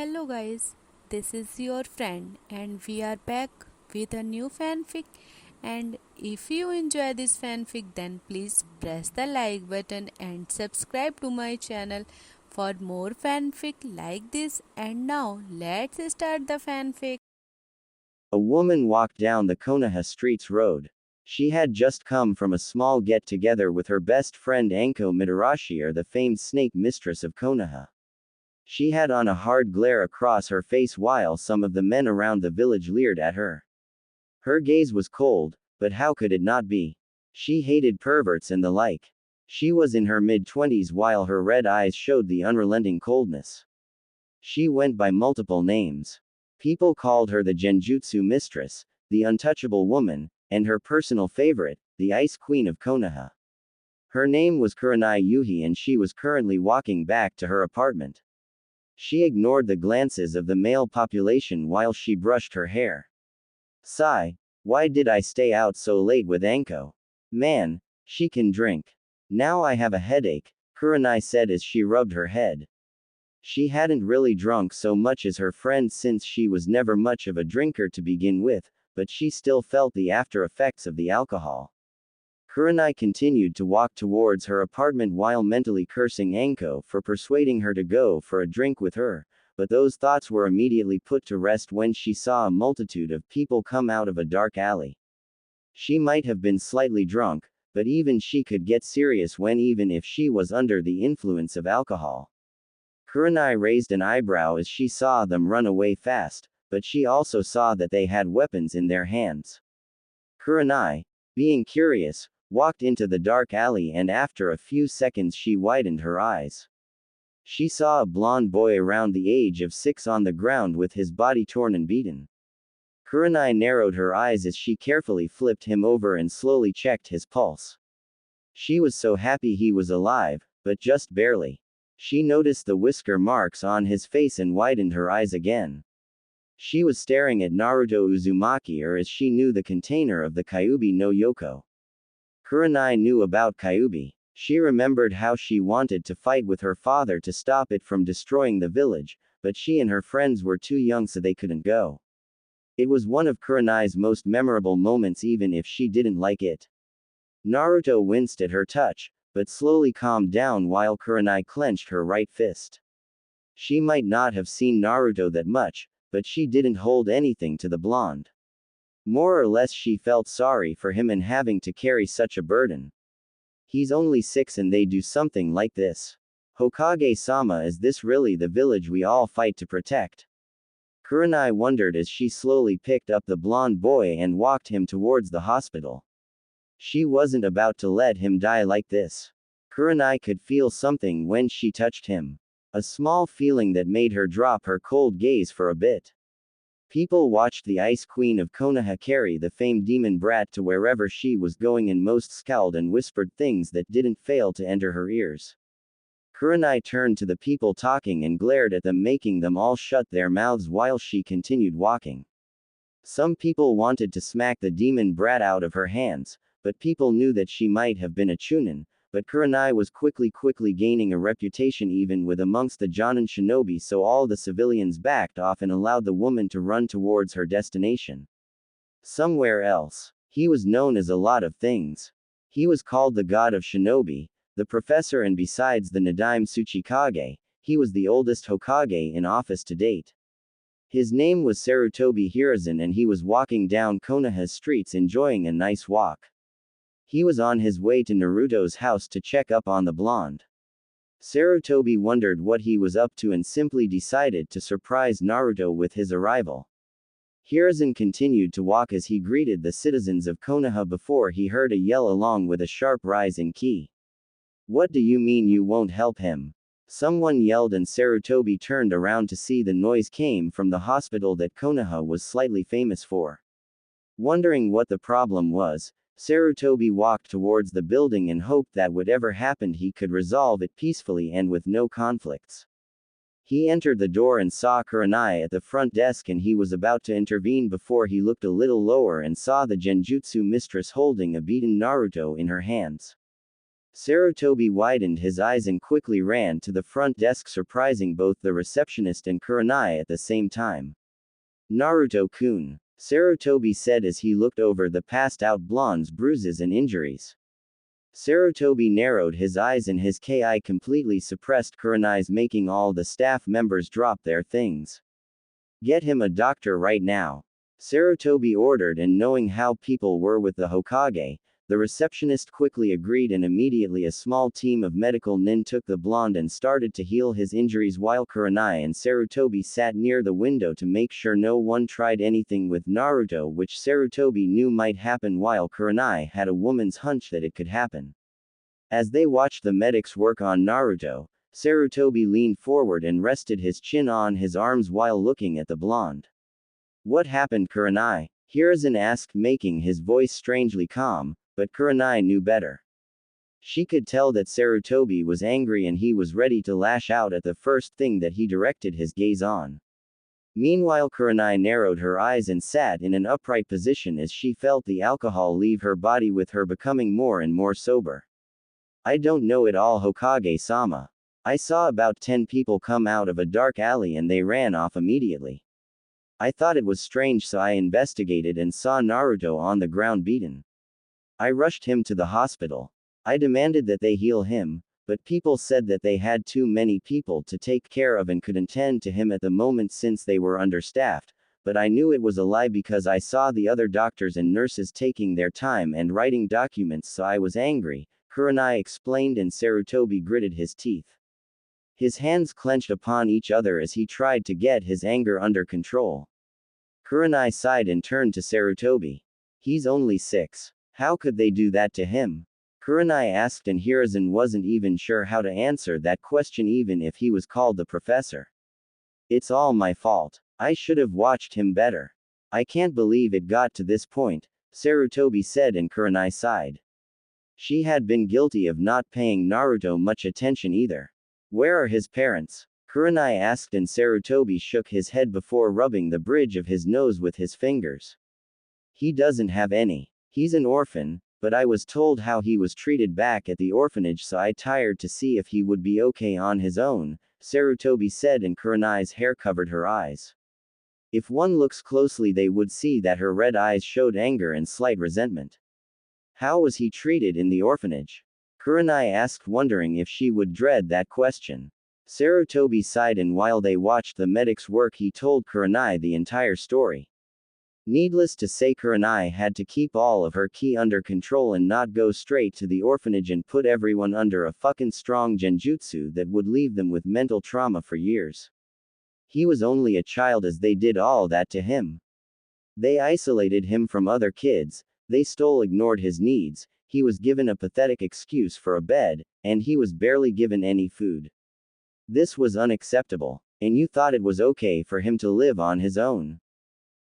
Hello guys, this is your friend and we are back with a new fanfic, and if you enjoy this fanfic then please press the like button and subscribe to my channel for more fanfic like this. And now let's start the fanfic. A woman walked down the Konoha Streets road. She had just come from a small get-together with her best friend Anko Mitarashi, the famed snake mistress of Konoha. She had on a hard glare across her face while some of the men around the village leered at her. Her gaze was cold, but how could it not be? She hated perverts and the like. She was in her mid-twenties while her red eyes showed the unrelenting coldness. She went by multiple names. People called her the Genjutsu Mistress, the Untouchable Woman, and her personal favorite, the Ice Queen of Konoha. Her name was Kurenai Yuhi and she was currently walking back to her apartment. She ignored the glances of the male population while she brushed her hair. Sigh. Why did I stay out so late with Anko? Man, she can drink. Now I have a headache, Kurenai said as she rubbed her head. She hadn't really drunk so much as her friend since she was never much of a drinker to begin with, but she still felt the after effects of the alcohol. Kurenai continued to walk towards her apartment while mentally cursing Anko for persuading her to go for a drink with her, but those thoughts were immediately put to rest when she saw a multitude of people come out of a dark alley. She might have been slightly drunk, but even she could get serious even if she was under the influence of alcohol. Kurenai raised an eyebrow as she saw them run away fast, but she also saw that they had weapons in their hands. Kurenai, being curious, walked into the dark alley and after a few seconds she widened her eyes. She saw a blond boy around the age of 6 on the ground with his body torn and beaten. Kurenai narrowed her eyes as she carefully flipped him over and slowly checked his pulse. She was so happy he was alive, but just barely. She noticed the whisker marks on his face and widened her eyes again. She was staring at Naruto Uzumaki, or as she knew, the container of the Kyuubi no Yoko. Kurenai knew about Kyuubi. She remembered how she wanted to fight with her father to stop it from destroying the village, but she and her friends were too young so they couldn't go. It was one of Kurenai's most memorable moments even if she didn't like it. Naruto winced at her touch, but slowly calmed down while Kurenai clenched her right fist. She might not have seen Naruto that much, but she didn't hold anything to the blonde. More or less she felt sorry for him and having to carry such a burden. He's only 6 and they do something like this. Hokage-sama, is this really the village we all fight to protect? Kurenai wondered as she slowly picked up the blonde boy and walked him towards the hospital. She wasn't about to let him die like this. Kurenai could feel something when she touched him. A small feeling that made her drop her cold gaze for a bit. People watched the Ice Queen of Konoha carry the famed demon brat to wherever she was going and most scowled and whispered things that didn't fail to enter her ears. Kurenai turned to the people talking and glared at them, making them all shut their mouths while she continued walking. Some people wanted to smack the demon brat out of her hands, but people knew that she might have been a chunin, but Kurenai was quickly gaining a reputation even with amongst the Jonin shinobi, so all the civilians backed off and allowed the woman to run towards her destination. Somewhere else. He was known as a lot of things. He was called the god of shinobi, the professor, and besides the Nadaime Tsuchikage, he was the oldest Hokage in office to date. His name was Sarutobi Hiruzen and he was walking down Konoha's streets enjoying a nice walk. He was on his way to Naruto's house to check up on the blonde. Sarutobi wondered what he was up to and simply decided to surprise Naruto with his arrival. Hiruzen continued to walk as he greeted the citizens of Konoha before he heard a yell along with a sharp rise in key. "What do you mean you won't help him?" Someone yelled and Sarutobi turned around to see the noise came from the hospital that Konoha was slightly famous for. Wondering what the problem was, Sarutobi walked towards the building and hoped that whatever happened he could resolve it peacefully and with no conflicts. He entered the door and saw Kurenai at the front desk and he was about to intervene before he looked a little lower and saw the Genjutsu mistress holding a beaten Naruto in her hands. Sarutobi widened his eyes and quickly ran to the front desk, surprising both the receptionist and Kurenai at the same time. Naruto-kun, Sarutobi said as he looked over the passed-out blonde's bruises and injuries. Sarutobi narrowed his eyes and his ki completely suppressed Kurenai's, making all the staff members drop their things. Get him a doctor right now. Sarutobi ordered, and knowing how people were with the Hokage, the receptionist quickly agreed, and immediately a small team of medical nin took the blonde and started to heal his injuries while Kurenai and Sarutobi sat near the window to make sure no one tried anything with Naruto, which Sarutobi knew might happen, while Kurenai had a woman's hunch that it could happen. As they watched the medics work on Naruto, Sarutobi leaned forward and rested his chin on his arms while looking at the blonde. What happened, Kurenai? Hiruzen asked, making his voice strangely calm, but Kurenai knew better. She could tell that Sarutobi was angry and he was ready to lash out at the first thing that he directed his gaze on. Meanwhile, Kurenai narrowed her eyes and sat in an upright position as she felt the alcohol leave her body, with her becoming more and more sober. I don't know it all, Hokage-sama. I saw about 10 people come out of a dark alley and they ran off immediately. I thought it was strange, so I investigated and saw Naruto on the ground beaten. I rushed him to the hospital. I demanded that they heal him, but people said that they had too many people to take care of and couldn't tend to him at the moment since they were understaffed, but I knew it was a lie because I saw the other doctors and nurses taking their time and writing documents, so I was angry, Kurenai explained, and Sarutobi gritted his teeth. His hands clenched upon each other as he tried to get his anger under control. Kurenai sighed and turned to Sarutobi. He's only 6. How could they do that to him? Kurenai asked, and Hiruzen wasn't even sure how to answer that question even if he was called the professor. It's all my fault. I should have watched him better. I can't believe it got to this point, Sarutobi said, and Kurenai sighed. She had been guilty of not paying Naruto much attention either. Where are his parents? Kurenai asked, and Sarutobi shook his head before rubbing the bridge of his nose with his fingers. He doesn't have any. He's an orphan, but I was told how he was treated back at the orphanage, so I tried to see if he would be okay on his own, Sarutobi said, and Kurenai's hair covered her eyes. If one looks closely, they would see that her red eyes showed anger and slight resentment. How was he treated in the orphanage? Kurenai asked, wondering if she would dread that question. Sarutobi sighed, and while they watched the medics work, he told Kurenai the entire story. Needless to say, Kurenai had to keep all of her ki under control and not go straight to the orphanage and put everyone under a fucking strong genjutsu that would leave them with mental trauma for years. He was only a child as they did all that to him. They isolated him from other kids, they ignored his needs, he was given a pathetic excuse for a bed, and he was barely given any food. This was unacceptable. And you thought it was okay for him to live on his own.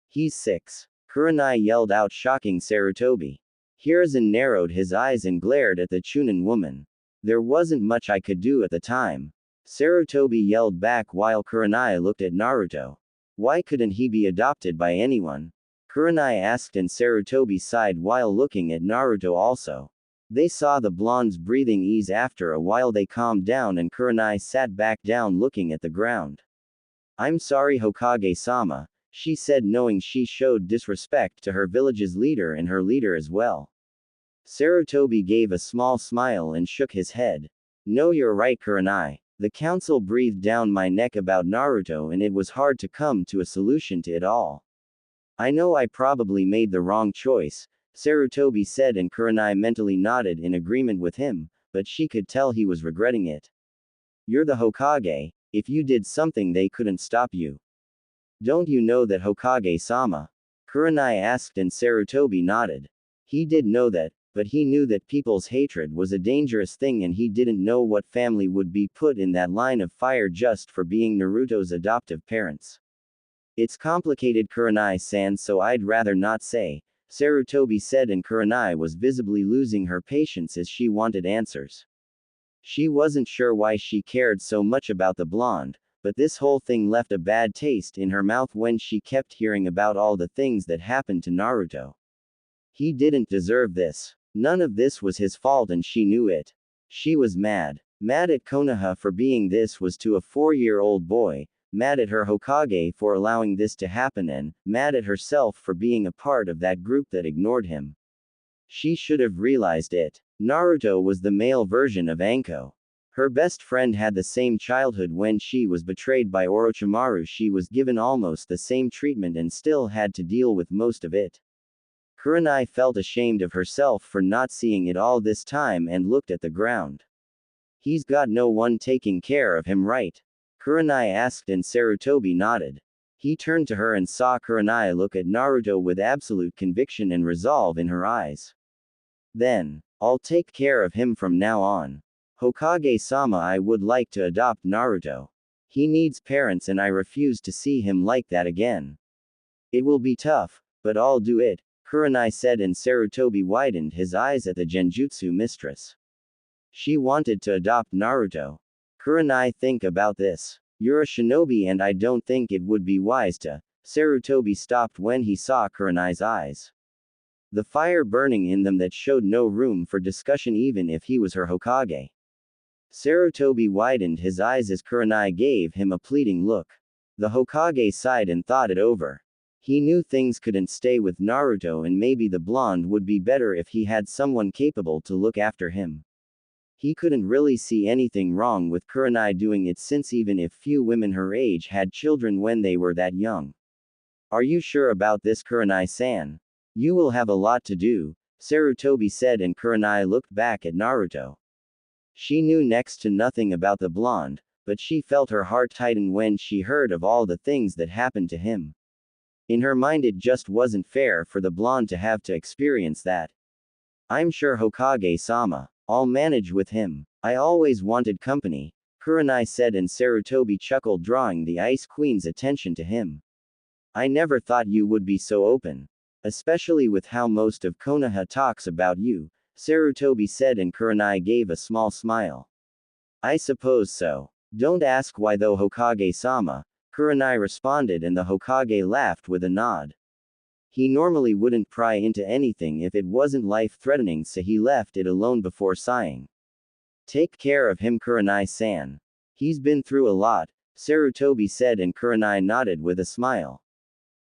He's 6. Kurenai yelled out, shocking Sarutobi. Hiruzen narrowed his eyes and glared at the Chunin woman. There wasn't much I could do at the time. Sarutobi yelled back while Kurenai looked at Naruto. Why couldn't he be adopted by anyone? Kurenai asked, and Sarutobi sighed while looking at Naruto also. They saw the blonde's breathing ease. After a while they calmed down and Kurenai sat back down looking at the ground. I'm sorry, Hokage-sama, she said, knowing she showed disrespect to her village's leader and her leader as well. Sarutobi gave a small smile and shook his head. No, you're right, Kurenai. The council breathed down my neck about Naruto and it was hard to come to a solution to it all. I know I probably made the wrong choice, Sarutobi said, and Kurenai mentally nodded in agreement with him, but she could tell he was regretting it. You're the Hokage. If you did something, they couldn't stop you. Don't you know that, Hokage-sama? Kurenai asked, and Sarutobi nodded. He did know that, but he knew that people's hatred was a dangerous thing, and he didn't know what family would be put in that line of fire just for being Naruto's adoptive parents. It's complicated, Kurenai-san, so I'd rather not say, Sarutobi said, and Kurenai was visibly losing her patience as she wanted answers. She wasn't sure why she cared so much about the blonde, but this whole thing left a bad taste in her mouth when she kept hearing about all the things that happened to Naruto. He didn't deserve this. None of this was his fault and she knew it. She was mad. Mad at Konoha for being this was to a 4-year-old boy, mad at her Hokage for allowing this to happen, and mad at herself for being a part of that group that ignored him. She should have realized it. Naruto was the male version of Anko. Her best friend had the same childhood. When she was betrayed by Orochimaru, she was given almost the same treatment and still had to deal with most of it. Kurenai felt ashamed of herself for not seeing it all this time and looked at the ground. He's got no one taking care of him, right? Kurenai asked, and Sarutobi nodded. He turned to her and saw Kurenai look at Naruto with absolute conviction and resolve in her eyes. Then, I'll take care of him from now on. Hokage-sama, I would like to adopt Naruto. He needs parents and I refuse to see him like that again. It will be tough, but I'll do it, Kurenai said, and Sarutobi widened his eyes at the Genjutsu mistress. She wanted to adopt Naruto. Kurenai, think about this. You're a shinobi and I don't think it would be wise to. Sarutobi stopped when he saw Kurenai's eyes. The fire burning in them that showed no room for discussion even if he was her Hokage. Sarutobi widened his eyes as Kurenai gave him a pleading look. The Hokage sighed and thought it over. He knew things couldn't stay with Naruto and maybe the blonde would be better if he had someone capable to look after him. He couldn't really see anything wrong with Kurenai doing it, since even if few women her age had children when they were that young. Are you sure about this, Kurenai-san? You will have a lot to do, Sarutobi said, and Kurenai looked back at Naruto. She knew next to nothing about the blonde, but she felt her heart tighten when she heard of all the things that happened to him. In her mind, it just wasn't fair for the blonde to have to experience that. I'm sure Hokage-sama, I'll manage with him. I always wanted company, Kurenai said, and Sarutobi chuckled, drawing the Ice Queen's attention to him. I never thought you would be so open. Especially with how most of Konoha talks about you, Sarutobi said, and Kurenai gave a small smile. I suppose so. Don't ask why though, Hokage-sama, Kurenai responded, and the Hokage laughed with a nod. He normally wouldn't pry into anything if it wasn't life-threatening, so he left it alone before sighing. Take care of him, Kurenai-san. He's been through a lot, Sarutobi said, and Kurenai nodded with a smile.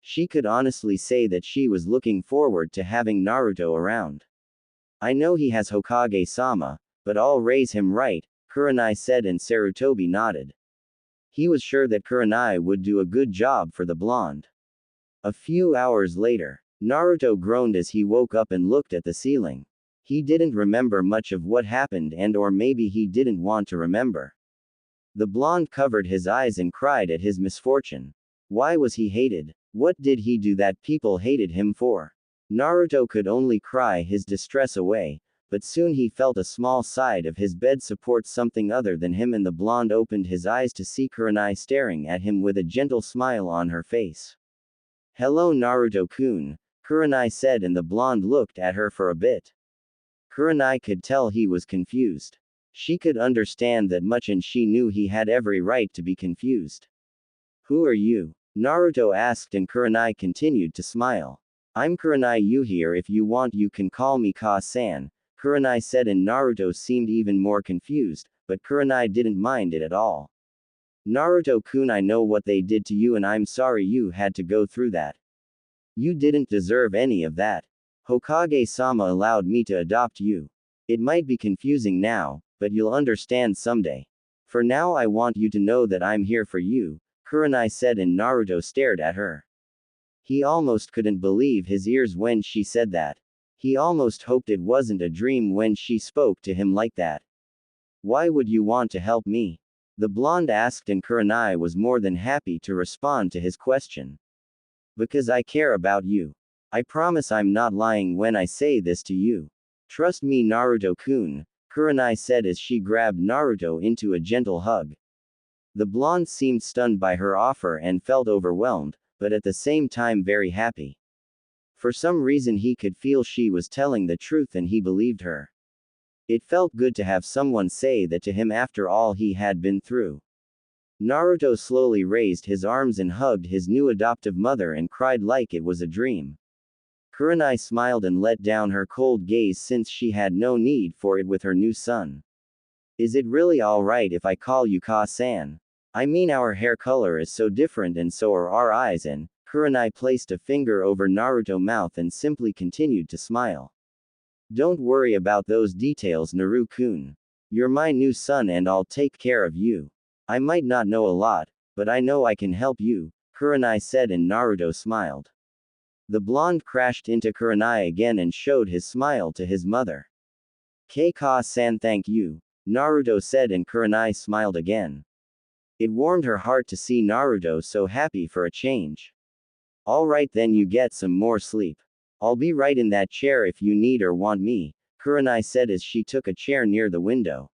She could honestly say that she was looking forward to having Naruto around. I know he has Hokage-sama, but I'll raise him right, Kurenai said, and Sarutobi nodded. He was sure that Kurenai would do a good job for the blonde. A few hours later, Naruto groaned as he woke up and looked at the ceiling. He didn't remember much of what happened, or maybe he didn't want to remember. The blonde covered his eyes and cried at his misfortune. Why was he hated? What did he do that people hated him for? Naruto could only cry his distress away, but soon he felt a small side of his bed support something other than him, and the blonde opened his eyes to see Kurenai staring at him with a gentle smile on her face. Hello, Naruto-kun, Kurenai said, and the blonde looked at her for a bit. Kurenai could tell he was confused. She could understand that much, and she knew he had every right to be confused. Who are you? Naruto asked, and Kurenai continued to smile. I'm Kurenai. You here, if you want you can call me Ka-san, Kurenai said, and Naruto seemed even more confused, but Kurenai didn't mind it at all. Naruto-kun, I know what they did to you and I'm sorry you had to go through that. You didn't deserve any of that. Hokage-sama allowed me to adopt you. It might be confusing now, but you'll understand someday. For now I want you to know that I'm here for you, Kurenai said, and Naruto stared at her. He almost couldn't believe his ears when she said that. He almost hoped it wasn't a dream when she spoke to him like that. Why would you want to help me? The blonde asked, and Kurenai was more than happy to respond to his question. Because I care about you. I promise I'm not lying when I say this to you. Trust me, Naruto-kun, Kurenai said as she grabbed Naruto into a gentle hug. The blonde seemed stunned by her offer and felt overwhelmed, but at the same time very happy. For some reason he could feel she was telling the truth and he believed her. It felt good to have someone say that to him after all he had been through. Naruto slowly raised his arms and hugged his new adoptive mother and cried like it was a dream. Kurenai smiled and let down her cold gaze since she had no need for it with her new son. Is it really alright if I call you Ka-san? I mean our hair color is so different and so are our eyes and, Kurenai placed a finger over Naruto's mouth and simply continued to smile. Don't worry about those details, Naru-kun. You're my new son and I'll take care of you. I might not know a lot, but I know I can help you, Kurenai said and Naruto smiled. The blonde crashed into Kurenai again and showed his smile to his mother. Ka-san, thank you, Naruto said and Kurenai smiled again. It warmed her heart to see Naruto so happy for a change. Alright then, you get some more sleep. I'll be right in that chair if you need or want me, Kurenai said as she took a chair near the window.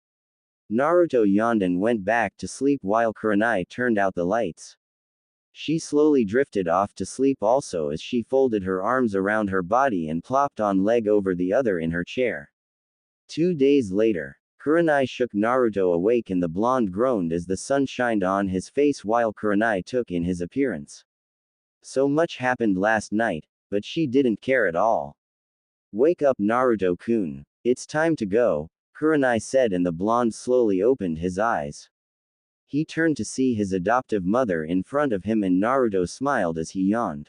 Naruto yawned and went back to sleep while Kurenai turned out the lights. She slowly drifted off to sleep also as she folded her arms around her body and plopped on leg over the other in her chair. 2 days later, Kurenai shook Naruto awake and the blonde groaned as the sun shined on his face while Kurenai took in his appearance. So much happened last night, but she didn't care at all. Wake up, Naruto-kun. It's time to go, Kurenai said and the blonde slowly opened his eyes. He turned to see his adoptive mother in front of him and Naruto smiled as he yawned.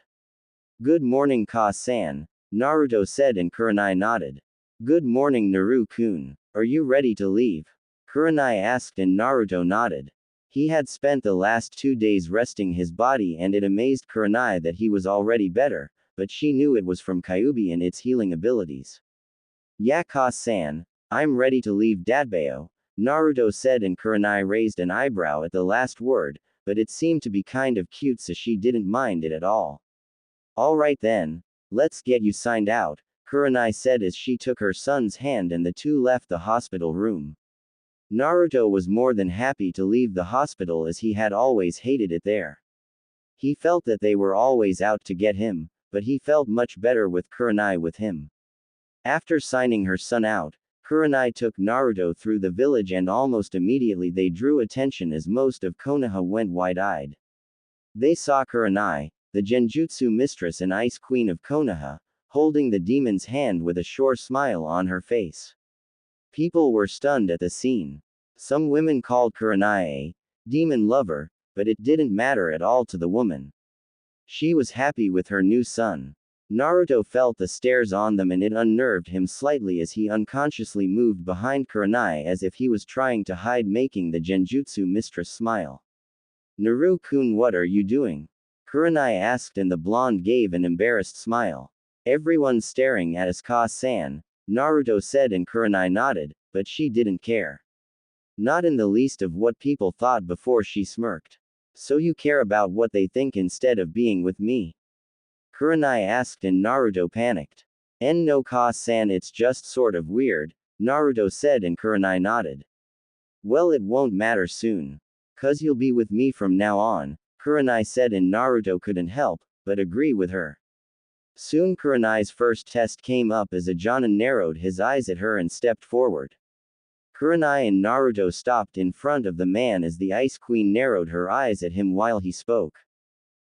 Good morning, Ka-san, Naruto said and Kurenai nodded. Good morning, Naru-kun. Are you ready to leave? Kurenai asked and Naruto nodded. He had spent the last 2 days resting his body and it amazed Kurenai that he was already better, but she knew it was from Kyuubi and its healing abilities. Yeah, Ka-san, I'm ready to leave Dadbao, Naruto said and Kurenai raised an eyebrow at the last word, but it seemed to be kind of cute so she didn't mind it at all. Alright then, let's get you signed out, Kurenai said as she took her son's hand and the two left the hospital room. Naruto was more than happy to leave the hospital as he had always hated it there. He felt that they were always out to get him, but he felt much better with Kurenai with him. After signing her son out, Kurenai took Naruto through the village and almost immediately they drew attention as most of Konoha went wide-eyed. They saw Kurenai, the Genjutsu mistress and ice queen of Konoha, holding the demon's hand with a sure smile on her face. People were stunned at the scene. Some women called Kurenai a demon lover, but it didn't matter at all to the woman. She was happy with her new son. Naruto felt the stares on them and it unnerved him slightly as he unconsciously moved behind Kurenai as if he was trying to hide, making the Genjutsu mistress smile. Naru-kun, what are you doing? Kurenai asked and the blonde gave an embarrassed smile. Everyone's staring at us, Ka-san, Naruto said and Kurenai nodded, but she didn't care. Not in the least of what people thought before she smirked. So you care about what they think instead of being with me? Kurenai asked and Naruto panicked. No, Ka-san, it's just sort of weird, Naruto said and Kurenai nodded. Well, it won't matter soon. 'Cause you'll be with me from now on, Kurenai said and Naruto couldn't help but agree with her. Soon Kurenai's first test came up as a Jonin narrowed his eyes at her and stepped forward. Kurenai and Naruto stopped in front of the man as the Ice Queen narrowed her eyes at him while he spoke.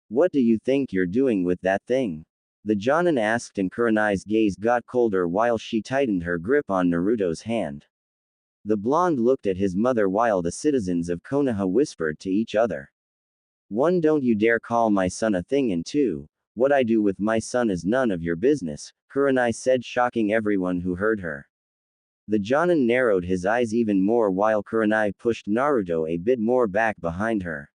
What do you think you're doing with that thing? The Jonin asked and Kurenai's gaze got colder while she tightened her grip on Naruto's hand. The blonde looked at his mother while the citizens of Konoha whispered to each other. 1. Don't you dare call my son a thing, and 2. What I do with my son is none of your business, Kurenai said, shocking everyone who heard her. The Jonin narrowed his eyes even more while Kurenai pushed Naruto a bit more back behind her.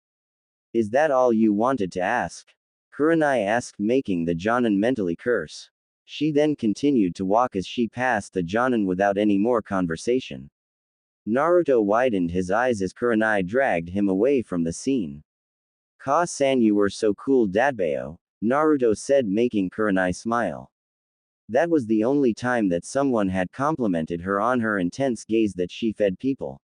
Is that all you wanted to ask? Kurenai asked, making the Jonin mentally curse. She then continued to walk as she passed the Jonin without any more conversation. Naruto widened his eyes as Kurenai dragged him away from the scene. Ka-san, you were so cool, Dadbao, Naruto said, making Kurenai smile. That was the only time that someone had complimented her on her intense gaze that she fed people.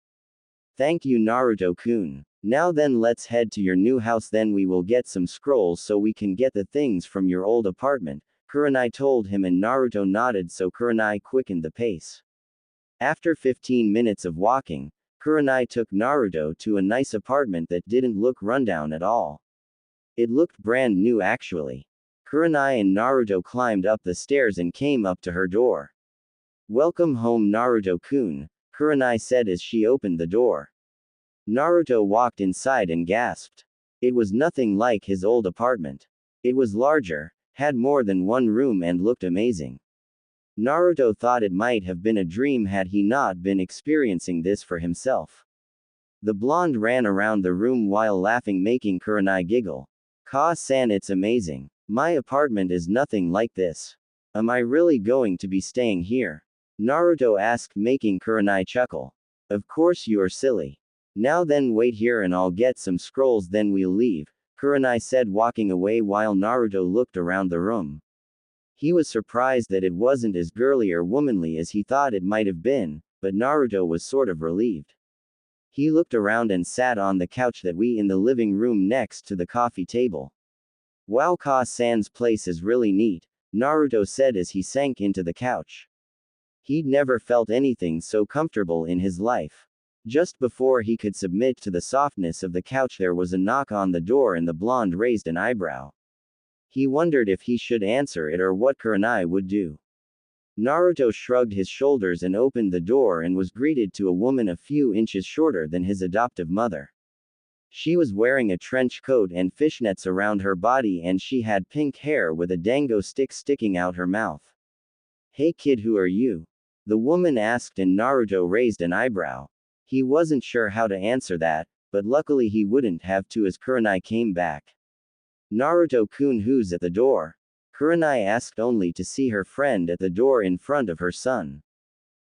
Thank you, Naruto-kun. Now then, let's head to your new house, then we will get some scrolls so we can get the things from your old apartment, Kurenai told him and Naruto nodded, so Kurenai quickened the pace. After 15 minutes of walking, Kurenai took Naruto to a nice apartment that didn't look rundown at all. It looked brand new actually. Kurenai and Naruto climbed up the stairs and came up to her door. Welcome home, Naruto-kun, Kurenai said as she opened the door. Naruto walked inside and gasped. It was nothing like his old apartment. It was larger, had more than one room and looked amazing. Naruto thought it might have been a dream had he not been experiencing this for himself. The blonde ran around the room while laughing, making Kurenai giggle. Ka-san, it's amazing. My apartment is nothing like this. Am I really going to be staying here? Naruto asked, making Kurenai chuckle. Of course you're silly. Now then, wait here and I'll get some scrolls, then we'll leave, Kurenai said, walking away while Naruto looked around the room. He was surprised that it wasn't as girly or womanly as he thought it might have been, but Naruto was sort of relieved. He looked around and sat on the couch that was in the living room next to the coffee table. Wow, Ka-san's place is really neat, Naruto said as he sank into the couch. He'd never felt anything so comfortable in his life. Just before he could submit to the softness of the couch, there was a knock on the door and the blonde raised an eyebrow. He wondered if he should answer it or what Kurenai would do. Naruto shrugged his shoulders and opened the door and was greeted to a woman a few inches shorter than his adoptive mother. She was wearing a trench coat and fishnets around her body, and she had pink hair with a dango stick sticking out her mouth. Hey kid, who are you? The woman asked, and Naruto raised an eyebrow. He wasn't sure how to answer that, but luckily he wouldn't have to as Kurenai came back. Naruto-kun, who's at the door? Kurenai asked, only to see her friend at the door in front of her son.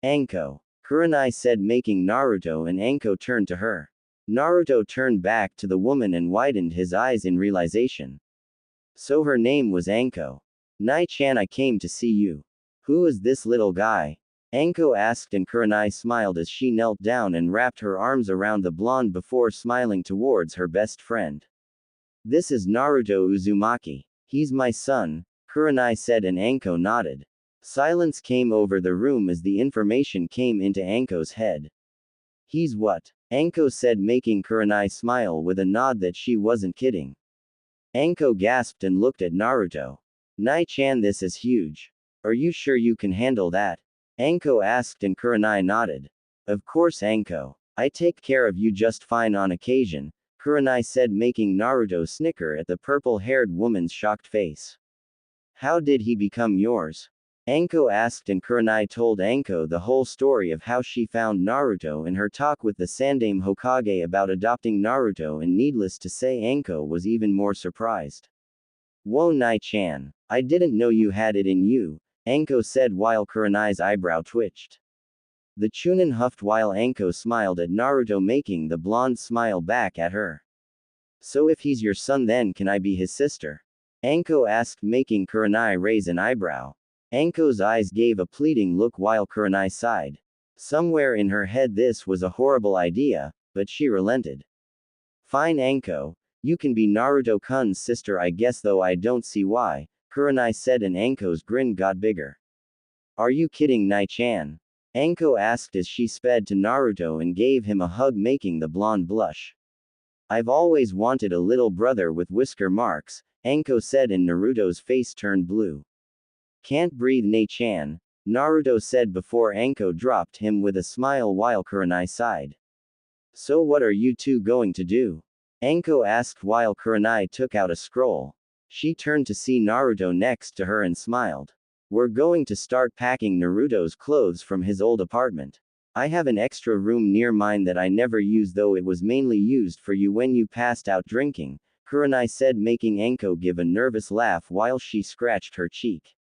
Anko, Kurenai said, making Naruto and Anko turn to her. Naruto turned back to the woman and widened his eyes in realization. So her name was Anko. Nai-chan, I came to see you. Who is this little guy? Anko asked, and Kurenai smiled as she knelt down and wrapped her arms around the blonde before smiling towards her best friend. This is Naruto Uzumaki. He's my son, Kurenai said, and Anko nodded. Silence came over the room as the information came into Anko's head. He's what? Anko said, making Kurenai smile with a nod that she wasn't kidding. Anko gasped and looked at Naruto. Nai-chan, this is huge. Are you sure you can handle that? Anko asked, and Kurenai nodded. Of course, Anko. I take care of you just fine on occasion, Kurenai said, making Naruto snicker at the purple-haired woman's shocked face. How did he become yours? Anko asked, and Kurenai told Anko the whole story of how she found Naruto and her talk with the Sandaime Hokage about adopting Naruto, and needless to say, Anko was even more surprised. Whoa, Nai-chan. I didn't know you had it in you, Anko said while Kurenai's eyebrow twitched. The Chunin huffed while Anko smiled at Naruto, making the blonde smile back at her. So if he's your son, then can I be his sister? Anko asked, making Kurenai raise an eyebrow. Anko's eyes gave a pleading look while Kurenai sighed. Somewhere in her head this was a horrible idea, but she relented. Fine, Anko. You can be Naruto-kun's sister, I guess, though I don't see why, Kurenai said, and Anko's grin got bigger. Are you kidding, Nai-chan? Anko asked as she sped to Naruto and gave him a hug, making the blonde blush. I've always wanted a little brother with whisker marks, Anko said, and Naruto's face turned blue. Can't breathe, Nai-chan, Naruto said before Anko dropped him with a smile while Kurenai sighed. So what are you two going to do? Anko asked while Kurenai took out a scroll. She turned to see Naruto next to her and smiled. We're going to start packing Naruto's clothes from his old apartment. I have an extra room near mine that I never use, though it was mainly used for you when you passed out drinking, Kurenai said, making Anko give a nervous laugh while she scratched her cheek.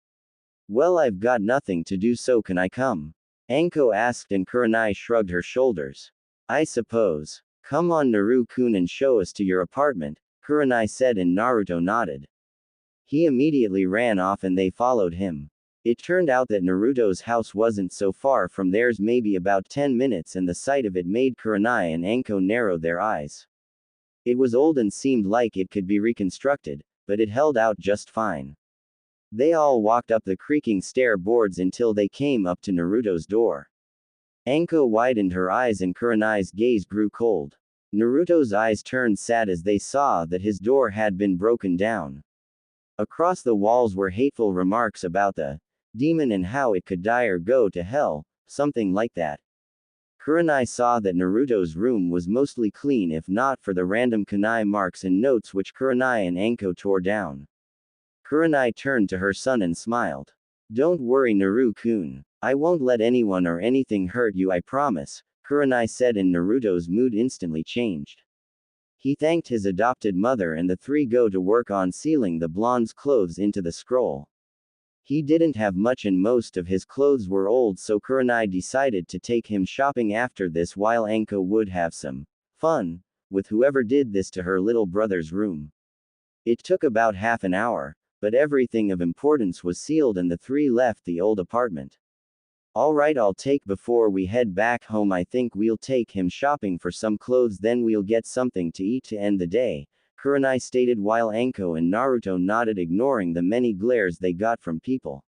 Well, I've got nothing to do, so can I come? Anko asked, and Kurenai shrugged her shoulders. I suppose. Come on, Naru-kun, and show us to your apartment, Kurenai said, and Naruto nodded. He immediately ran off and they followed him. It turned out that Naruto's house wasn't so far from theirs, maybe about 10 minutes, and the sight of it made Kurenai and Anko narrow their eyes. It was old and seemed like it could be reconstructed, but it held out just fine. They all walked up the creaking stair boards until they came up to Naruto's door. Anko widened her eyes and Kurenai's gaze grew cold. Naruto's eyes turned sad as they saw that his door had been broken down. Across the walls were hateful remarks about the demon and how it could die or go to hell, something like that. Kurenai saw that Naruto's room was mostly clean if not for the random kunai marks and notes which Kurenai and Anko tore down. Kurenai turned to her son and smiled. Don't worry Naru-kun. I won't let anyone or anything hurt you I promise, Kurenai said and Naruto's mood instantly changed. He thanked his adopted mother and the three go to work on sealing the blonde's clothes into the scroll. He didn't have much and most of his clothes were old so Kurenai decided to take him shopping after this while Anko would have some fun with whoever did this to her little brother's room. It took about half an hour, but everything of importance was sealed and the three left the old apartment. Alright, I'll take before we head back home. I think we'll take him shopping for some clothes, then we'll get something to eat to end the day, Kurenai stated while Anko and Naruto nodded, ignoring the many glares they got from people.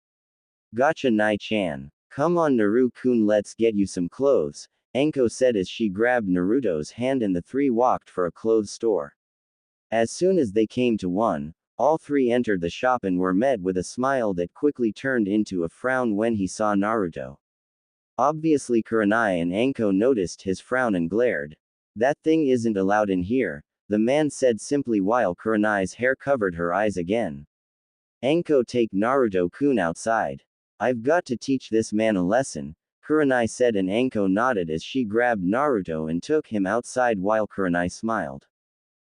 Gotcha Nai-chan. Come on Naru-kun, let's get you some clothes, Anko said as she grabbed Naruto's hand and the three walked for a clothes store. As soon as they came to one, all three entered the shop and were met with a smile that quickly turned into a frown when he saw Naruto. Obviously Kurenai and Anko noticed his frown and glared. That thing isn't allowed in here, the man said simply while Kurenai's hair covered her eyes again. Anko, take Naruto-kun outside. I've got to teach this man a lesson, Kurenai said and Anko nodded as she grabbed Naruto and took him outside while Kurenai smiled.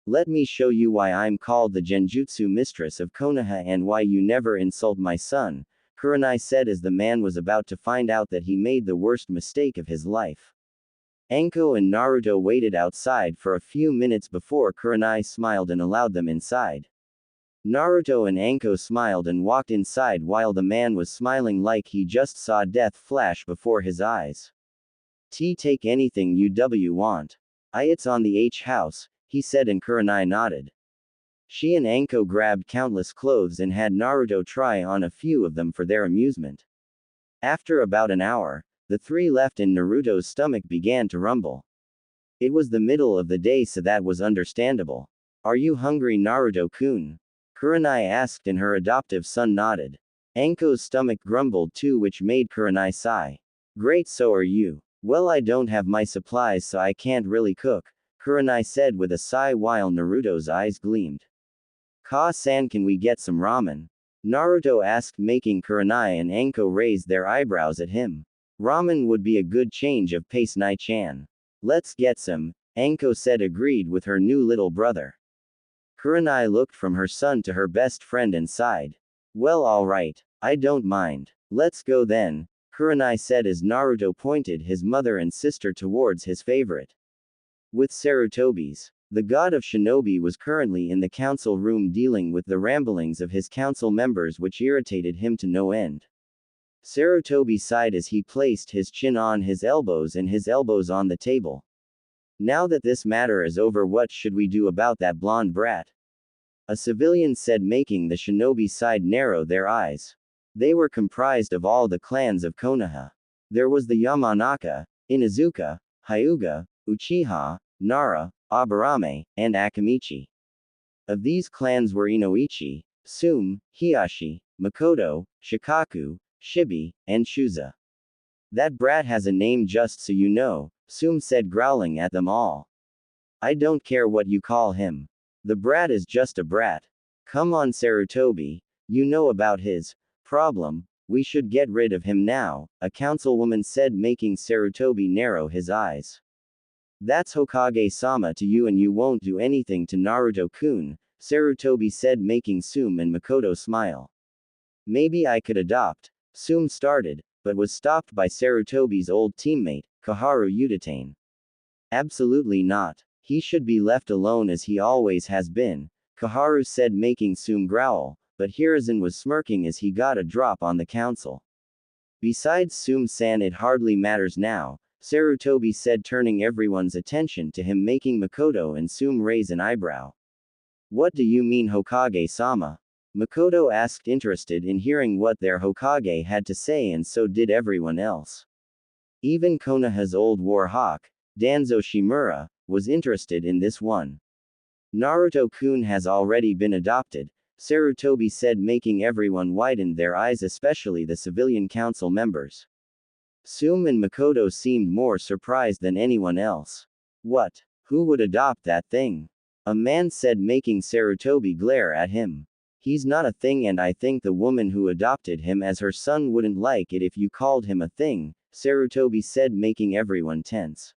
Let me show you why I'm called the Genjutsu mistress of Konoha and why you never insult my son, Kurenai said as the man was about to find out that he made the worst mistake of his life. Anko and Naruto waited outside for a few minutes before Kurenai smiled and allowed them inside. Naruto and Anko smiled and walked inside while the man was smiling like he just saw death flash before his eyes. Take anything you want. It's on the H house, he said and Kurenai nodded. She and Anko grabbed countless clothes and had Naruto try on a few of them for their amusement. After about an hour, the three left and Naruto's stomach began to rumble. It was the middle of the day so that was understandable. Are you hungry Naruto-kun? Kurenai asked and her adoptive son nodded. Anko's stomach grumbled too, which made Kurenai sigh. Great, so are you. Well, I don't have my supplies so I can't really cook, Kurenai said with a sigh while Naruto's eyes gleamed. Ka-san, can we get some ramen? Naruto asked, making Kurenai and Anko raise their eyebrows at him. Ramen would be a good change of pace, Nai-chan. Let's get some, Anko said, agreed with her new little brother. Kurenai looked from her son to her best friend and sighed. Well, alright, I don't mind. Let's go then, Kurenai said as Naruto pointed his mother and sister towards his favorite. With Sarutobi's. The god of shinobi was currently in the council room dealing with the ramblings of his council members, which irritated him to no end. Sarutobi sighed as he placed his chin on his elbows and his elbows on the table. Now that this matter is over, what should we do about that blonde brat? A civilian said, making the shinobi side narrow their eyes. They were comprised of all the clans of Konoha. There was the Yamanaka, Inuzuka, Hyuga, Uchiha, Nara, Aburame, and Akamichi. Of these clans were Inoichi, Sume, Hiyashi, Makoto, Shikaku, Shibi, and Shuza. That brat has a name, just so you know, Sume said, growling at them all. I don't care what you call him. The brat is just a brat. Come on Sarutobi, you know about his problem, we should get rid of him now, a councilwoman said, making Sarutobi narrow his eyes. That's Hokage-sama to you and you won't do anything to Naruto-kun, Sarutobi said, making Sume and Makoto smile. Maybe I could adopt, Sume started, but was stopped by Sarutobi's old teammate, Koharu Udatane. Absolutely not. He should be left alone as he always has been, Koharu said, making Sume growl, but Hiruzen was smirking as he got a drop on the council. Besides Sume-san, it hardly matters now, Sarutobi said, turning everyone's attention to him, making Makoto and Sume raise an eyebrow. What do you mean Hokage-sama? Makoto asked, interested in hearing what their Hokage had to say, and so did everyone else. Even Konoha's old war hawk, Danzo Shimura, was interested in this one. Naruto-kun has already been adopted, Sarutobi said, making everyone widen their eyes, especially the civilian council members. Sume and Makoto seemed more surprised than anyone else. What? Who would adopt that thing? A man said, making Sarutobi glare at him. He's not a thing, and I think the woman who adopted him as her son wouldn't like it if you called him a thing, Sarutobi said, making everyone tense.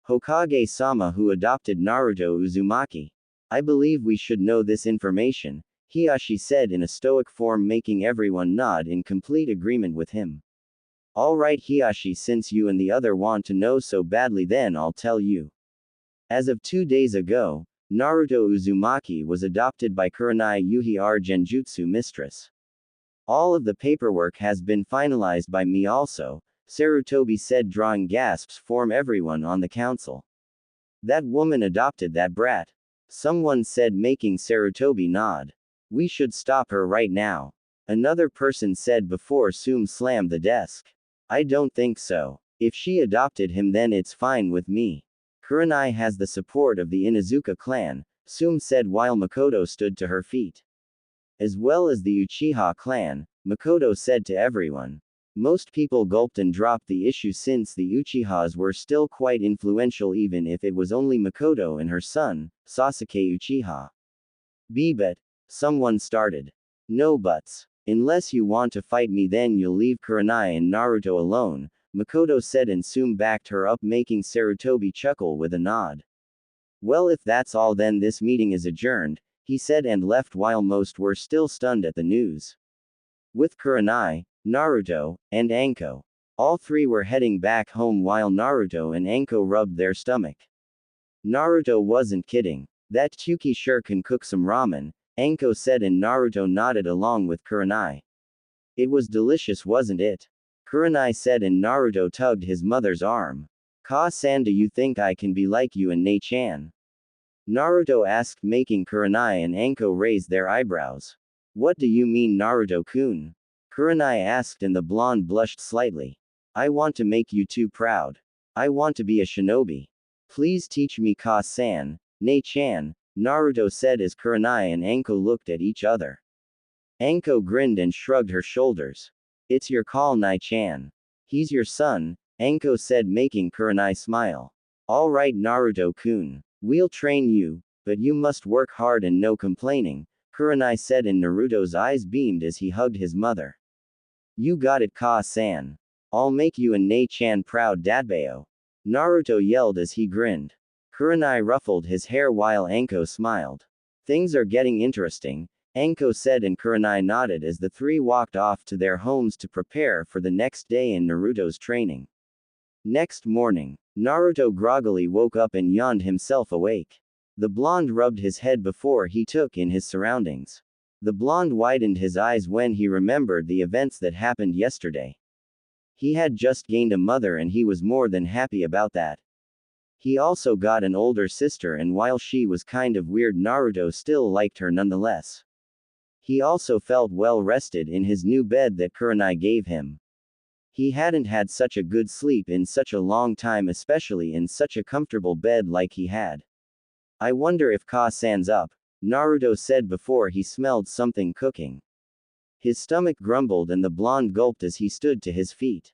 Hokage-sama who adopted Naruto Uzumaki. I believe we should know this information, Hiyashi said in a stoic form, making everyone nod in complete agreement with him. Alright Hiyashi, since you and the other want to know so badly, then I'll tell you. As of 2 days ago, Naruto Uzumaki was adopted by Kurenai Yuhi, our Genjutsu mistress. All of the paperwork has been finalized by me also, Sarutobi said, drawing gasps from everyone on the council. That woman adopted that brat. Someone said, making Sarutobi nod. We should stop her right now. Another person said before Sume slammed the desk. I don't think so. If she adopted him, then it's fine with me. Kurenai has the support of the Inuzuka clan, Sume said while Makoto stood to her feet. As well as the Uchiha clan, Makoto said to everyone. Most people gulped and dropped the issue since the Uchihas were still quite influential, even if it was only Makoto and her son, Sasuke Uchiha. But someone started. No buts. Unless you want to fight me, then you'll leave Kurenai and Naruto alone, Makoto said, and Sume backed her up, making Sarutobi chuckle with a nod. Well, if that's all, then this meeting is adjourned, he said, and left while most were still stunned at the news. With Kurenai, Naruto, and Anko. All three were heading back home while Naruto and Anko rubbed their stomach. Naruto wasn't kidding. That Chuki sure can cook some ramen, Anko said, and Naruto nodded along with Kurenai. It was delicious, wasn't it? Kurenai said, and Naruto tugged his mother's arm. Ka-san, do you think I can be like you and Nei-chan? Naruto asked, making Kurenai and Anko raise their eyebrows. What do you mean, Naruto-kun? Kurenai asked, and the blonde blushed slightly. I want to make you two proud. I want to be a shinobi. Please teach me, Ka-san, Nei-chan, Naruto said as Kurenai and Anko looked at each other. Anko grinned and shrugged her shoulders. It's your call, Nei-chan. He's your son, Anko said, making Kurenai smile. All right, Naruto-kun. We'll train you, but you must work hard and no complaining, Kurenai said, and Naruto's eyes beamed as he hugged his mother. You got it, Ka-san. I'll make you and Nei-chan proud, Dadbao. Naruto yelled as he grinned. Kurenai ruffled his hair while Anko smiled. Things are getting interesting, Anko said, and Kurenai nodded as the three walked off to their homes to prepare for the next day in Naruto's training. Next morning, Naruto groggily woke up and yawned himself awake. The blonde rubbed his head before he took in his surroundings. The blonde widened his eyes when he remembered the events that happened yesterday. He had just gained a mother, and he was more than happy about that. He also got an older sister, and while she was kind of weird, Naruto still liked her nonetheless. He also felt well rested in his new bed that Kurenai gave him. He hadn't had such a good sleep in such a long time, especially in such a comfortable bed like he had. I wonder if Ka-san's up, Naruto said before he smelled something cooking. His stomach grumbled and the blonde gulped as he stood to his feet.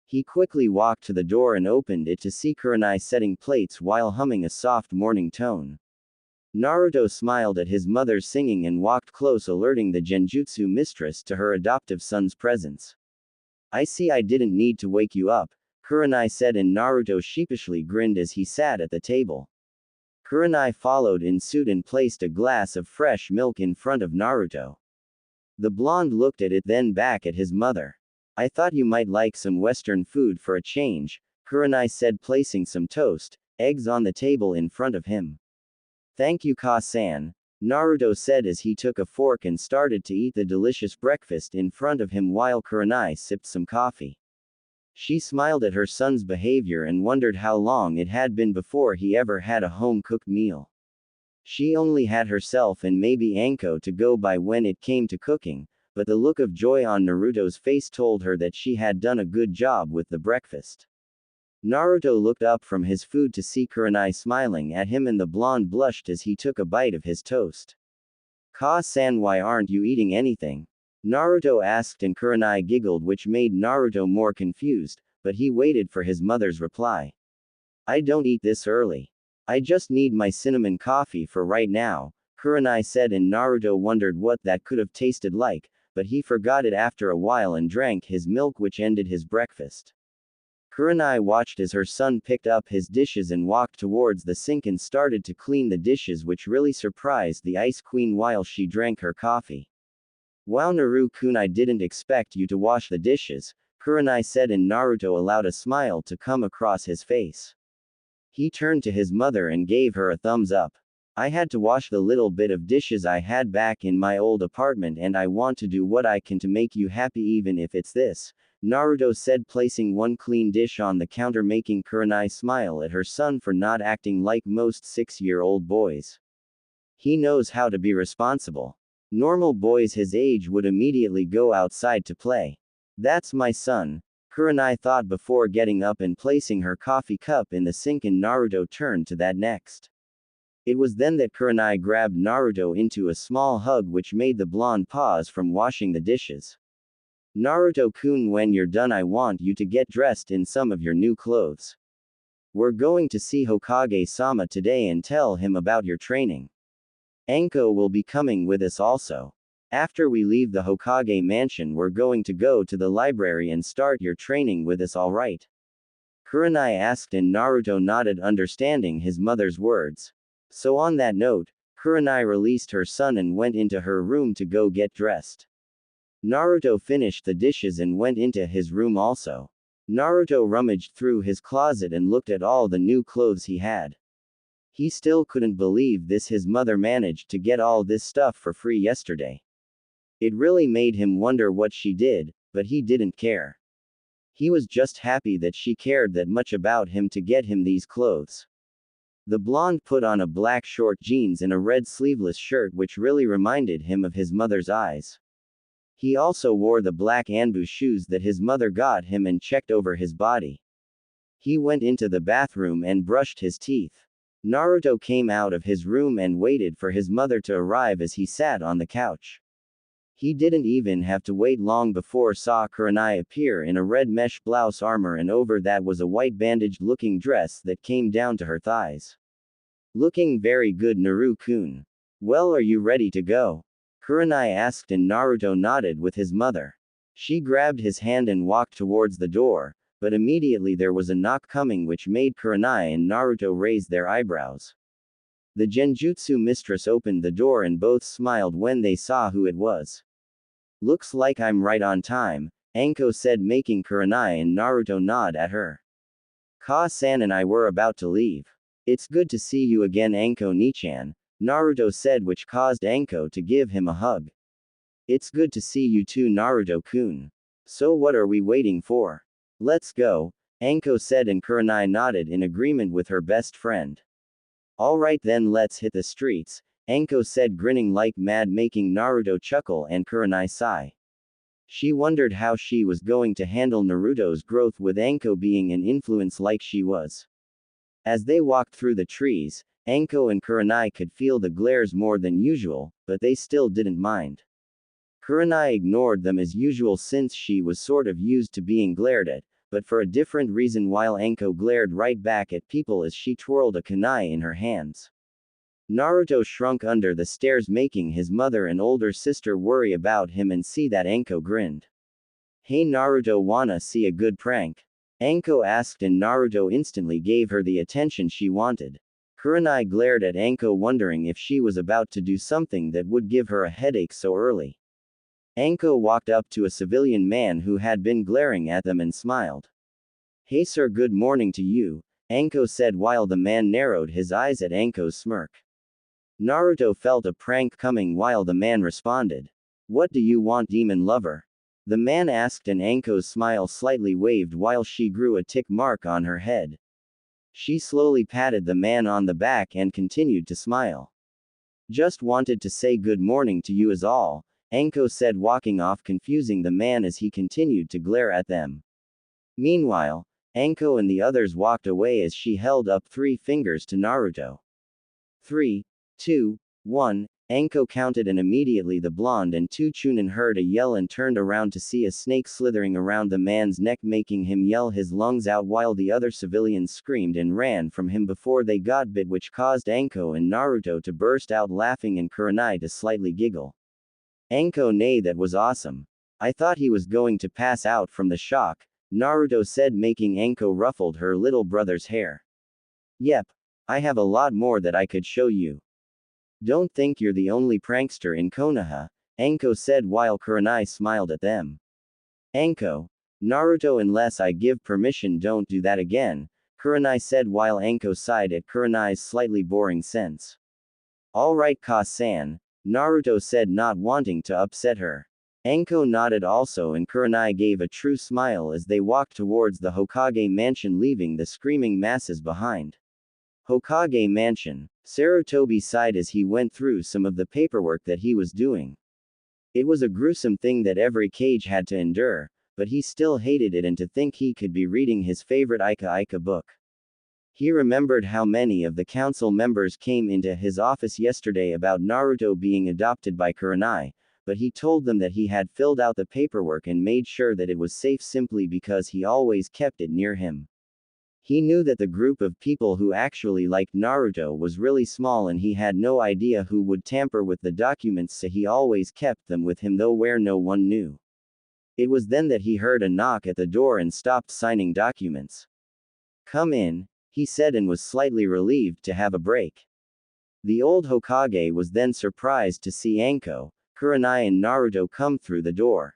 He quickly walked to the door and opened it to see Kurenai setting plates while humming a soft morning tone. Naruto smiled at his mother singing and walked close, alerting the Genjutsu mistress to her adoptive son's presence. I see, I didn't need to wake you up, Kurenai said, and Naruto sheepishly grinned as he sat at the table. Kurenai followed in suit and placed a glass of fresh milk in front of Naruto. The blonde looked at it, then back at his mother. I thought you might like some Western food for a change, Kurenai said, placing some toast, eggs on the table in front of him. Thank you, Ka-san, Naruto said as he took a fork and started to eat the delicious breakfast in front of him while Kurenai sipped some coffee. She smiled at her son's behavior and wondered how long it had been before he ever had a home-cooked meal. She only had herself and maybe Anko to go by when it came to cooking, but the look of joy on Naruto's face told her that she had done a good job with the breakfast. Naruto looked up from his food to see Kurenai smiling at him, and the blonde blushed as he took a bite of his toast. Ka-san, why aren't you eating anything? Naruto asked and Kurenai giggled, which made Naruto more confused, but he waited for his mother's reply. I don't eat this early. I just need my cinnamon coffee for right now, Kurenai said, and Naruto wondered what that could have tasted like, but he forgot it after a while and drank his milk, which ended his breakfast. Kurenai watched as her son picked up his dishes and walked towards the sink and started to clean the dishes, which really surprised the Ice Queen while she drank her coffee. Wow, Naru-kun, I didn't expect you to wash the dishes, Kurenai said, and Naruto allowed a smile to come across his face. He turned to his mother and gave her a thumbs up. I had to wash the little bit of dishes I had back in my old apartment, and I want to do what I can to make you happy, even if it's this, Naruto said, placing one clean dish on the counter, making Kurenai smile at her son for not acting like most 6-year-old boys. He knows how to be responsible. Normal boys his age would immediately go outside to play. That's my son, Kurenai thought before getting up and placing her coffee cup in the sink, and Naruto turned to that next. It was then that Kurenai grabbed Naruto into a small hug, which made the blonde pause from washing the dishes. Naruto-kun, when you're done, I want you to get dressed in some of your new clothes. We're going to see Hokage-sama today and tell him about your training. Anko will be coming with us also. After we leave the Hokage mansion, we're going to go to the library and start your training with us, alright? Kurenai asked, and Naruto nodded, understanding his mother's words. So on that note, Kurenai released her son and went into her room to go get dressed. Naruto finished the dishes and went into his room also. Naruto rummaged through his closet and looked at all the new clothes he had. He still couldn't believe this, his mother managed to get all this stuff for free yesterday. It really made him wonder what she did, but he didn't care. He was just happy that she cared that much about him to get him these clothes. The blonde put on a black short jeans and a red sleeveless shirt, which really reminded him of his mother's eyes. He also wore the black Anbu shoes that his mother got him and checked over his body. He went into the bathroom and brushed his teeth. Naruto came out of his room and waited for his mother to arrive as he sat on the couch. He didn't even have to wait long before saw Kurenai appear in a red mesh blouse armor, and over that was a white bandaged-looking dress that came down to her thighs. Looking very good, Naru-kun. Well, are you ready to go? Kurenai asked, and Naruto nodded with his mother. She grabbed his hand and walked towards the door, but immediately there was a knock coming, which made Kurenai and Naruto raise their eyebrows. The Genjutsu mistress opened the door and both smiled when they saw who it was. Looks like I'm right on time, Anko said, making Kurenai and Naruto nod at her. Ka-san and I were about to leave. It's good to see you again, Anko-ni-chan, Naruto said, which caused Anko to give him a hug. It's good to see you too, Naruto-kun. So what are we waiting for? Let's go, Anko said, and Kurenai nodded in agreement with her best friend. Alright then, let's hit the streets, Anko said, grinning like mad, making Naruto chuckle and Kurenai sigh. She wondered how she was going to handle Naruto's growth with Anko being an influence like she was. As they walked through the trees, Anko and Kurenai could feel the glares more than usual, but they still didn't mind. Kurenai ignored them as usual since she was sort of used to being glared at, but for a different reason, while Anko glared right back at people as she twirled a kunai in her hands. Naruto shrunk under the stairs, making his mother and older sister worry about him and see that Anko grinned. Hey Naruto, wanna see a good prank? Anko asked, and Naruto instantly gave her the attention she wanted. Kurenai glared at Anko, wondering if she was about to do something that would give her a headache so early. Anko walked up to a civilian man who had been glaring at them and smiled. Hey sir, good morning to you, Anko said while the man narrowed his eyes at Anko's smirk. Naruto felt a prank coming while the man responded. What do you want, demon lover? The man asked, and Anko's smile slightly waved while she grew a tick mark on her head. She slowly patted the man on the back and continued to smile. Just wanted to say good morning to you is all, Anko said, walking off, confusing the man as he continued to glare at them. Meanwhile, Anko and the others walked away as she held up 3 fingers to Naruto. 3, 2, 1, Anko counted and immediately the blonde and two Chunin heard a yell and turned around to see a snake slithering around the man's neck, making him yell his lungs out while the other civilians screamed and ran from him before they got bit, which caused Anko and Naruto to burst out laughing and Kurenai to slightly giggle. Anko, nay, that was awesome. I thought he was going to pass out from the shock, Naruto said, making Anko ruffled her little brother's hair. Yep. I have a lot more that I could show you. Don't think you're the only prankster in Konoha, Anko said while Kurenai smiled at them. Anko, Naruto, unless I give permission, don't do that again, Kurenai said while Anko sighed at Kurenai's slightly boring sense. Alright, Ka-san, Naruto said, not wanting to upset her. Anko nodded also and Kurenai gave a true smile as they walked towards the Hokage mansion, leaving the screaming masses behind. Hokage mansion. Sarutobi sighed as he went through some of the paperwork that he was doing. It was a gruesome thing that every Kage had to endure, but he still hated it, and to think he could be reading his favorite Ika Ika book. He remembered how many of the council members came into his office yesterday about Naruto being adopted by Kurenai, but he told them that he had filled out the paperwork and made sure that it was safe simply because he always kept it near him. He knew that the group of people who actually liked Naruto was really small and he had no idea who would tamper with the documents, so he always kept them with him, though where no one knew. It was then that he heard a knock at the door and stopped signing documents. Come in, he said, and was slightly relieved to have a break. The old Hokage was then surprised to see Anko, Kurenai and Naruto come through the door.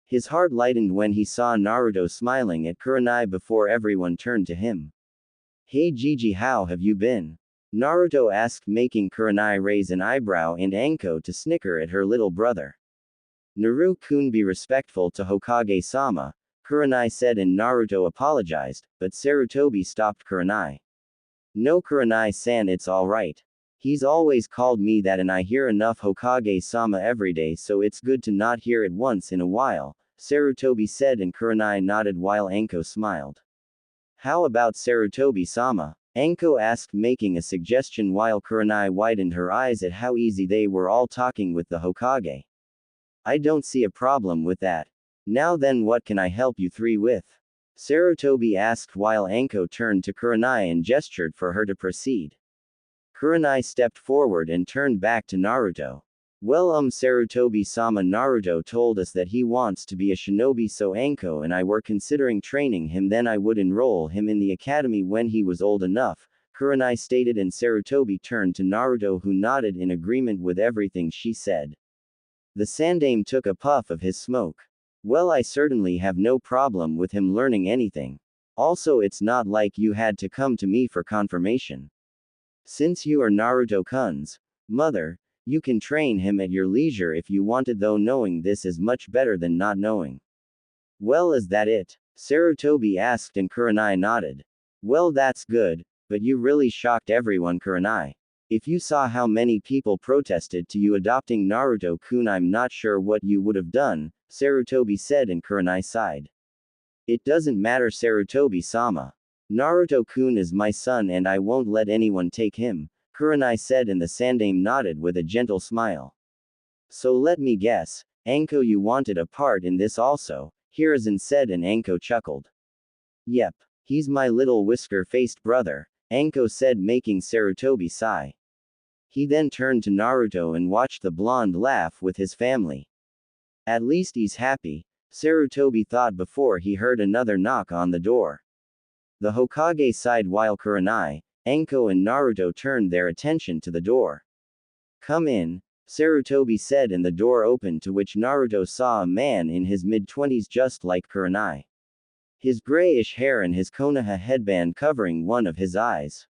His heart lightened when he saw Naruto smiling at Kurenai before everyone turned to him. Hey Gigi, how have you been? Naruto asked, making Kurenai raise an eyebrow and Anko to snicker at her little brother. Naru-kun, be respectful to Hokage-sama, Kurenai said, and Naruto apologized, but Sarutobi stopped Kurenai. No, Kurenai-san, it's alright. He's always called me that and I hear enough Hokage-sama every day, so it's good to not hear it once in a while, Sarutobi said, and Kurenai nodded while Anko smiled. How about Sarutobi-sama? Anko asked, making a suggestion while Kurenai widened her eyes at how easy they were all talking with the Hokage. I don't see a problem with that. Now then, what can I help you three with? Sarutobi asked while Anko turned to Kurenai and gestured for her to proceed. Kurenai stepped forward and turned back to Naruto. Well, Sarutobi-sama, Naruto told us that he wants to be a shinobi, so Anko and I were considering training him, then I would enroll him in the academy when he was old enough, Kurenai stated, and Sarutobi turned to Naruto, who nodded in agreement with everything she said. The Sandaime took a puff of his smoke. Well, I certainly have no problem with him learning anything. Also, it's not like you had to come to me for confirmation. Since you are Naruto-kun's mother, you can train him at your leisure if you wanted, though knowing this is much better than not knowing. Well, is that it? Sarutobi asked, and Kurenai nodded. Well, that's good, but you really shocked everyone, Kurenai. If you saw how many people protested to you adopting Naruto-kun, I'm not sure what you would have done, Sarutobi said, and Kurenai sighed. It doesn't matter, Sarutobi-sama. Naruto-kun is my son and I won't let anyone take him, Kurenai said, and the Sandaime nodded with a gentle smile. So let me guess, Anko, you wanted a part in this also, Hiruzen said, and Anko chuckled. Yep. He's my little whisker-faced brother, Anko said, making Sarutobi sigh. He then turned to Naruto and watched the blonde laugh with his family. At least he's happy, Sarutobi thought before he heard another knock on the door. The Hokage sighed while Kurenai, Anko and Naruto turned their attention to the door. Come in, Sarutobi said, and the door opened, to which Naruto saw a man in his mid-20s just like Kurenai. His grayish hair and his Konoha headband covering one of his eyes.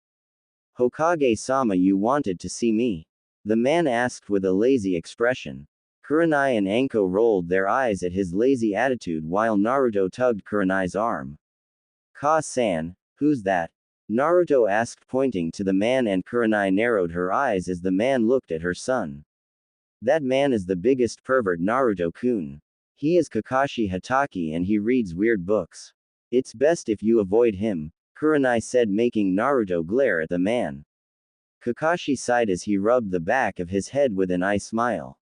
Hokage-sama, you wanted to see me? The man asked with a lazy expression. Kurenai and Anko rolled their eyes at his lazy attitude while Naruto tugged Kurenai's arm. Ka-san, who's that? Naruto asked, pointing to the man, and Kurenai narrowed her eyes as the man looked at her son. That man is the biggest pervert, Naruto-kun. He is Kakashi Hatake and he reads weird books. It's best if you avoid him, Kurenai said, making Naruto glare at the man. Kakashi sighed as he rubbed the back of his head with an eye smile.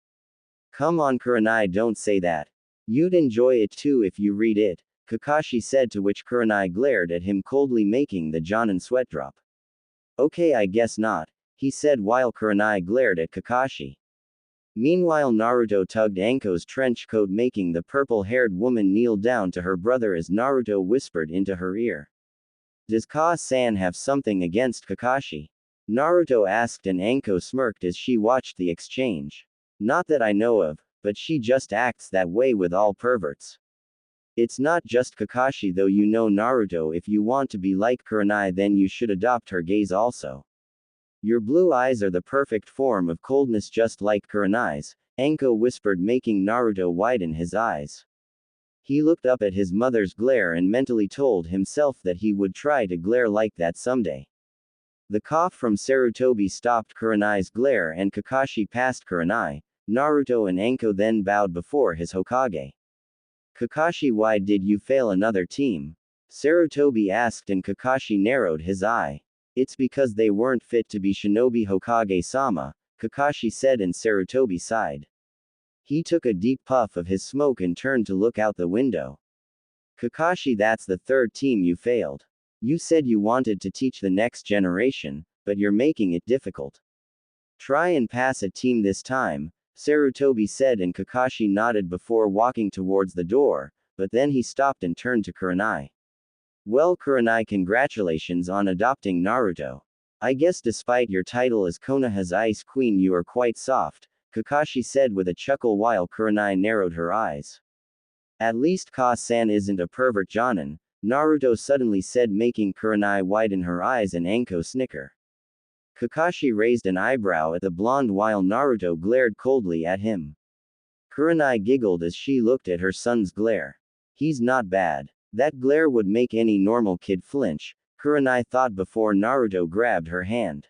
Come on Kurenai, don't say that. You'd enjoy it too if you read it, Kakashi said, to which Kurenai glared at him coldly, making the Jonin sweat drop. Okay, I guess not, he said while Kurenai glared at Kakashi. Meanwhile, Naruto tugged Anko's trench coat, making the purple-haired woman kneel down to her brother as Naruto whispered into her ear. Does Ka-san have something against Kakashi? Naruto asked, and Anko smirked as she watched the exchange. Not that I know of, but she just acts that way with all perverts. It's not just Kakashi though, you know Naruto, if you want to be like Kurenai then you should adopt her gaze also. Your blue eyes are the perfect form of coldness just like Kurenai's, Anko whispered, making Naruto widen his eyes. He looked up at his mother's glare and mentally told himself that he would try to glare like that someday. The cough from Sarutobi stopped Kurenai's glare and Kakashi passed Kurenai. Naruto and Anko then bowed before his Hokage. Kakashi, why did you fail another team? Sarutobi asked, and Kakashi narrowed his eye. It's because they weren't fit to be Shinobi Hokage-sama, Kakashi said, and Sarutobi sighed. He took a deep puff of his smoke and turned to look out the window. Kakashi, that's the third team you failed. You said you wanted to teach the next generation, but you're making it difficult. Try and pass a team this time, Sarutobi said, and Kakashi nodded before walking towards the door, but then he stopped and turned to Kurenai. Well Kurenai, congratulations on adopting Naruto. I guess despite your title as Konoha's Ice Queen you are quite soft, Kakashi said with a chuckle while Kurenai narrowed her eyes. At least Ka-san isn't a pervert jonin, Naruto suddenly said, making Kurenai widen her eyes and Anko snicker. Kakashi raised an eyebrow at the blonde while Naruto glared coldly at him. Kurenai giggled as she looked at her son's glare. He's not bad. That glare would make any normal kid flinch, Kurenai thought before Naruto grabbed her hand.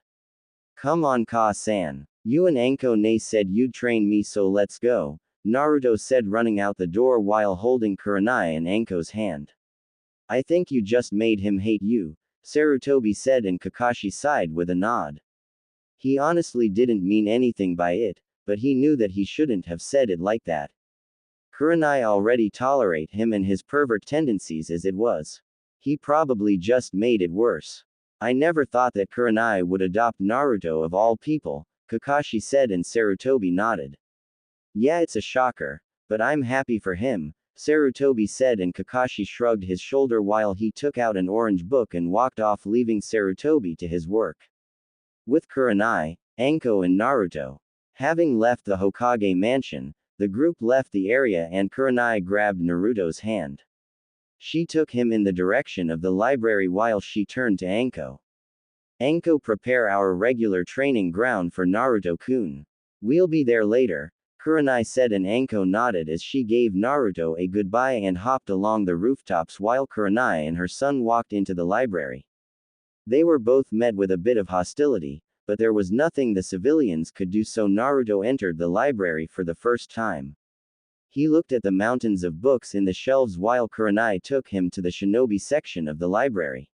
Come on Ka-san. You and Anko Ne said you'd train me, so let's go, Naruto said, running out the door while holding Kurenai and Anko's hand. I think you just made him hate you, Sarutobi said, and Kakashi sighed with a nod. He honestly didn't mean anything by it, but he knew that he shouldn't have said it like that. Kurenai already tolerate him and his pervert tendencies as it was. He probably just made it worse. I never thought that Kurenai would adopt Naruto of all people, Kakashi said, and Sarutobi nodded. Yeah, it's a shocker, but I'm happy for him, Sarutobi said, and Kakashi shrugged his shoulder while he took out an orange book and walked off, leaving Sarutobi to his work. With Kurenai, Anko and Naruto having left the Hokage mansion, the group left the area and Kurenai grabbed Naruto's hand. She took him in the direction of the library while she turned to Anko. Anko, prepare our regular training ground for Naruto-kun. We'll be there later, Kurenai said, and Anko nodded as she gave Naruto a goodbye and hopped along the rooftops while Kurenai and her son walked into the library. They were both met with a bit of hostility, but there was nothing the civilians could do, so Naruto entered the library for the first time. He looked at the mountains of books in the shelves while Kurenai took him to the shinobi section of the library.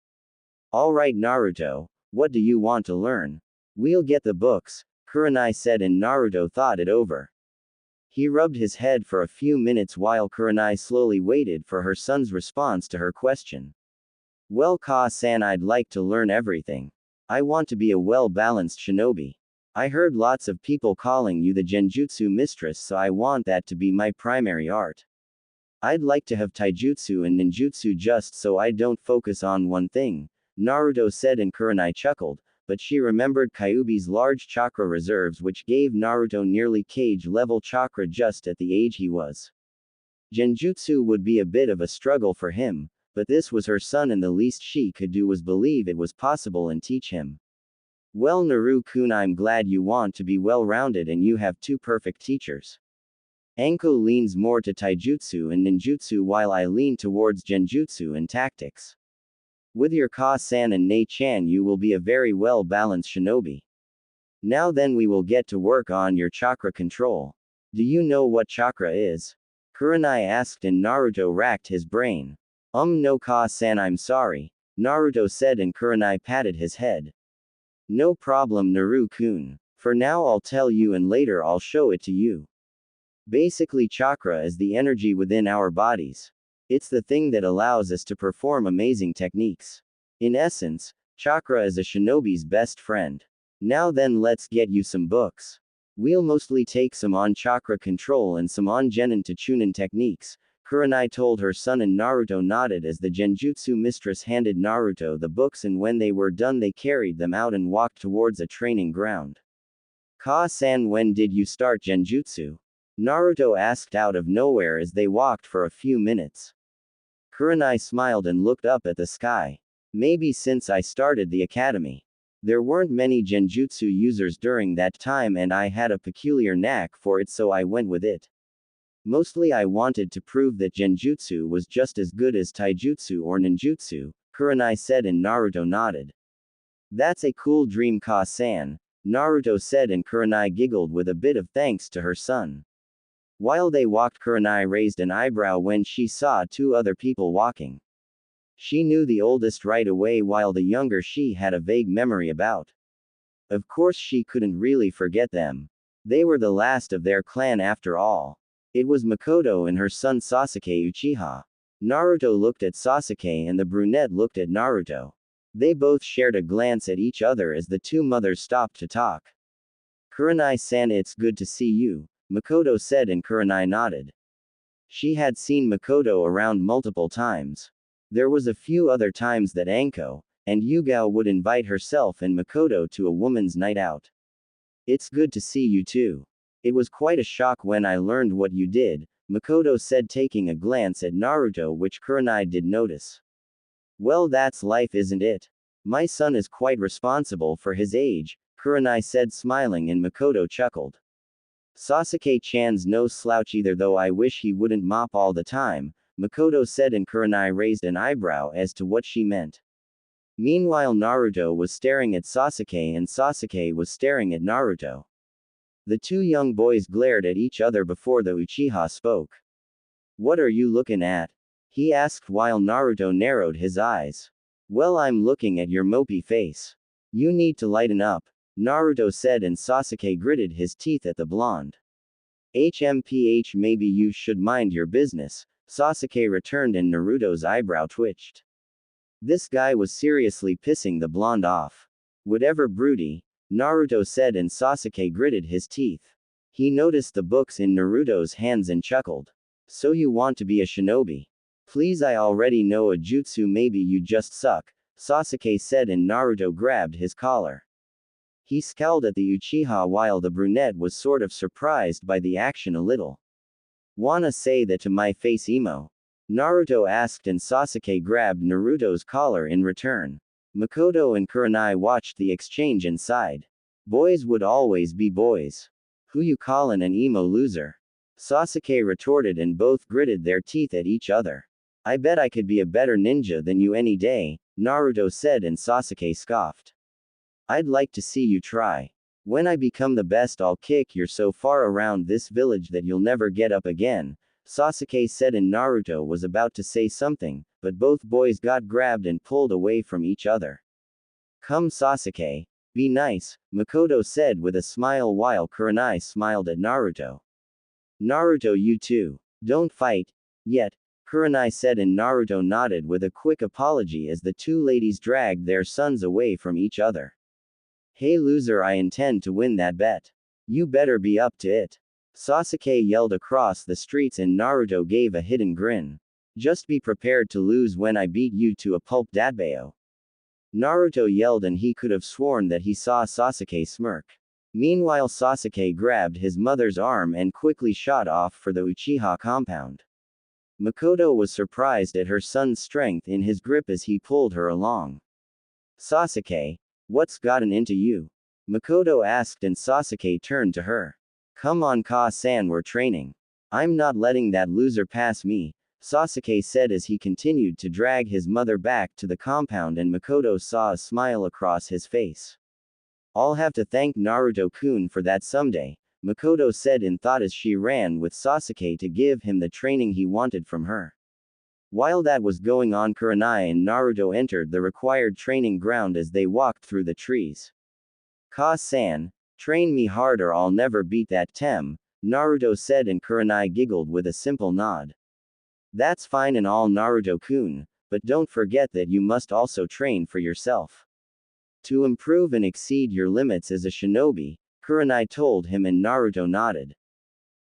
Alright Naruto, what do you want to learn? We'll get the books, Kurenai said, and Naruto thought it over. He rubbed his head for a few minutes while Kurenai slowly waited for her son's response to her question. Well Ka-san, I'd like to learn everything. I want to be a well-balanced shinobi. I heard lots of people calling you the genjutsu mistress, so I want that to be my primary art. I'd like to have taijutsu and ninjutsu just so I don't focus on one thing, Naruto said, and Kurenai chuckled, but she remembered Kyuubi's large chakra reserves, which gave Naruto nearly cage-level chakra just at the age he was. Genjutsu would be a bit of a struggle for him, but this was her son and the least she could do was believe it was possible and teach him. Well Naru-kun, I'm glad you want to be well-rounded and you have two perfect teachers. Anko leans more to taijutsu and ninjutsu while I lean towards genjutsu and tactics. With your Ka-san and Ne-chan you will be a very well-balanced shinobi. Now then we will get to work on your chakra control. Do you know what chakra is? Kurenai asked, and Naruto racked his brain. No Ka-san, I'm sorry, Naruto said, and Kurenai patted his head. No problem, Naru-kun. For now I'll tell you and later I'll show it to you. Basically, chakra is the energy within our bodies. It's the thing that allows us to perform amazing techniques. In essence, chakra is a shinobi's best friend. Now then, let's get you some books. We'll mostly take some on chakra control and some on genin to chunin techniques, Kurenai told her son, and Naruto nodded as the genjutsu mistress handed Naruto the books, and when they were done they carried them out and walked towards a training ground. Ka-san, when did you start genjutsu? Naruto asked out of nowhere as they walked for a few minutes. Kurenai smiled and looked up at the sky. Maybe since I started the academy. There weren't many genjutsu users during that time and I had a peculiar knack for it, so I went with it. Mostly I wanted to prove that genjutsu was just as good as taijutsu or ninjutsu, Kurenai said, and Naruto nodded. That's a cool dream, Ka-san, Naruto said, and Kurenai giggled with a bit of thanks to her son. While they walked, Kurenai raised an eyebrow when she saw two other people walking. She knew the oldest right away while the younger she had a vague memory about. Of course she couldn't really forget them. They were the last of their clan after all. It was Makoto and her son Sasuke Uchiha. Naruto looked at Sasuke and the brunette looked at Naruto. They both shared a glance at each other as the two mothers stopped to talk. Kurenai-san, it's good to see you, Makoto said, and Kurenai nodded. She had seen Makoto around multiple times. There was a few other times that Anko and Yugao would invite herself and Makoto to a woman's night out. It's good to see you too. It was quite a shock when I learned what you did, Makoto said, taking a glance at Naruto, which Kurenai did notice. Well, that's life, isn't it? My son is quite responsible for his age, Kurenai said, smiling, and Makoto chuckled. Sasuke-chan's no slouch either, though I wish he wouldn't mop all the time, Makoto said, and Kurenai raised an eyebrow as to what she meant. Meanwhile, Naruto was staring at Sasuke and Sasuke was staring at Naruto. The two young boys glared at each other before the Uchiha spoke. What are you looking at? He asked while Naruto narrowed his eyes. Well, I'm looking at your mopey face. You need to lighten up, Naruto said, and Sasuke gritted his teeth at the blonde. HMPH, maybe you should mind your business, Sasuke returned, and Naruto's eyebrow twitched. This guy was seriously pissing the blonde off. Whatever, broody, Naruto said, and Sasuke gritted his teeth. He noticed the books in Naruto's hands and chuckled. So you want to be a shinobi? Please, I already know a jutsu, maybe you just suck, Sasuke said, and Naruto grabbed his collar. He scowled at the Uchiha while the brunette was sort of surprised by the action a little. Wanna say that to my face, emo? Naruto asked, and Sasuke grabbed Naruto's collar in return. Makoto and Kurenai watched the exchange inside. Boys would always be boys. Who you callin' an emo loser? Sasuke retorted, and both gritted their teeth at each other. I bet I could be a better ninja than you any day, Naruto said, and Sasuke scoffed. I'd like to see you try. When I become the best, I'll kick you so far around this village that you'll never get up again, Sasuke said, and Naruto was about to say something, but both boys got grabbed and pulled away from each other. Come, Sasuke. Be nice, Makoto said with a smile while Kurenai smiled at Naruto. Naruto, you too. Don't fight. Yet, Kurenai said, and Naruto nodded with a quick apology as the two ladies dragged their sons away from each other. Hey loser, I intend to win that bet. You better be up to it. Sasuke yelled across the streets, and Naruto gave a hidden grin. Just be prepared to lose when I beat you to a pulp datbao. Naruto yelled, and he could have sworn that he saw Sasuke smirk. Meanwhile, Sasuke grabbed his mother's arm and quickly shot off for the Uchiha compound. Makoto was surprised at her son's strength in his grip as he pulled her along. Sasuke, what's gotten into you? Makoto asked, and Sasuke turned to her. Come on, Ka-san, we're training. I'm not letting that loser pass me, Sasuke said as he continued to drag his mother back to the compound, and Makoto saw a smile across his face. I'll have to thank Naruto-kun for that someday, Makoto said in thought as she ran with Sasuke to give him the training he wanted from her. While that was going on, Kurenai and Naruto entered the required training ground as they walked through the trees. Ka-san, train me hard or I'll never beat that tem, Naruto said, and Kurenai giggled with a simple nod. That's fine and all, Naruto-kun, but don't forget that you must also train for yourself. To improve and exceed your limits as a shinobi, Kurenai told him, and Naruto nodded.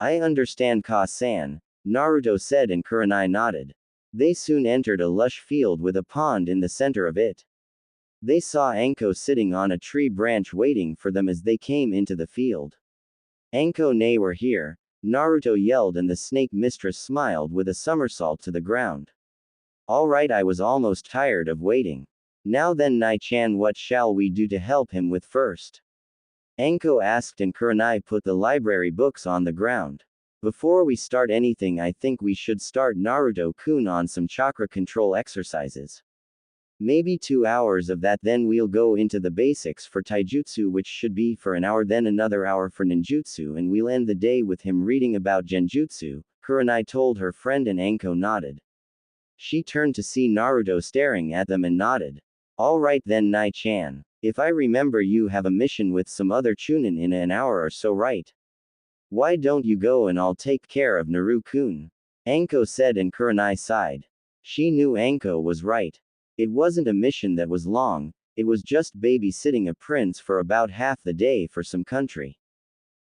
I understand, Ka-san, Naruto said, and Kurenai nodded. They soon entered a lush field with a pond in the center of it. They saw Anko sitting on a tree branch waiting for them as they came into the field. Anko ne were here, Naruto yelled, and the snake mistress smiled with a somersault to the ground. Alright, I was almost tired of waiting. Now then, Nai-chan, what shall we do to help him with first? Anko asked, and Kurenai put the library books on the ground. Before we start anything, I think we should start Naruto-kun on some chakra control exercises. Maybe 2 hours of that, then we'll go into the basics for taijutsu, which should be for an hour, then another hour for ninjutsu, and we'll end the day with him reading about genjutsu, Kurenai told her friend, and Anko nodded. She turned to see Naruto staring at them and nodded. Alright then, Nai-chan. If I remember, you have a mission with some other chunin in an hour or so, right? Why don't you go and I'll take care of Naru-kun? Anko said, and Kurenai sighed. She knew Anko was right. It wasn't a mission that was long, it was just babysitting a prince for about half the day for some country.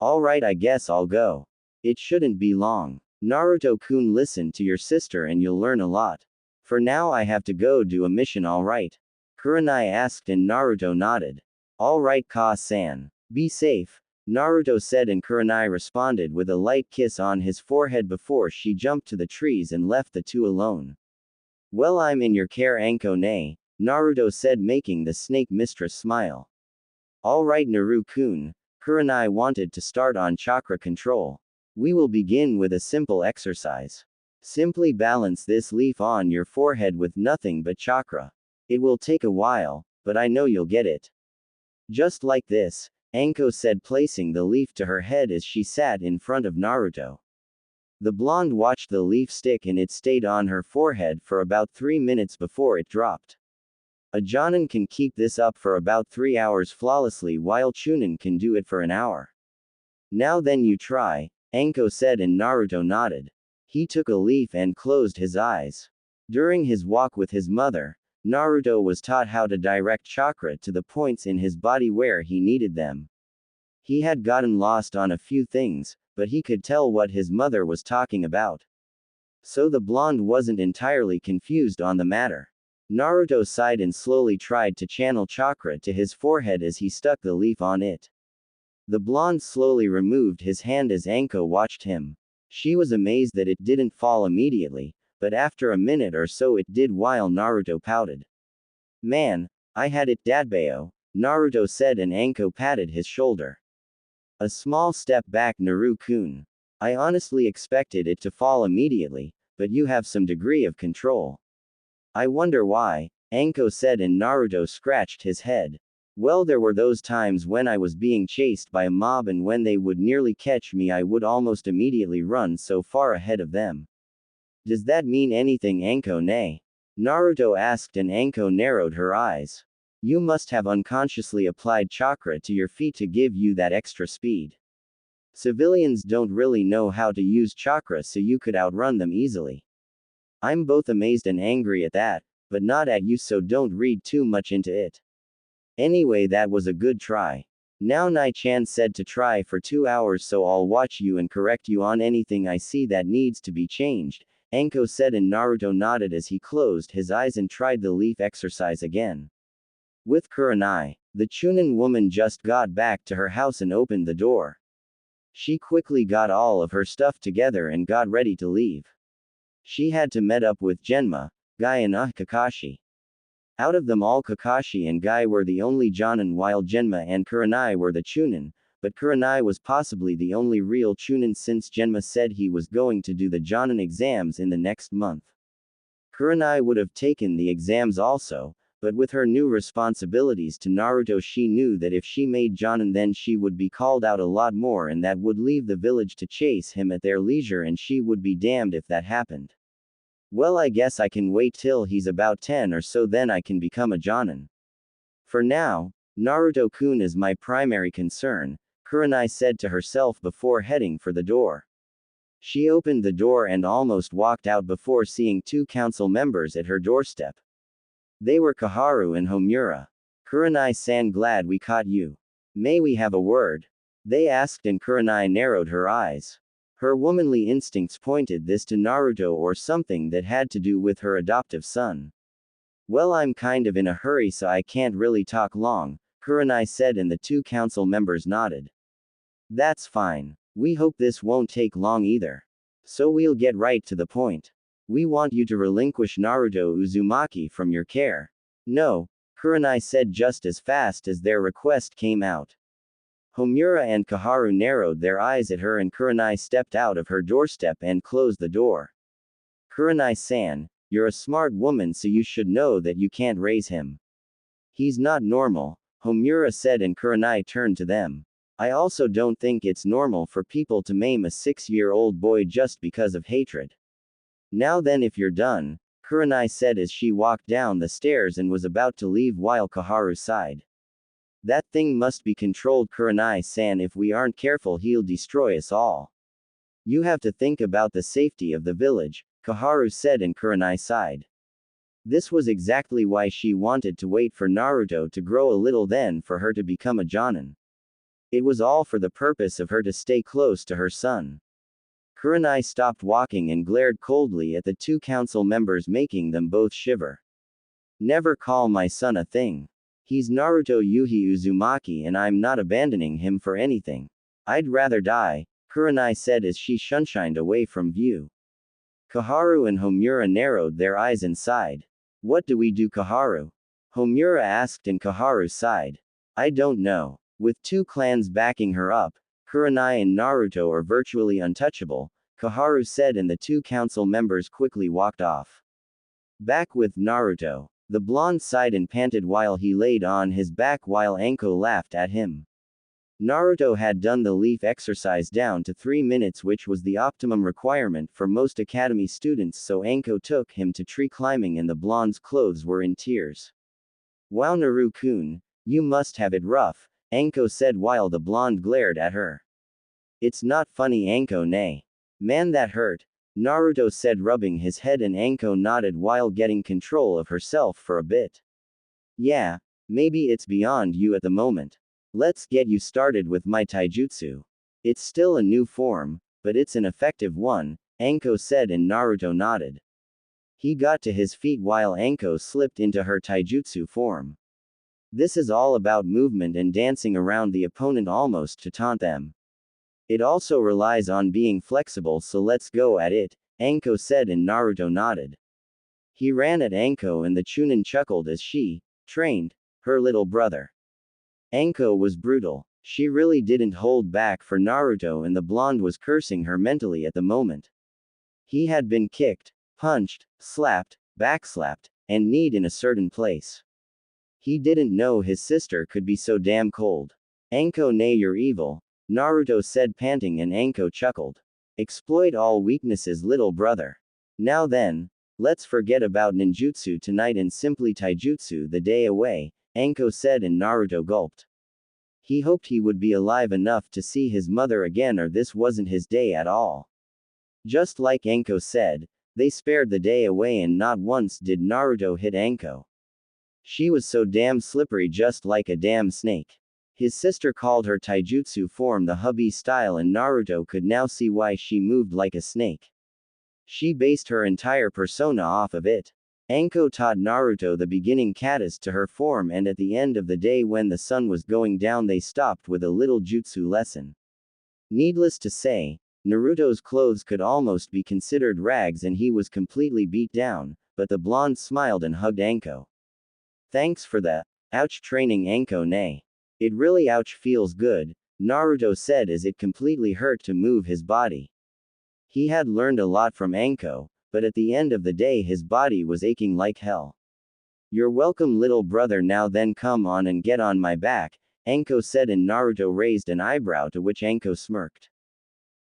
Alright, I guess I'll go. It shouldn't be long. Naruto-kun, listen to your sister and you'll learn a lot. For now I have to go do a mission, alright? Kurenai asked, and Naruto nodded. Alright, Ka-san. Be safe, Naruto said, and Kurenai responded with a light kiss on his forehead before she jumped to the trees and left the two alone. Well, I'm in your care, Anko ne, Naruto said, making the snake mistress smile. Alright, Naru-kun, Kurenai wanted to start on chakra control. We will begin with a simple exercise. Simply balance this leaf on your forehead with nothing but chakra. It will take a while, but I know you'll get it. Just like this, Anko said, placing the leaf to her head as she sat in front of Naruto. The blonde watched the leaf stick, and it stayed on her forehead for about 3 minutes before it dropped. A Jonin can keep this up for about 3 hours flawlessly, while Chunin can do it for an hour. Now then, you try, Anko said, and Naruto nodded. He took a leaf and closed his eyes. During his walk with his mother, Naruto was taught how to direct chakra to the points in his body where he needed them. He had gotten lost on a few things, but he could tell what his mother was talking about. So the blonde wasn't entirely confused on the matter. Naruto sighed and slowly tried to channel chakra to his forehead as he stuck the leaf on it. The blonde slowly removed his hand as Anko watched him. She was amazed that it didn't fall immediately, but after a minute or so it did, while Naruto pouted. Man, I had it, Dadbao, Naruto said, and Anko patted his shoulder. A small step back, Naru-kun. I honestly expected it to fall immediately, but you have some degree of control. I wonder why, Anko said, and Naruto scratched his head. Well, there were those times when I was being chased by a mob, and when they would nearly catch me, I would almost immediately run so far ahead of them. Does that mean anything, Anko ne? Naruto asked, and Anko narrowed her eyes. You must have unconsciously applied chakra to your feet to give you that extra speed. Civilians don't really know how to use chakra, so you could outrun them easily. I'm both amazed and angry at that, but not at you, so don't read too much into it. Anyway, that was a good try. Now Nai-chan said to try for 2 hours, so I'll watch you and correct you on anything I see that needs to be changed, Anko said, and Naruto nodded as he closed his eyes and tried the leaf exercise again. With Kurenai, the Chunin woman just got back to her house and opened the door. She quickly got all of her stuff together and got ready to leave. She had to meet up with Genma, Guy, and Kakashi. Out of them all, Kakashi and Guy were the only Jonin, while Genma and Kurenai were the Chunin, but Kurenai was possibly the only real Chunin since Genma said he was going to do the Jonin exams in the next month. Kurenai would have taken the exams also, but with her new responsibilities to Naruto, she knew that if she made Jonin, then she would be called out a lot more, and that would leave the village to chase him at their leisure, and she would be damned if that happened. Well, I guess I can wait till he's about 10 or so, then I can become a Jonin. For now, Naruto-kun is my primary concern, Kurenai said to herself before heading for the door. She opened the door and almost walked out before seeing two council members at her doorstep. They were Kaharu and Homura. Kurenai-san, glad we caught you. May we have a word? They asked, and Kurenai narrowed her eyes. Her womanly instincts pointed this to Naruto or something that had to do with her adoptive son. Well, I'm kind of in a hurry, so I can't really talk long, Kurenai said, and the two council members nodded. That's fine. We hope this won't take long either. So we'll get right to the point. We want you to relinquish Naruto Uzumaki from your care. No, Kurenai said just as fast as their request came out. Homura and Kaharu narrowed their eyes at her, and Kurenai stepped out of her doorstep and closed the door. Kurenai-san, you're a smart woman, so you should know that you can't raise him. He's not normal, Homura said, and Kurenai turned to them. I also don't think it's normal for people to maim a 6-year-old boy just because of hatred. Now then, if you're done, Kurenai said as she walked down the stairs and was about to leave while Kaharu sighed. That thing must be controlled, Kurenai-san. If we aren't careful, he'll destroy us all. You have to think about the safety of the village, Kaharu said, and Kurenai sighed. This was exactly why she wanted to wait for Naruto to grow a little, then for her to become a Jonin. It was all for the purpose of her to stay close to her son. Kurenai stopped walking and glared coldly at the two council members, making them both shiver. Never call my son a thing. He's Naruto Yuhi Uzumaki, and I'm not abandoning him for anything. I'd rather die, Kurenai said as she shunshined away from view. Kaharu and Homura narrowed their eyes and sighed. What do we do, Kaharu? Homura asked, and Kaharu sighed. I don't know. With two clans backing her up, Kurenai and Naruto are virtually untouchable, Kaharu said, and the two council members quickly walked off. Back with Naruto. The blonde sighed and panted while he laid on his back while Anko laughed at him. Naruto had done the leaf exercise down to 3 minutes, which was the optimum requirement for most academy students, so Anko took him to tree climbing, and the blonde's clothes were in tears. Wow, Naru-kun, you must have it rough, Anko said while the blonde glared at her. It's not funny, Anko, nay. Man, that hurt, Naruto said, rubbing his head, and Anko nodded while getting control of herself for a bit. Yeah, maybe it's beyond you at the moment. Let's get you started with my taijutsu. It's still a new form, but it's an effective one, Anko said, and Naruto nodded. He got to his feet while Anko slipped into her taijutsu form. This is all about movement and dancing around the opponent almost to taunt them. It also relies on being flexible, so let's go at it, Anko said, and Naruto nodded. He ran at Anko, and the Chunin chuckled as she trained her little brother. Anko was brutal. She really didn't hold back for Naruto, and the blonde was cursing her mentally at the moment. He had been kicked, punched, slapped, backslapped, and kneed in a certain place. He didn't know his sister could be so damn cold. Anko, nay, you're evil, Naruto said, panting, and Anko chuckled. Exploit all weaknesses, little brother. Now then, let's forget about ninjutsu tonight and simply taijutsu the day away, Anko said, and Naruto gulped. He hoped he would be alive enough to see his mother again, or this wasn't his day at all. Just like Anko said, they spared the day away, and not once did Naruto hit Anko. She was so damn slippery, just like a damn snake. His sister called her taijutsu form the hubby style, and Naruto could now see why she moved like a snake. She based her entire persona off of it. Anko taught Naruto the beginning katas to her form, and at the end of the day, when the sun was going down, they stopped with a little jutsu lesson. Needless to say, Naruto's clothes could almost be considered rags, and he was completely beat down, but the blonde smiled and hugged Anko. Thanks for the ouch training, Anko, nay. It really ouch feels good, Naruto said as it completely hurt to move his body. He had learned a lot from Anko, but at the end of the day his body was aching like hell. You're welcome, little brother. Now then, come on and get on my back, Anko said, and Naruto raised an eyebrow, to which Anko smirked.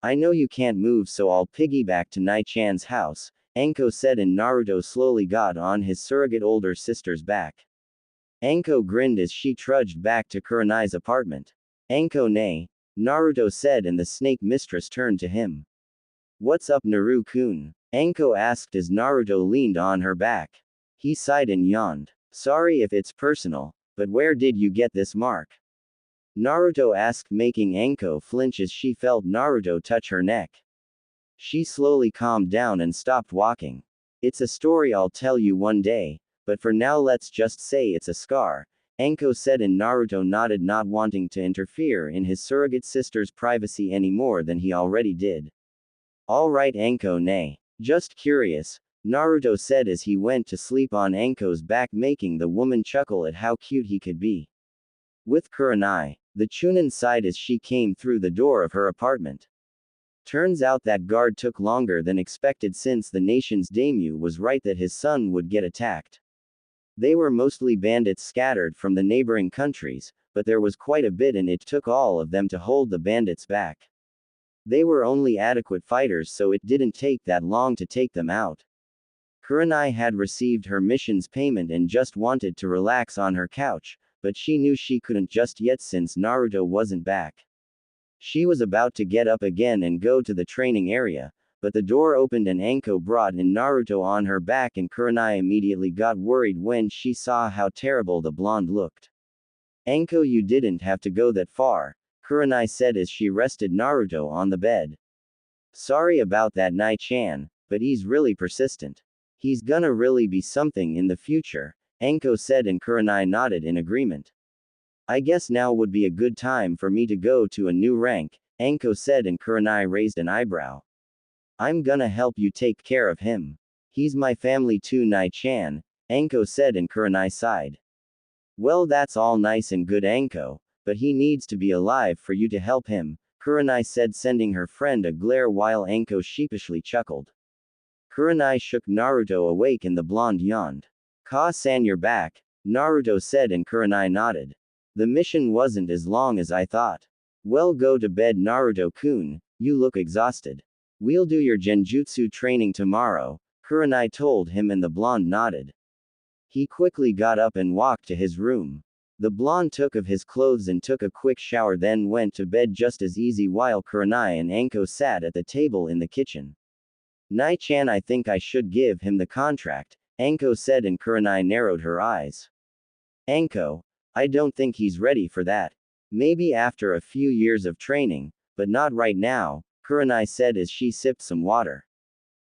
I know you can't move, so I'll piggyback to Nai-chan's house, Anko said, and Naruto slowly got on his surrogate older sister's back. Anko grinned as she trudged back to Kurenai's apartment. Anko nay, Naruto said, and the snake mistress turned to him. What's up, Naru-kun? Anko asked as Naruto leaned on her back. He sighed and yawned. Sorry if it's personal, but where did you get this mark? Naruto asked, making Anko flinch as she felt Naruto touch her neck. She slowly calmed down and stopped walking. It's a story I'll tell you one day, but for now let's just say it's a scar, Anko said, and Naruto nodded, not wanting to interfere in his surrogate sister's privacy any more than he already did. Alright, Anko nay. Just curious, Naruto said as he went to sleep on Anko's back, making the woman chuckle at how cute he could be. With Kurenai, the Chunin sighed as she came through the door of her apartment. Turns out that guard took longer than expected, since the nation's daimyo was right that his son would get attacked. They were mostly bandits scattered from the neighboring countries, but there was quite a bit, and it took all of them to hold the bandits back. They were only adequate fighters, so it didn't take that long to take them out. Kurenai had received her mission's payment and just wanted to relax on her couch, but she knew she couldn't just yet since Naruto wasn't back. She was about to get up again and go to the training area, but the door opened and Anko brought in Naruto on her back, and Kurenai immediately got worried when she saw how terrible the blonde looked. Anko, you didn't have to go that far, Kurenai said as she rested Naruto on the bed. Sorry about that, Nai-chan, but he's really persistent. He's gonna really be something in the future, Anko said, and Kurenai nodded in agreement. I guess now would be a good time for me to go to a new rank, Anko said, and Kurenai raised an eyebrow. I'm gonna help you take care of him. He's my family too, Nai-chan, Anko said, and Kurenai sighed. Well, that's all nice and good, Anko, but he needs to be alive for you to help him, Kurenai said, sending her friend a glare while Anko sheepishly chuckled. Kurenai shook Naruto awake and the blonde yawned. Ka-san, you're back, Naruto said, and Kurenai nodded. The mission wasn't as long as I thought. Well, go to bed, Naruto-kun, you look exhausted. We'll do your genjutsu training tomorrow, Kurenai told him, and the blonde nodded. He quickly got up and walked to his room. The blonde took off his clothes and took a quick shower, then went to bed just as easy, while Kurenai and Anko sat at the table in the kitchen. Nai-chan, I think I should give him the contract, Anko said, and Kurenai narrowed her eyes. Anko, I don't think he's ready for that. Maybe after a few years of training, but not right now, Kurenai said as she sipped some water.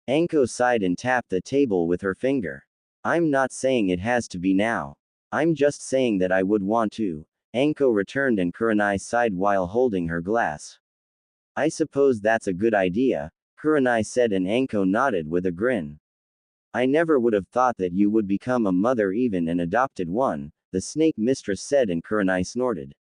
Anko sighed and tapped the table with her finger. I'm not saying it has to be now. I'm just saying that I would want to, Anko returned, and Kurenai sighed while holding her glass. I suppose that's a good idea, Kurenai said, and Anko nodded with a grin. I never would have thought that you would become a mother, even an adopted one, the snake mistress said, and Kurenai snorted.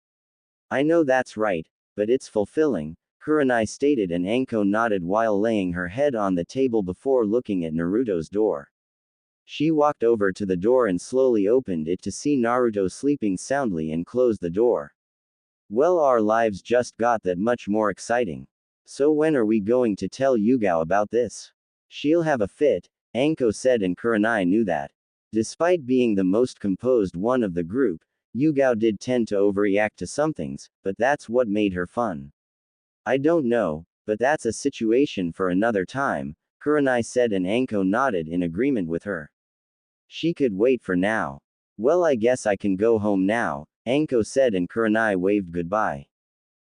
I know that's right, but it's fulfilling, Kurenai stated, and Anko nodded while laying her head on the table before looking at Naruto's door. She walked over to the door and slowly opened it to see Naruto sleeping soundly and closed the door. Well, our lives just got that much more exciting. So when are we going to tell Yugao about this? She'll have a fit, Anko said, and Kurenai knew that. Despite being the most composed one of the group, Yugao did tend to overreact to some things, but that's what made her fun. I don't know, but that's a situation for another time, Kurenai said, and Anko nodded in agreement with her. She could wait for now. Well, I guess I can go home now, Anko said, and Kurenai waved goodbye.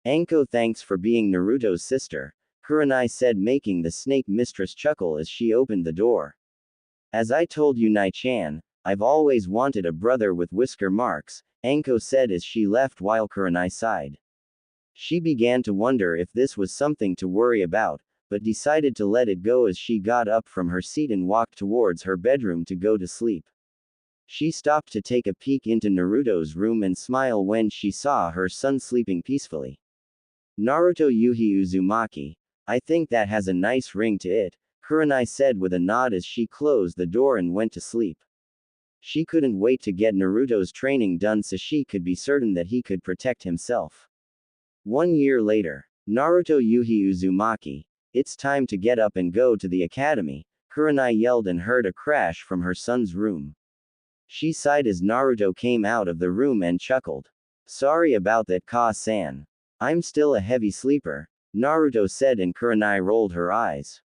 Anko, thanks for being Naruto's sister, Kurenai said, making the snake mistress chuckle as she opened the door. As I told you, Nai-chan, I've always wanted a brother with whisker marks, Anko said as she left while Kurenai sighed. She began to wonder if this was something to worry about, but decided to let it go as she got up from her seat and walked towards her bedroom to go to sleep. She stopped to take a peek into Naruto's room and smile when she saw her son sleeping peacefully. Naruto Yuhi Uzumaki, I think that has a nice ring to it, Kurenai said with a nod as she closed the door and went to sleep. She couldn't wait to get Naruto's training done so she could be certain that he could protect himself. 1 year later, Naruto Yuhi Uzumaki, it's time to get up and go to the academy, Kurenai yelled and heard a crash from her son's room. She sighed as Naruto came out of the room and chuckled. Sorry about that, Ka-san. I'm still a heavy sleeper, Naruto said, and Kurenai rolled her eyes.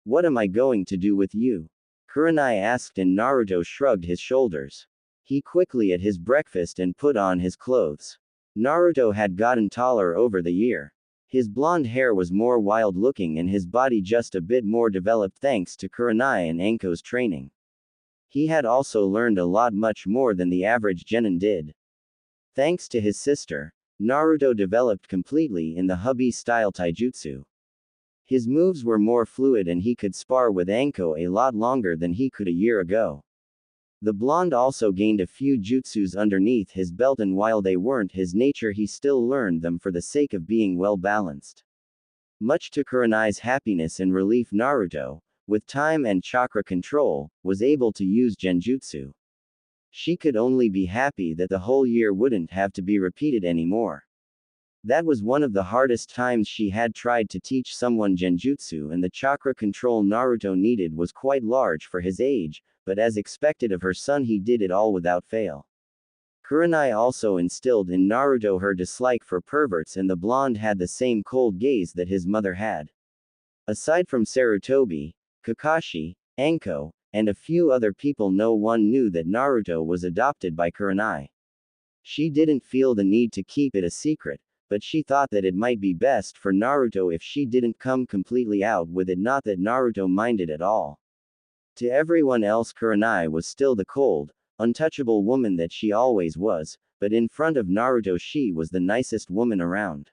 What am I going to do with you? Kurenai asked, and Naruto shrugged his shoulders. He quickly ate his breakfast and put on his clothes. Naruto had gotten taller over the year. His blonde hair was more wild-looking and his body just a bit more developed thanks to Kurenai and Anko's training. He had also learned a lot much more than the average genin did. Thanks to his sister, Naruto developed completely in the hubby-style taijutsu. His moves were more fluid and he could spar with Anko a lot longer than he could a year ago. The blonde also gained a few jutsus underneath his belt, and while they weren't his nature, he still learned them for the sake of being well balanced. Much to Kurenai's happiness and relief, Naruto, with time and chakra control, was able to use genjutsu. She could only be happy that the whole year wouldn't have to be repeated anymore. That was one of the hardest times she had tried to teach someone genjutsu, and the chakra control Naruto needed was quite large for his age, but as expected of her son, he did it all without fail. Kurenai also instilled in Naruto her dislike for perverts, and the blonde had the same cold gaze that his mother had. Aside from Sarutobi, Kakashi, Anko, and a few other people, no one knew that Naruto was adopted by Kurenai. She didn't feel the need to keep it a secret, but she thought that it might be best for Naruto if she didn't come completely out with it, not that Naruto minded at all. To everyone else, Kurenai was still the cold, untouchable woman that she always was, but in front of Naruto she was the nicest woman around.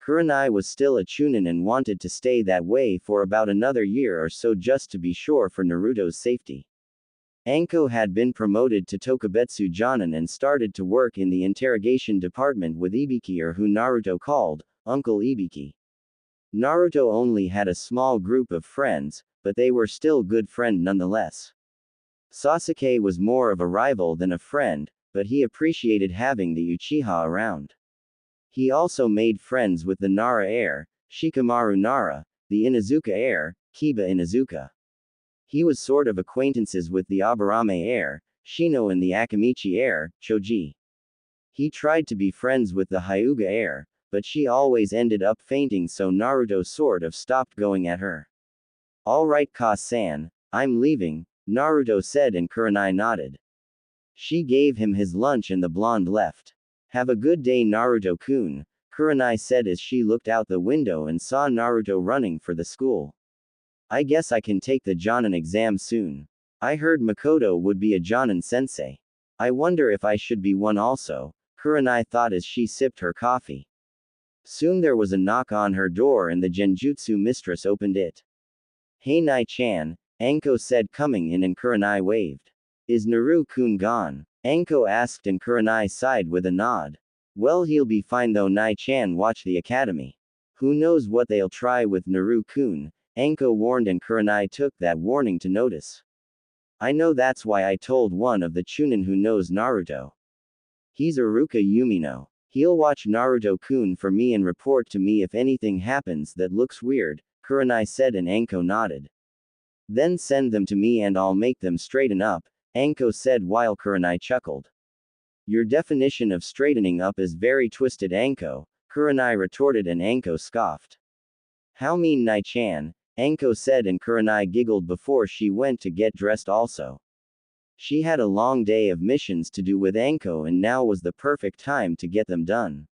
Kurenai was still a chunin and wanted to stay that way for about another year or so just to be sure for Naruto's safety. Anko had been promoted to Tokubetsu Jonin and started to work in the interrogation department with Ibiki, or who Naruto called Uncle Ibiki. Naruto only had a small group of friends, but they were still good friends nonetheless. Sasuke was more of a rival than a friend, but he appreciated having the Uchiha around. He also made friends with the Nara heir, Shikamaru Nara, the Inuzuka heir, Kiba Inuzuka. He was sort of acquaintances with the Aburame heir, Shino, and the Akamichi heir, Choji. He tried to be friends with the Hyuga heir, but she always ended up fainting, so Naruto sort of stopped going at her. Alright, Ka-san, I'm leaving, Naruto said, and Kurenai nodded. She gave him his lunch and the blonde left. Have a good day, Naruto-kun, Kurenai said as she looked out the window and saw Naruto running for the school. I guess I can take the Jonin exam soon. I heard Makoto would be a Jonin sensei. I wonder if I should be one also, Kurenai thought as she sipped her coffee. Soon there was a knock on her door and the genjutsu mistress opened it. Hey Nai-chan, Anko said, coming in, and Kurenai waved. Is Naru-kun gone? Anko asked, and Kurenai sighed with a nod. Well, he'll be fine though, Nai-chan watch the academy. Who knows what they'll try with Naru-kun, Anko warned, and Kurenai took that warning to notice. I know, that's why I told one of the chunin who knows Naruto. He's Iruka Yumino. He'll watch Naruto-kun for me and report to me if anything happens that looks weird, Kurenai said, and Anko nodded. Then send them to me and I'll make them straighten up, Anko said while Kurenai chuckled. Your definition of straightening up is very twisted, Anko, Kurenai retorted, and Anko scoffed. How mean, Nai-chan, Anko said, and Kurenai giggled before she went to get dressed also. She had a long day of missions to do with Anko and now was the perfect time to get them done.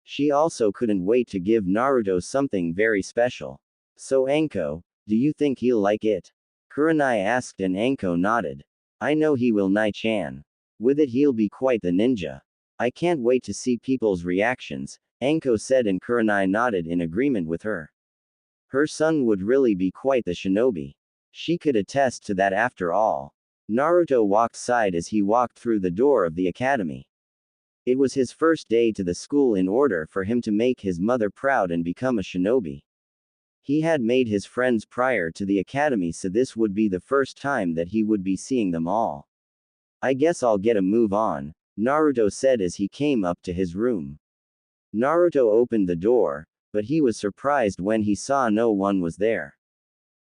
She also couldn't wait to give Naruto something very special. So Anko, do you think he'll like it? Kurenai asked, and Anko nodded. I know he will, Nai-chan. With it he'll be quite the ninja. I can't wait to see people's reactions, Anko said, and Kurenai nodded in agreement with her. Her son would really be quite the shinobi. She could attest to that after all. Naruto walked sighed as he walked through the door of the academy. It was his first day to the school in order for him to make his mother proud and become a shinobi. He had made his friends prior to the academy, so this would be the first time that he would be seeing them all. I guess I'll get a move on, Naruto said as he came up to his room. Naruto opened the door, but he was surprised when he saw no one was there.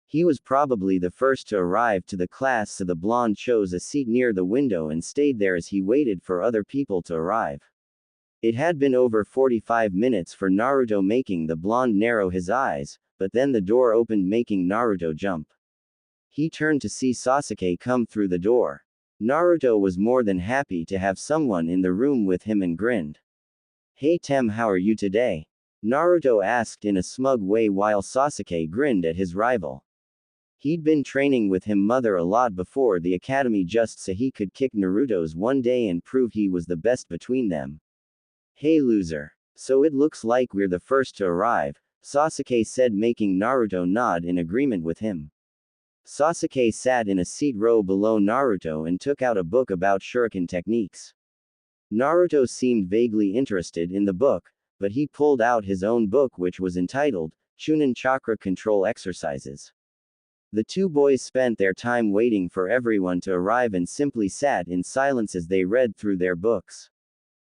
He was probably the first to arrive to the class, so the blonde chose a seat near the window and stayed there as he waited for other people to arrive. It had been over 45 minutes for Naruto, making the blonde narrow his eyes, but then the door opened, making Naruto jump. He turned to see Sasuke come through the door. Naruto was more than happy to have someone in the room with him and grinned. "Hey Tem, how are you today?" Naruto asked in a smug way while Sasuke grinned at his rival. He'd been training with him mother a lot before the academy just so he could kick Naruto's one day and prove he was the best between them. "Hey loser. So it looks like we're the first to arrive," Sasuke said, making Naruto nod in agreement with him. Sasuke sat in a seat row below Naruto and took out a book about shuriken techniques. Naruto seemed vaguely interested in the book, but he pulled out his own book, which was entitled Chunin Chakra Control Exercises. The two boys spent their time waiting for everyone to arrive and simply sat in silence as they read through their books.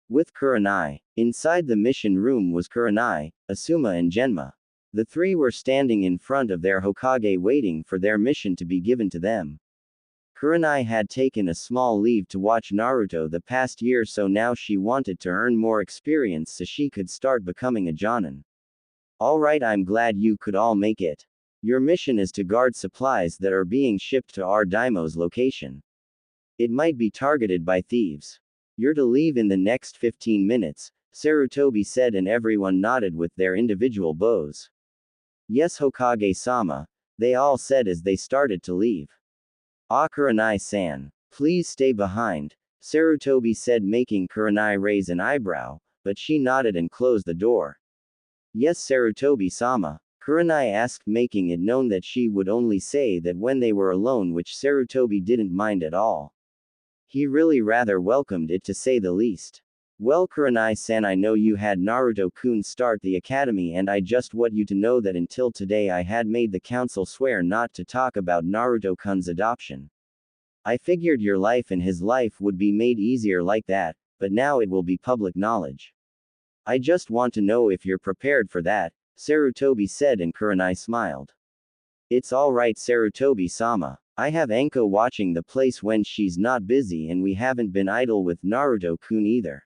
With Kurenai. Inside the mission room was Kurenai, Asuma and Genma. The three were standing in front of their Hokage waiting for their mission to be given to them. Kurenai had taken a small leave to watch Naruto the past year, so now she wanted to earn more experience so she could start becoming a Jonin. "Alright, I'm glad you could all make it. Your mission is to guard supplies that are being shipped to our daimo's location. It might be targeted by thieves. You're to leave in the next 15 minutes, Sarutobi said, and everyone nodded with their individual bows. "Yes, Hokage-sama," they all said as they started to leave. "Ah, Kurenai-san. Please stay behind," Sarutobi said, making Kurenai raise an eyebrow, but she nodded and closed the door. "Yes, Sarutobi-sama," Kurenai asked, making it known that she would only say that when they were alone, which Sarutobi didn't mind at all. He really rather welcomed it, to say the least. "Well, Kurenai-san, I know you had Naruto-kun start the academy, and I just want you to know that until today I had made the council swear not to talk about Naruto-kun's adoption. I figured your life and his life would be made easier like that, but now it will be public knowledge. I just want to know if you're prepared for that," Sarutobi said, and Kurenai smiled. "It's alright, Sarutobi-sama. I have Anko watching the place when she's not busy, and we haven't been idle with Naruto-kun either.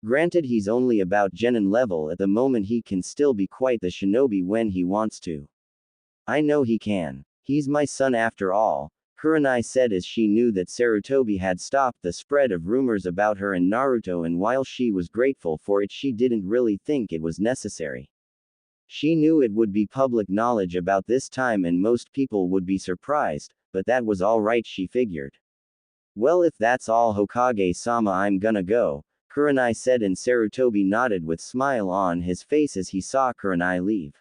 Granted, he's only about genin level at the moment, he can still be quite the shinobi when he wants to. I know he can. He's my son after all," Kurenai said as she knew that Sarutobi had stopped the spread of rumors about her and Naruto, and while she was grateful for it, she didn't really think it was necessary. She knew it would be public knowledge about this time and most people would be surprised, but that was alright, she figured. "Well, if that's all, Hokage-sama, I'm gonna go," Kurenai said, and Sarutobi nodded with smile on his face as he saw Kurenai leave.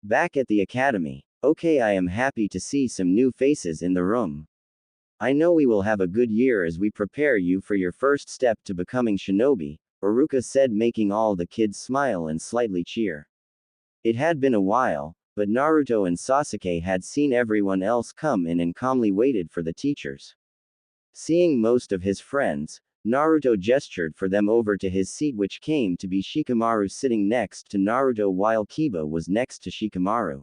Back at the academy. "Okay, I am happy to see some new faces in the room. I know we will have a good year as we prepare you for your first step to becoming shinobi," Iruka said, making all the kids smile and slightly cheer. It had been a while, but Naruto and Sasuke had seen everyone else come in and calmly waited for the teachers. Seeing most of his friends, Naruto gestured for them over to his seat, which came to be Shikamaru sitting next to Naruto while Kiba was next to Shikamaru.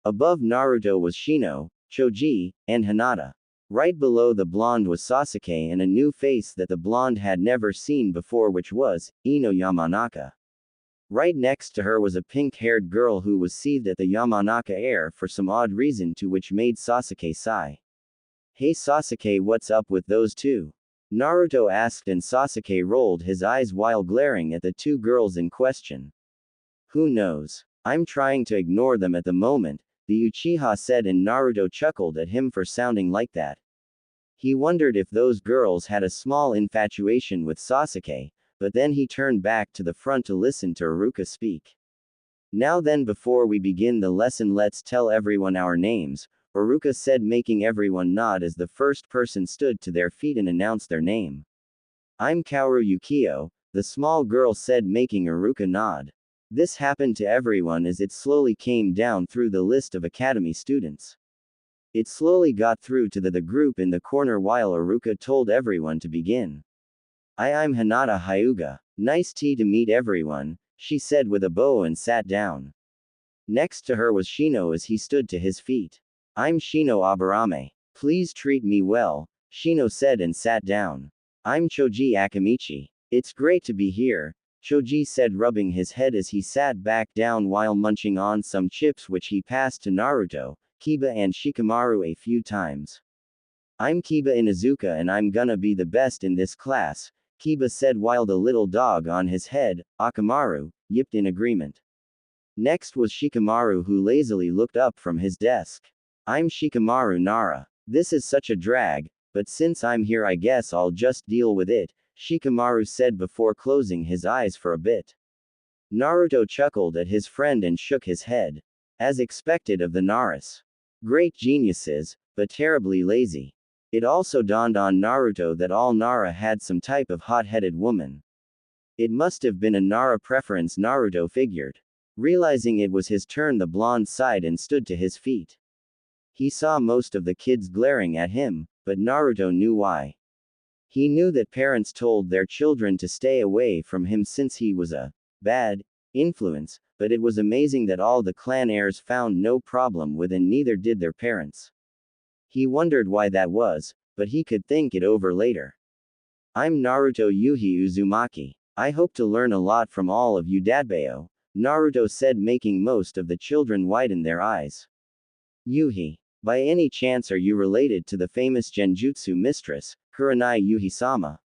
Above Naruto was Shino, Choji, and Hinata. Right below the blonde was Sasuke, and a new face that the blonde had never seen before, which was Ino Yamanaka. Right next to her was a pink-haired girl who was seethed at the Yamanaka heir for some odd reason, to which made Sasuke sigh. "Hey Sasuke, what's up with those two?" Naruto asked, and Sasuke rolled his eyes while glaring at the two girls in question. "Who knows? I'm trying to ignore them at the moment," the Uchiha said, and Naruto chuckled at him for sounding like that. He wondered if those girls had a small infatuation with Sasuke, but then he turned back to the front to listen to Iruka speak. "Now then, before we begin the lesson, let's tell everyone our names," Iruka said, making everyone nod as the first person stood to their feet and announced their name. "I'm Kaoru Yukio," the small girl said, making Iruka nod. This happened to everyone as it slowly came down through the list of academy students. It slowly got through to the group in the corner while Iruka told everyone to begin. I'm Hinata Hyuga. Nice tea to meet everyone," she said with a bow and sat down. Next to her was Shino as he stood to his feet. I'm Shino Aburame. Please treat me well, Shino said and sat down. I'm Choji Akamichi. It's great to be here, Choji said, rubbing his head as he sat back down while munching on some chips which he passed to Naruto, Kiba and Shikamaru a few times. I'm Kiba Inuzuka and I'm gonna be the best in this class, Kiba said while the little dog on his head, Akamaru, yipped in agreement. Next was Shikamaru, who lazily looked up from his desk. I'm Shikamaru Nara. This is such a drag, but since I'm here I guess I'll just deal with it, Shikamaru said before closing his eyes for a bit. Naruto chuckled at his friend and shook his head. As expected of the Naras. Great geniuses, but terribly lazy. It also dawned on Naruto that all Nara had some type of hot-headed woman. It must have been a Nara preference, Naruto figured. Realizing it was his turn, the blonde sighed and stood to his feet. He saw most of the kids glaring at him, but Naruto knew why. He knew that parents told their children to stay away from him since he was a bad influence, but it was amazing that all the clan heirs found no problem with, and neither did their parents. He wondered why that was, but he could think it over later. I'm Naruto Yuhi Uzumaki. I hope to learn a lot from all of you, Dadbeo, Naruto said, making most of the children widen their eyes. Yuhi. By any chance are you related to the famous Genjutsu mistress, Kurenai Yuhi-sama?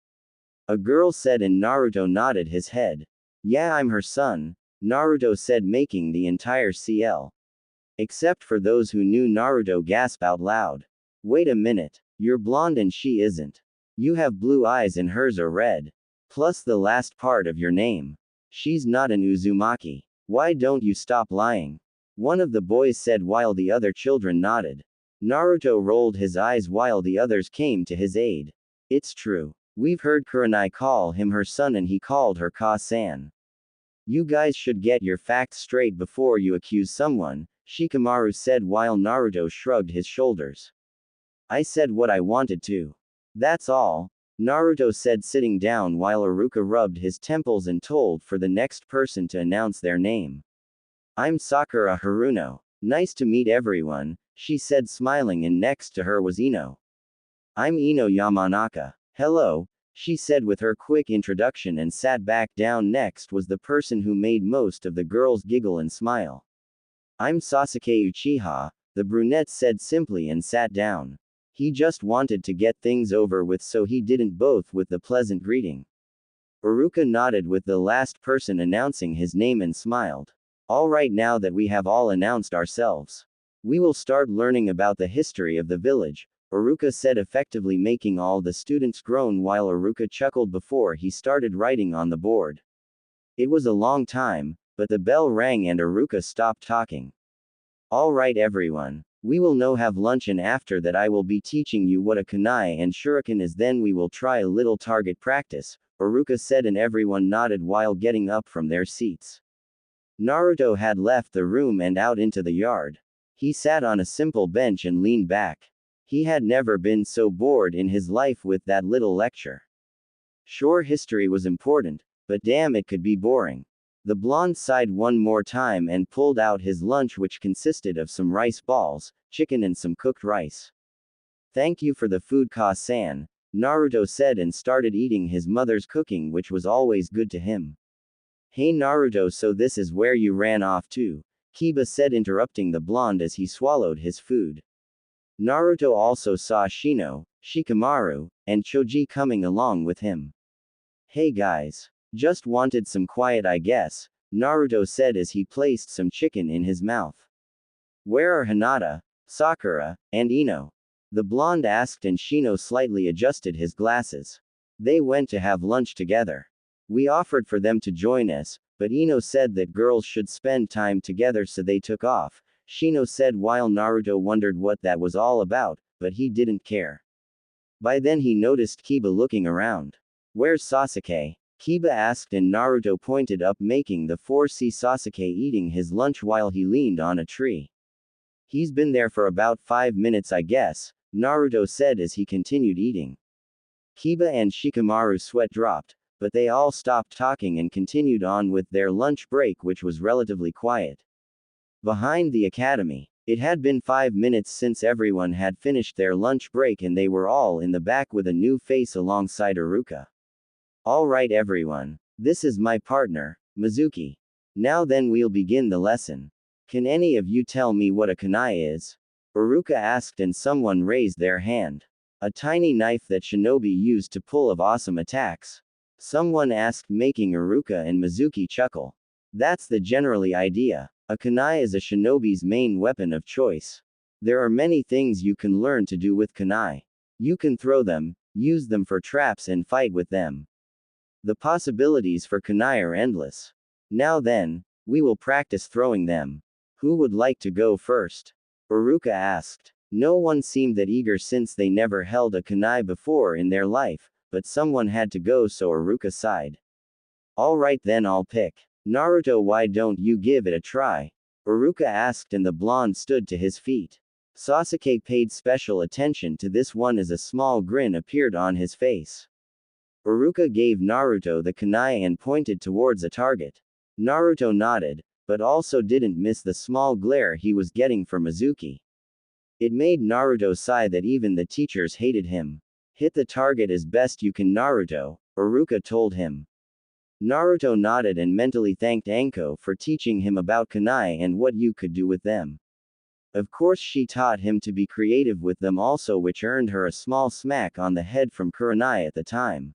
A girl said, and Naruto nodded his head. Yeah, I'm her son, Naruto said, making the entire CL. Except for those who knew Naruto gasp out loud. Wait a minute. You're blonde and she isn't. You have blue eyes and hers are red. Plus the last part of your name. She's not an Uzumaki. Why don't you stop lying? One of the boys said while the other children nodded. Naruto rolled his eyes while the others came to his aid. It's true. We've heard Kurenai call him her son and he called her Ka-san. You guys should get your facts straight before you accuse someone, Shikamaru said while Naruto shrugged his shoulders. I said what I wanted to. That's all, Naruto said, sitting down while Iruka rubbed his temples and told for the next person to announce their name. I'm Sakura Haruno. Nice to meet everyone, she said, smiling, and next to her was Ino. I'm Ino Yamanaka. Hello, she said with her quick introduction and sat back down. Next was the person who made most of the girls giggle and smile. I'm Sasuke Uchiha, the brunette said simply and sat down. He just wanted to get things over with, so he didn't bother with the pleasant greeting. Iruka nodded with the last person announcing his name and smiled. Alright, now that we have all announced ourselves, we will start learning about the history of the village, Iruka said, effectively making all the students groan while Iruka chuckled before he started writing on the board. It was a long time, but the bell rang and Iruka stopped talking. Alright everyone. We will now have lunch, and after that I will be teaching you what a kunai and shuriken is, then we will try a little target practice, Iruka said, and everyone nodded while getting up from their seats. Naruto had left the room and out into the yard. He sat on a simple bench and leaned back. He had never been so bored in his life with that little lecture. Sure, history was important, but damn, it could be boring. The blonde sighed one more time and pulled out his lunch, which consisted of some rice balls, chicken and some cooked rice. Thank you for the food, Ka-san, Naruto said, and started eating his mother's cooking, which was always good to him. Hey Naruto, so this is where you ran off to? Kiba said, interrupting the blonde as he swallowed his food. Naruto also saw Shino, Shikamaru, and Choji coming along with him. Hey guys. Just wanted some quiet, I guess, Naruto said as he placed some chicken in his mouth. Where are Hinata, Sakura, and Ino? The blonde asked, and Shino slightly adjusted his glasses. They went to have lunch together. We offered for them to join us, but Ino said that girls should spend time together, so they took off, Shino said while Naruto wondered what that was all about, but he didn't care. By then he noticed Kiba looking around. Where's Sasuke? Kiba asked, and Naruto pointed up, making the 4C Sasuke eating his lunch while he leaned on a tree. He's been there for about 5 minutes, I guess, Naruto said as he continued eating. Kiba and Shikamaru's sweat dropped, but they all stopped talking and continued on with their lunch break, which was relatively quiet. Behind the academy. It had been 5 minutes since everyone had finished their lunch break and they were all in the back with a new face alongside Aruka. Alright everyone. This is my partner, Mizuki. Now then we'll begin the lesson. Can any of you tell me what a kunai is? Aruka asked and someone raised their hand. A tiny knife that shinobi used to pull off awesome attacks. Someone asked, making Aruka and Mizuki chuckle. That's the generally idea. A kunai is a shinobi's main weapon of choice. There are many things you can learn to do with kunai. You can throw them, use them for traps and fight with them. The possibilities for kunai are endless. Now then, we will practice throwing them. Who would like to go first? Aruka asked. No one seemed that eager since they never held a kunai before in their life, but someone had to go, so Aruka sighed. Alright then, I'll pick. Naruto, why don't you give it a try? Aruka asked and the blonde stood to his feet. Sasuke paid special attention to this one as a small grin appeared on his face. Aruka gave Naruto the kunai and pointed towards a target. Naruto nodded, but also didn't miss the small glare he was getting from Mizuki. It made Naruto sigh that even the teachers hated him. Hit the target as best you can, Naruto, Aruka told him. Naruto nodded and mentally thanked Anko for teaching him about kunai and what you could do with them. Of course she taught him to be creative with them also, which earned her a small smack on the head from Kurenai at the time.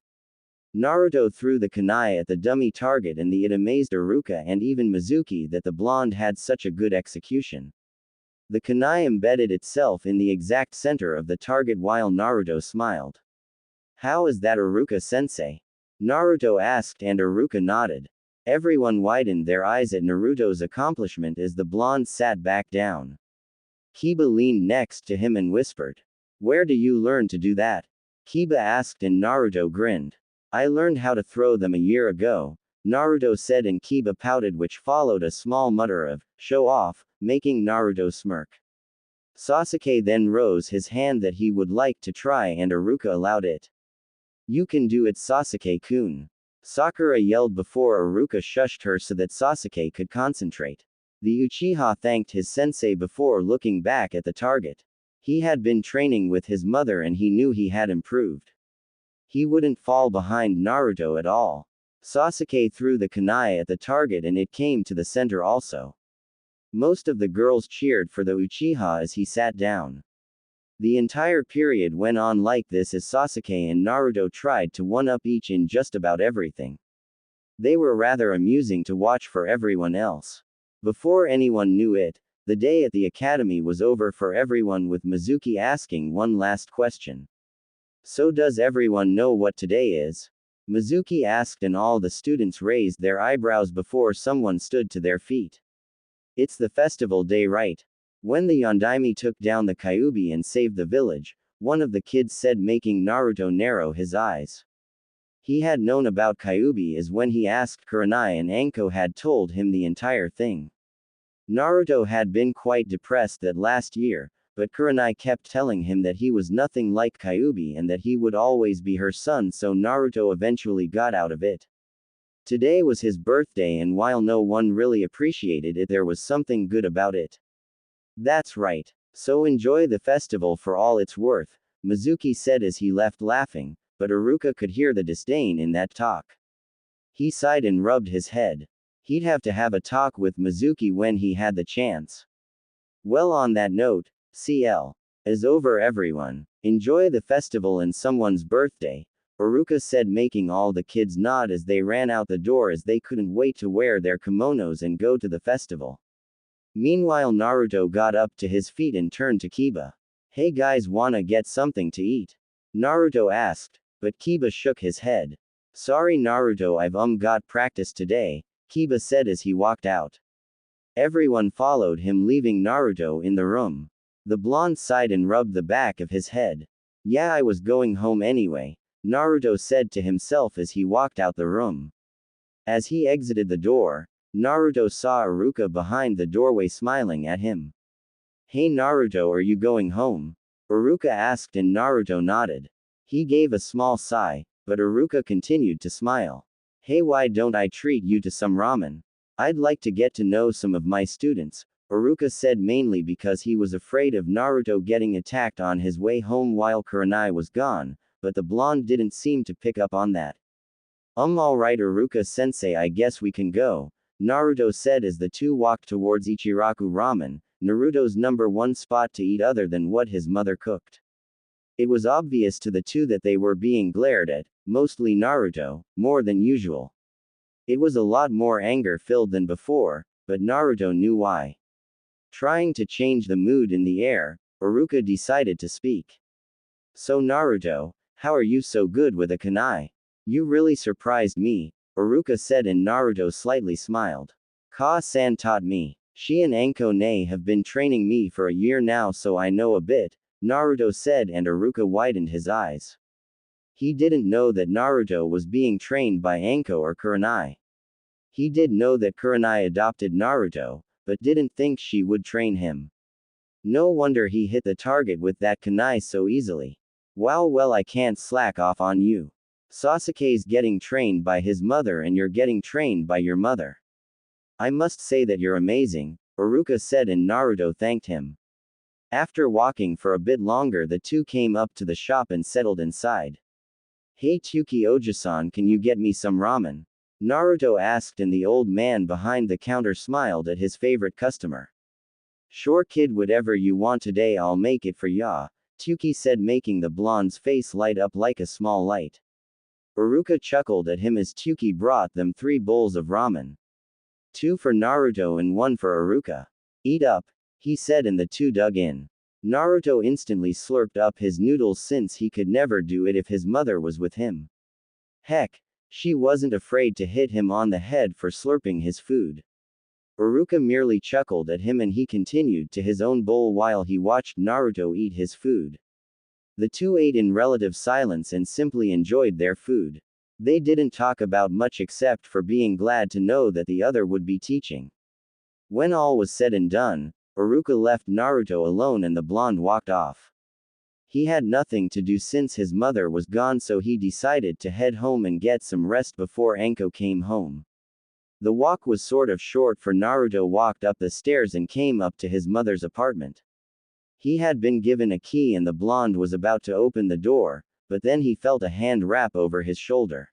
Naruto threw the kunai at the dummy target and it amazed Aruka and even Mizuki that the blonde had such a good execution. The kunai embedded itself in the exact center of the target while Naruto smiled. How is that, Aruka-sensei? Naruto asked and Aruka nodded. Everyone widened their eyes at Naruto's accomplishment as the blonde sat back down. Kiba leaned next to him and whispered. Where do you learn to do that? Kiba asked and Naruto grinned. I learned how to throw them a year ago, Naruto said and Kiba pouted, which followed a small mutter of, show off, making Naruto smirk. Sasuke then rose his hand that he would like to try and Aruka allowed it. You can do it, Sasuke-kun. Sakura yelled before Aruka shushed her so that Sasuke could concentrate. The Uchiha thanked his sensei before looking back at the target. He had been training with his mother and he knew he had improved. He wouldn't fall behind Naruto at all. Sasuke threw the kunai at the target and it came to the center also. Most of the girls cheered for the Uchiha as he sat down. The entire period went on like this as Sasuke and Naruto tried to one-up each in just about everything. They were rather amusing to watch for everyone else. Before anyone knew it, the day at the academy was over for everyone, with Mizuki asking one last question. So does everyone know what today is? Mizuki asked and all the students raised their eyebrows before someone stood to their feet. It's the festival day, right? When the Yondaime took down the Kyuubi and saved the village, one of the kids said, making Naruto narrow his eyes. He had known about Kyuubi as when he asked Kurenai and Anko had told him the entire thing. Naruto had been quite depressed that last year, but Kurenai kept telling him that he was nothing like Kyuubi and that he would always be her son, so Naruto eventually got out of it. Today was his birthday and while no one really appreciated it, there was something good about it. That's right. So enjoy the festival for all it's worth, Mizuki said as he left laughing, but Aruka could hear the disdain in that talk. He sighed and rubbed his head. He'd have to have a talk with Mizuki when he had the chance. Well, on that note, CL is over, everyone. Enjoy the festival and someone's birthday, Aruka said, making all the kids nod as they ran out the door as they couldn't wait to wear their kimonos and go to the festival. Meanwhile, Naruto got up to his feet and turned to Kiba. Hey guys, wanna get something to eat? Naruto asked, but Kiba shook his head. Sorry Naruto, I've got practice today, Kiba said as he walked out. Everyone followed him, leaving Naruto in the room. The blonde sighed and rubbed the back of his head. Yeah, I was going home anyway, Naruto said to himself as he walked out the room. As he exited the door, Naruto saw Aruka behind the doorway smiling at him. Hey Naruto, are you going home? Aruka asked and Naruto nodded. He gave a small sigh, but Aruka continued to smile. Hey, why don't I treat you to some ramen? I'd like to get to know some of my students, Iruka said mainly because he was afraid of Naruto getting attacked on his way home while Kurenai was gone, but the blonde didn't seem to pick up on that. Alright Iruka-sensei, I guess we can go, Naruto said as the two walked towards Ichiraku Ramen, Naruto's #1 spot to eat other than what his mother cooked. It was obvious to the two that they were being glared at, mostly Naruto, more than usual. It was a lot more anger-filled than before, but Naruto knew why. Trying to change the mood in the air, Iruka decided to speak. So Naruto, how are you so good with a kunai? You really surprised me, Iruka said, and Naruto slightly smiled. Ka-san taught me. She and Anko Ne have been training me for a year now, so I know a bit, Naruto said, and Iruka widened his eyes. He didn't know that Naruto was being trained by Anko or Kurenai. He did know that Kurenai adopted Naruto, but didn't think she would train him. No wonder he hit the target with that kunai so easily. Wow, well, I can't slack off on you. Sasuke's getting trained by his mother and you're getting trained by your mother. I must say that you're amazing, Iruka said, and Naruto thanked him. After walking for a bit longer, the two came up to the shop and settled inside. Hey Tuki Oji-san, can you get me some ramen? Naruto asked, and the old man behind the counter smiled at his favorite customer. Sure kid, whatever you want today I'll make it for ya, Tuki said, making the blonde's face light up like a small light. Iruka chuckled at him as Tuki brought them 3 bowls of ramen. 2 for Naruto and 1 for Iruka. Eat up, he said, and the two dug in. Naruto instantly slurped up his noodles since he could never do it if his mother was with him. Heck, she wasn't afraid to hit him on the head for slurping his food. Iruka merely chuckled at him and he continued to his own bowl while he watched Naruto eat his food. The two ate in relative silence and simply enjoyed their food. They didn't talk about much except for being glad to know that the other would be teaching. When all was said and done, Iruka left Naruto alone and the blonde walked off. He had nothing to do since his mother was gone, so he decided to head home and get some rest before Anko came home. The walk was sort of short, for Naruto walked up the stairs and came up to his mother's apartment. He had been given a key and the blonde was about to open the door, but then he felt a hand wrap over his shoulder.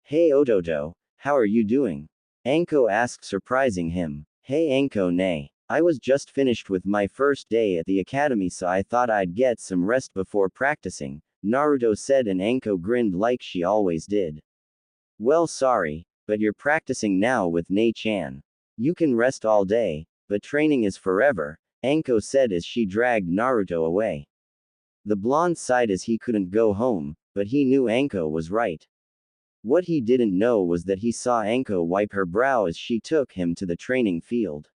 Hey Ototo, how are you doing? Anko asked, surprising him. Hey Anko Ne. I was just finished with my first day at the academy, so I thought I'd get some rest before practicing, Naruto said, and Anko grinned like she always did. Well, sorry, but you're practicing now with Ne-chan. You can rest all day, but training is forever, Anko said as she dragged Naruto away. The blonde sighed as he couldn't go home, but he knew Anko was right. What he didn't know was that he saw Anko wipe her brow as she took him to the training field.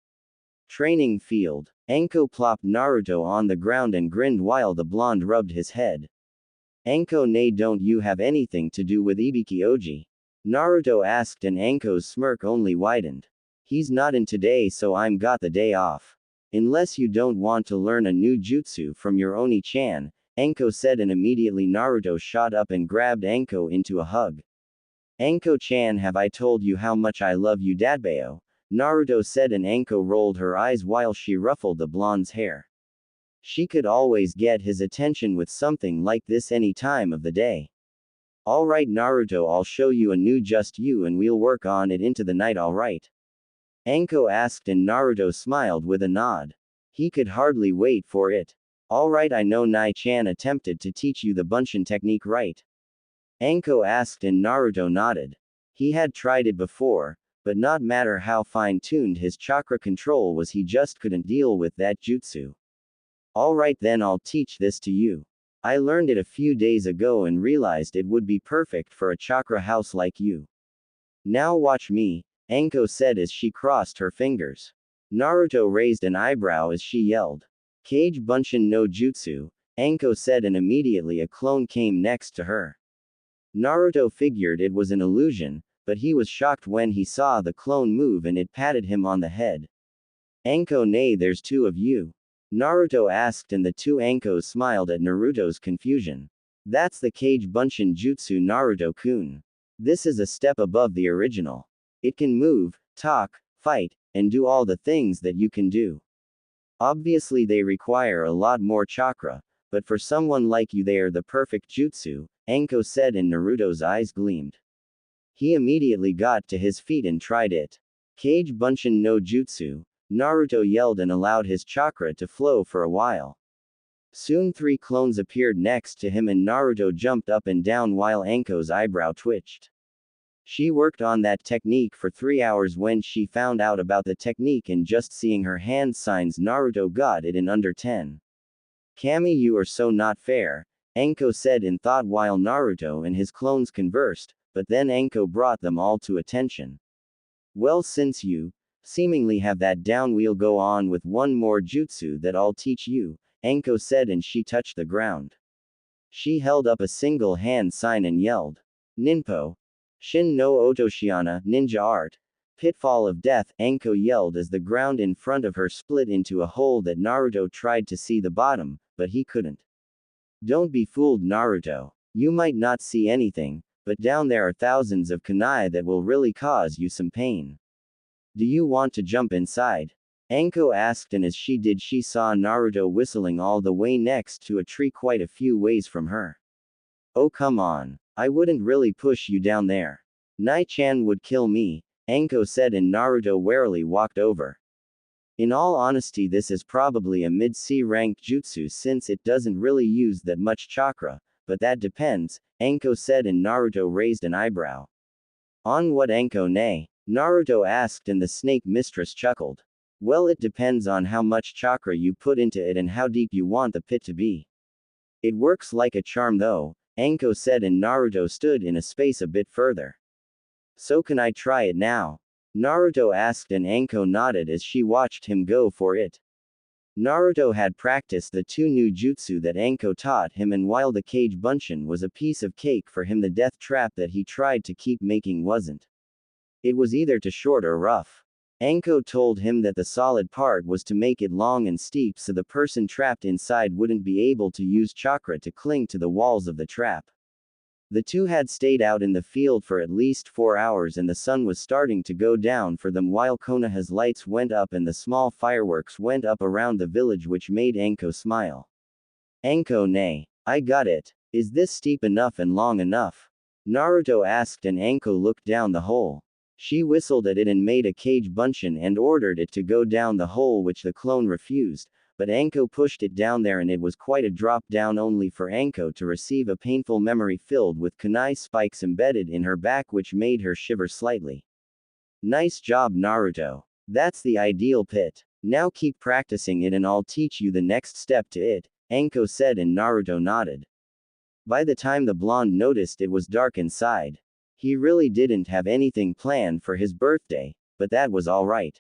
Training field. Anko plopped Naruto on the ground and grinned while the blonde rubbed his head. Anko Ne, don't you have anything to do with Ibiki Oji? Naruto asked, and Anko's smirk only widened. He's not in today, so I'm got the day off. Unless you don't want to learn a new jutsu from your Oni-chan, Anko said, and immediately Naruto shot up and grabbed Anko into a hug. Anko-chan, have I told you how much I love you, Dadbeo? Naruto said, and Anko rolled her eyes while she ruffled the blonde's hair. She could always get his attention with something like this any time of the day. Alright Naruto, I'll show you a new just you and we'll work on it into the night, alright? Anko asked, and Naruto smiled with a nod. He could hardly wait for it. Alright, I know Nai-chan attempted to teach you the Bunshin technique, right? Anko asked, and Naruto nodded. He had tried it before, but not matter how fine-tuned his chakra control was, he just couldn't deal with that jutsu. Alright then, I'll teach this to you. I learned it a few days ago and realized it would be perfect for a chakra house like you. Now watch me, Anko said as she crossed her fingers. Naruto raised an eyebrow as she yelled. Kage Bunshin no Jutsu, Anko said, and immediately a clone came next to her. Naruto figured it was an illusion, but he was shocked when he saw the clone move and it patted him on the head. Anko Ne, there's 2 of you? Naruto asked, and the 2 Ankos smiled at Naruto's confusion. That's the Kage Bunshin Jutsu, Naruto-kun. This is a step above the original. It can move, talk, fight, and do all the things that you can do. Obviously, they require a lot more chakra, but for someone like you, they are the perfect jutsu, Anko said, and Naruto's eyes gleamed. He immediately got to his feet and tried it. Kage Bunshin no Jutsu, Naruto yelled and allowed his chakra to flow for a while. Soon 3 clones appeared next to him and Naruto jumped up and down while Anko's eyebrow twitched. She worked on that technique for 3 hours. When she found out about the technique and just seeing her hand signs, Naruto got it in under 10. Kami, you are so not fair, Anko said in thought while Naruto and his clones conversed, but then Anko brought them all to attention. Well, since you seemingly have that down, we'll go on with one more jutsu that I'll teach you, Anko said, and she touched the ground. She held up a single hand sign and yelled, Ninpo. Shin no Otoshiana, ninja art. Pitfall of death, Anko yelled as the ground in front of her split into a hole that Naruto tried to see the bottom, but he couldn't. Don't be fooled, Naruto. You might not see anything, but down there are thousands of kunai that will really cause you some pain. Do you want to jump inside? Anko asked, and as she did, she saw Naruto whistling all the way next to a tree quite a few ways from her. Oh, come on. I wouldn't really push you down there. Nai-chan would kill me, Anko said, and Naruto warily walked over. In all honesty, this is probably a mid-C ranked jutsu since it doesn't really use that much chakra, but that depends, Anko said, and Naruto raised an eyebrow. On what, Anko ne? Naruto asked, and the snake mistress chuckled. Well, it depends on how much chakra you put into it and how deep you want the pit to be. It works like a charm though, Anko said, and Naruto stood in a space a bit further. So can I try it now? Naruto asked, and Anko nodded as she watched him go for it. Naruto had practiced the 2 new jutsu that Anko taught him, and while the Kage Bunshin was a piece of cake for him, the death trap that he tried to keep making wasn't. It was either too short or rough. Anko told him that the solid part was to make it long and steep so the person trapped inside wouldn't be able to use chakra to cling to the walls of the trap. The two had stayed out in the field for at least 4 hours, and the sun was starting to go down for them while Konoha's lights went up and the small fireworks went up around the village, which made Anko smile. Anko ne? I got it. Is this steep enough and long enough? Naruto asked, and Anko looked down the hole. She whistled at it and made a Kage Bunshin and ordered it to go down the hole, which the clone refused, but Anko pushed it down there and it was quite a drop down, only for Anko to receive a painful memory filled with kunai spikes embedded in her back, which made her shiver slightly. Nice job, Naruto. That's the ideal pit. Now keep practicing it and I'll teach you the next step to it, Anko said, and Naruto nodded. By the time the blonde noticed, it was dark inside. He really didn't have anything planned for his birthday, but that was alright.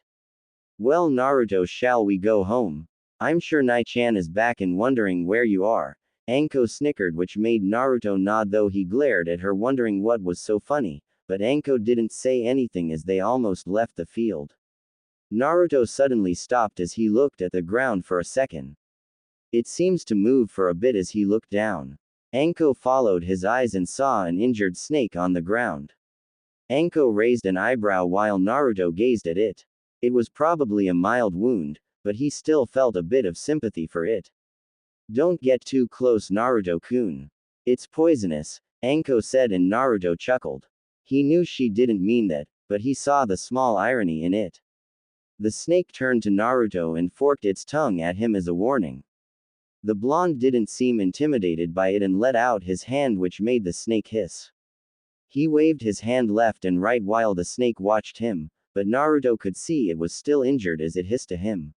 Well, Naruto, shall we go home? I'm sure Nai-chan is back and wondering where you are, Anko snickered, which made Naruto nod, though he glared at her wondering what was so funny, but Anko didn't say anything as they almost left the field. Naruto suddenly stopped as he looked at the ground for a second. It seems to move for a bit as he looked down. Anko followed his eyes and saw an injured snake on the ground. Anko raised an eyebrow while Naruto gazed at it. It was probably a mild wound, but he still felt a bit of sympathy for it. Don't get too close, Naruto-kun. It's poisonous, Anko said, and Naruto chuckled. He knew she didn't mean that, but he saw the small irony in it. The snake turned to Naruto and forked its tongue at him as a warning. The blonde didn't seem intimidated by it and let out his hand, which made the snake hiss. He waved his hand left and right while the snake watched him, but Naruto could see it was still injured as it hissed to him.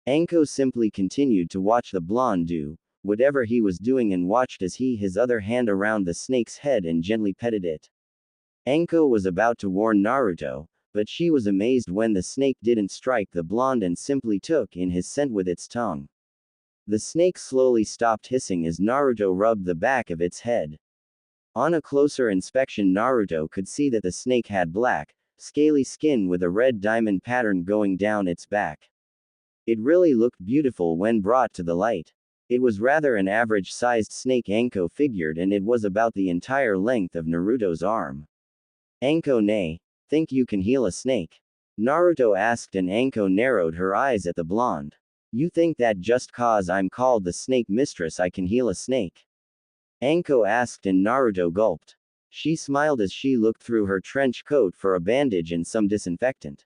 Anko simply continued to watch the blonde do whatever he was doing and watched as his other hand around the snake's head and gently petted it. Anko was about to warn Naruto, but she was amazed when the snake didn't strike the blonde and simply took in his scent with its tongue. The snake slowly stopped hissing as Naruto rubbed the back of its head. On a closer inspection, Naruto could see that the snake had black, scaly skin with a red diamond pattern going down its back. It really looked beautiful when brought to the light. It was rather an average-sized snake, Anko figured, and it was about the entire length of Naruto's arm. Anko ne? Think you can heal a snake? Naruto asked, and Anko narrowed her eyes at the blonde. You think that just cause I'm called the snake mistress I can heal a snake? Anko asked, and Naruto gulped. She smiled as she looked through her trench coat for a bandage and some disinfectant.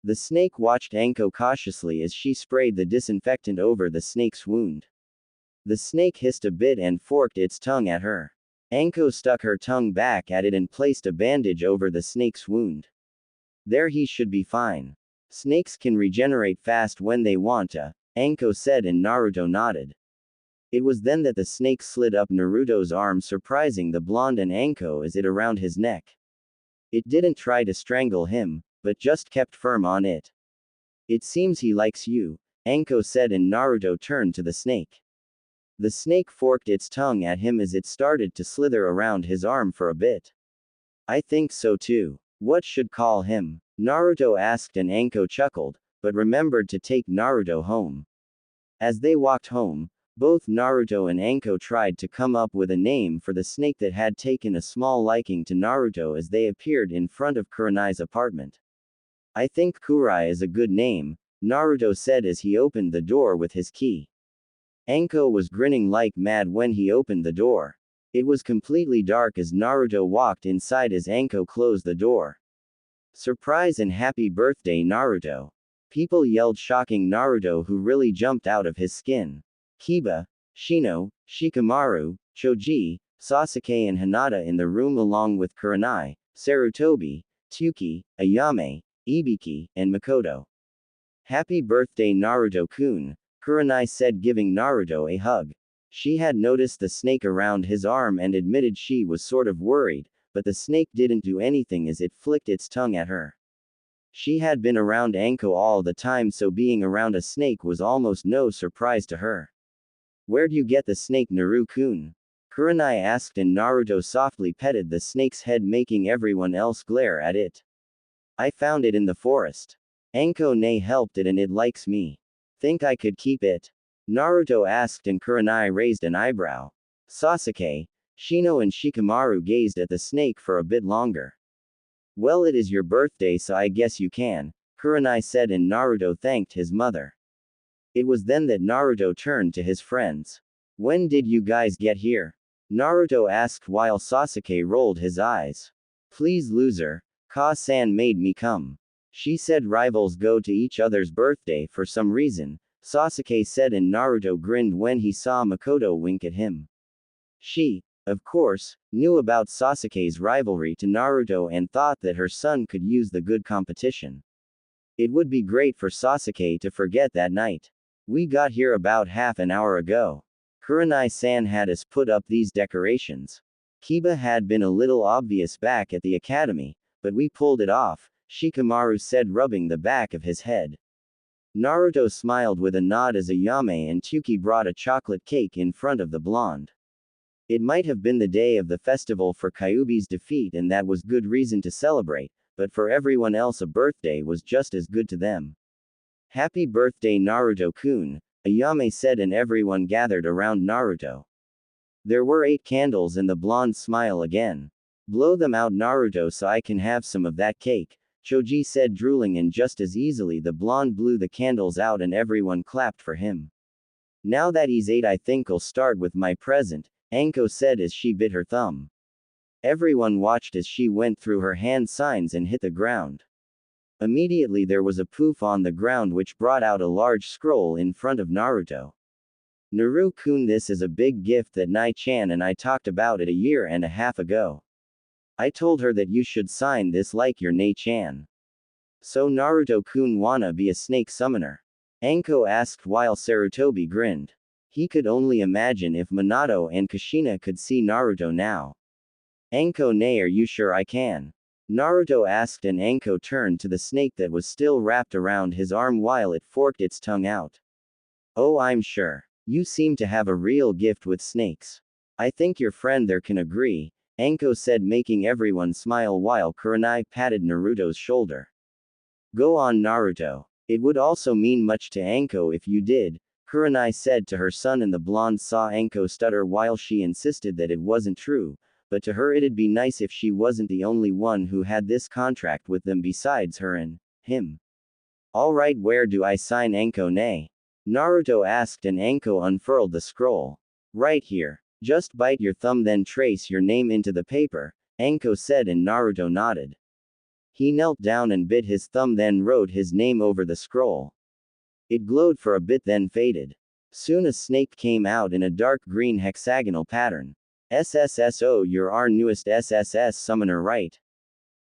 The snake watched Anko cautiously as she sprayed the disinfectant over the snake's wound. The snake hissed a bit and forked its tongue at her. Anko stuck her tongue back at it and placed a bandage over the snake's wound. There, he should be fine. Snakes can regenerate fast when they want to, Anko said, and Naruto nodded. It was then that the snake slid up Naruto's arm, surprising the blonde and Anko as it around his neck. It didn't try to strangle him, but just kept firm on it. It seems he likes you, Anko said, and Naruto turned to the snake. The snake forked its tongue at him as it started to slither around his arm for a bit. I think so too. What should call him? Naruto asked, and Anko chuckled, but remembered to take Naruto home. As they walked home, both Naruto and Anko tried to come up with a name for the snake that had taken a small liking to Naruto as they appeared in front of Kurenai's apartment. I think Kurai is a good name, Naruto said as he opened the door with his key. Anko was grinning like mad when he opened the door. It was completely dark as Naruto walked inside as Anko closed the door. Surprise and happy birthday, Naruto! People yelled, shocking Naruto, who really jumped out of his skin. Kiba, Shino, Shikamaru, Choji, Sasuke and Hinata in the room along with Kurenai, Sarutobi, Tsuki, Ayame, Ibiki, and Makoto. Happy birthday, Naruto-kun, Kurenai said, giving Naruto a hug. She had noticed the snake around his arm and admitted she was sort of worried, but the snake didn't do anything as it flicked its tongue at her. She had been around Anko all the time, so being around a snake was almost no surprise to her. Where'd you get the snake, Naru-kun? Kurenai asked, and Naruto softly petted the snake's head, making everyone else glare at it. I found it in the forest. Anko-ne helped it and it likes me. Think I could keep it? Naruto asked, and Kurenai raised an eyebrow. Sasuke, Shino and Shikamaru gazed at the snake for a bit longer. Well, it is your birthday, so I guess you can, Kurenai said, and Naruto thanked his mother. It was then that Naruto turned to his friends. When did you guys get here? Naruto asked while Sasuke rolled his eyes. Please, loser, Ka-san made me come. She said. Rivals go to each other's birthday for some reason, Sasuke said, and Naruto grinned when he saw Makoto wink at him. She, of course, knew about Sasuke's rivalry to Naruto and thought that her son could use the good competition. It would be great for Sasuke to forget that night. We got here about half an hour ago. Kurenai-san had us put up these decorations. Kiba had been a little obvious back at the academy, but we pulled it off, Shikamaru said, rubbing the back of his head. Naruto smiled with a nod as Ayame and Tsuki brought a chocolate cake in front of the blonde. It might have been the day of the festival for Kyuubi's defeat, and that was good reason to celebrate, but for everyone else a birthday was just as good to them. Happy birthday, Naruto-kun, Ayame said, and everyone gathered around Naruto. There were 8 candles, and the blonde smiled again. Blow them out, Naruto, so I can have some of that cake, Choji said, drooling, and just as easily the blonde blew the candles out and everyone clapped for him. Now that he's 8, I think I'll start with my present, Anko said as she bit her thumb. Everyone watched as she went through her hand signs and hit the ground. Immediately there was a poof on the ground which brought out a large scroll in front of Naruto. Naru-kun, this is a big gift that Nai-chan and I talked about it a year and a half ago. I told her that you should sign this like your Nai-chan. So Naruto-kun wanna be a snake summoner? Anko asked while Sarutobi grinned. He could only imagine if Minato and Kushina could see Naruto now. Anko-ne, are you sure I can? Naruto asked, and Anko turned to the snake that was still wrapped around his arm while it forked its tongue out. Oh, I'm sure. You seem to have a real gift with snakes. I think your friend there can agree, Anko said, making everyone smile while Kurenai patted Naruto's shoulder. Go on, Naruto. It would also mean much to Anko if you did, Kurenai said to her son, and the blonde saw Anko stutter while she insisted that it wasn't true, but to her it'd be nice if she wasn't the only one who had this contract with them besides her and Him. Alright, where do I sign Anko ne? Naruto asked and Anko unfurled the scroll. Right here. Just bite your thumb then trace your name into the paper, Anko said and Naruto nodded. He knelt down and bit his thumb then wrote his name over the scroll. It glowed for a bit then faded. Soon a snake came out in a dark green hexagonal pattern. SSSO, you're our newest SSS summoner, right?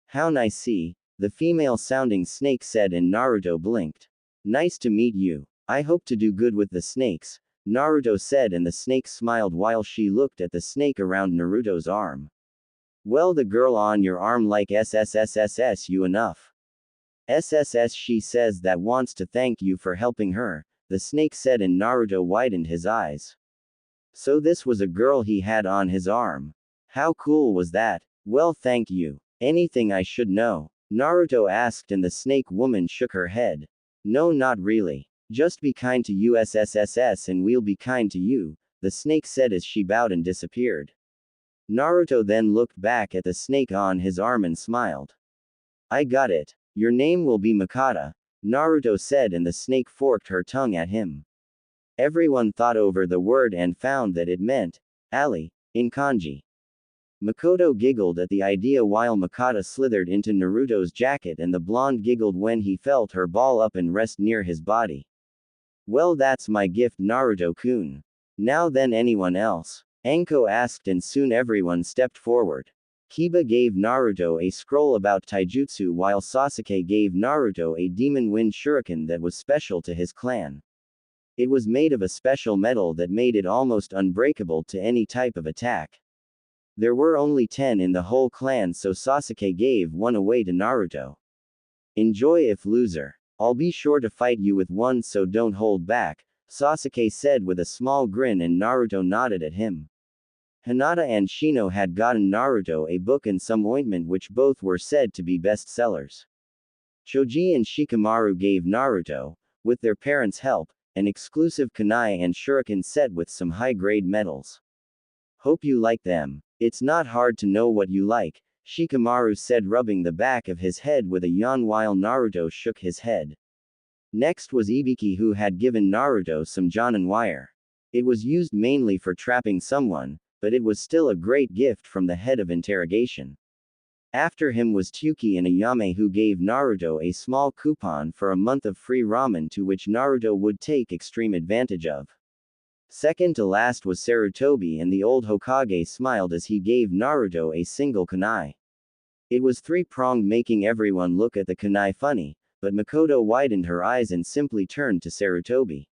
How nice. See, the female sounding snake said and Naruto blinked. Nice to meet you. I hope to do good with the snakes, Naruto said and the snake smiled while she looked at the snake around Naruto's arm. Well, the girl on your arm like SSSSS you enough. SSS, she says that wants to thank you for helping her, the snake said and Naruto widened his eyes. So this was a girl he had on his arm. How cool was that? Well, thank you. Anything I should know? Naruto asked and the snake woman shook her head. No, not really. Just be kind to USSSS and we'll be kind to you, the snake said as she bowed and disappeared. Naruto then looked back at the snake on his arm and smiled. I got it. Your name will be Makata, Naruto said and the snake forked her tongue at him. Everyone thought over the word and found that it meant Ali, in kanji. Makoto giggled at the idea while Makata slithered into Naruto's jacket and the blonde giggled when he felt her ball up and rest near his body. Well, that's my gift, Naruto-kun. Now then, anyone else? Anko asked and soon everyone stepped forward. Kiba gave Naruto a scroll about taijutsu while Sasuke gave Naruto a demon wind shuriken that was special to his clan. It was made of a special metal that made it almost unbreakable to any type of attack. There were only 10 in the whole clan, so Sasuke gave one away to Naruto. Enjoy, if loser. I'll be sure to fight you with one, so don't hold back, Sasuke said with a small grin and Naruto nodded at him. Hinata and Shino had gotten Naruto a book and some ointment which both were said to be bestsellers. Choji and Shikamaru gave Naruto, with their parents' help, an exclusive kunai and shuriken set with some high-grade metals. Hope you like them. It's not hard to know what you like, Shikamaru said rubbing the back of his head with a yawn while Naruto shook his head. Next was Ibiki who had given Naruto some jonin wire. It was used mainly for trapping someone, but it was still a great gift from the head of interrogation. After him was Tyuki and Ayame who gave Naruto a small coupon for a month of free ramen to which Naruto would take extreme advantage of. Second to last was Sarutobi and the old Hokage smiled as he gave Naruto a single kunai. It was three-pronged making everyone look at the kunai funny, but Makoto widened her eyes and simply turned to Sarutobi.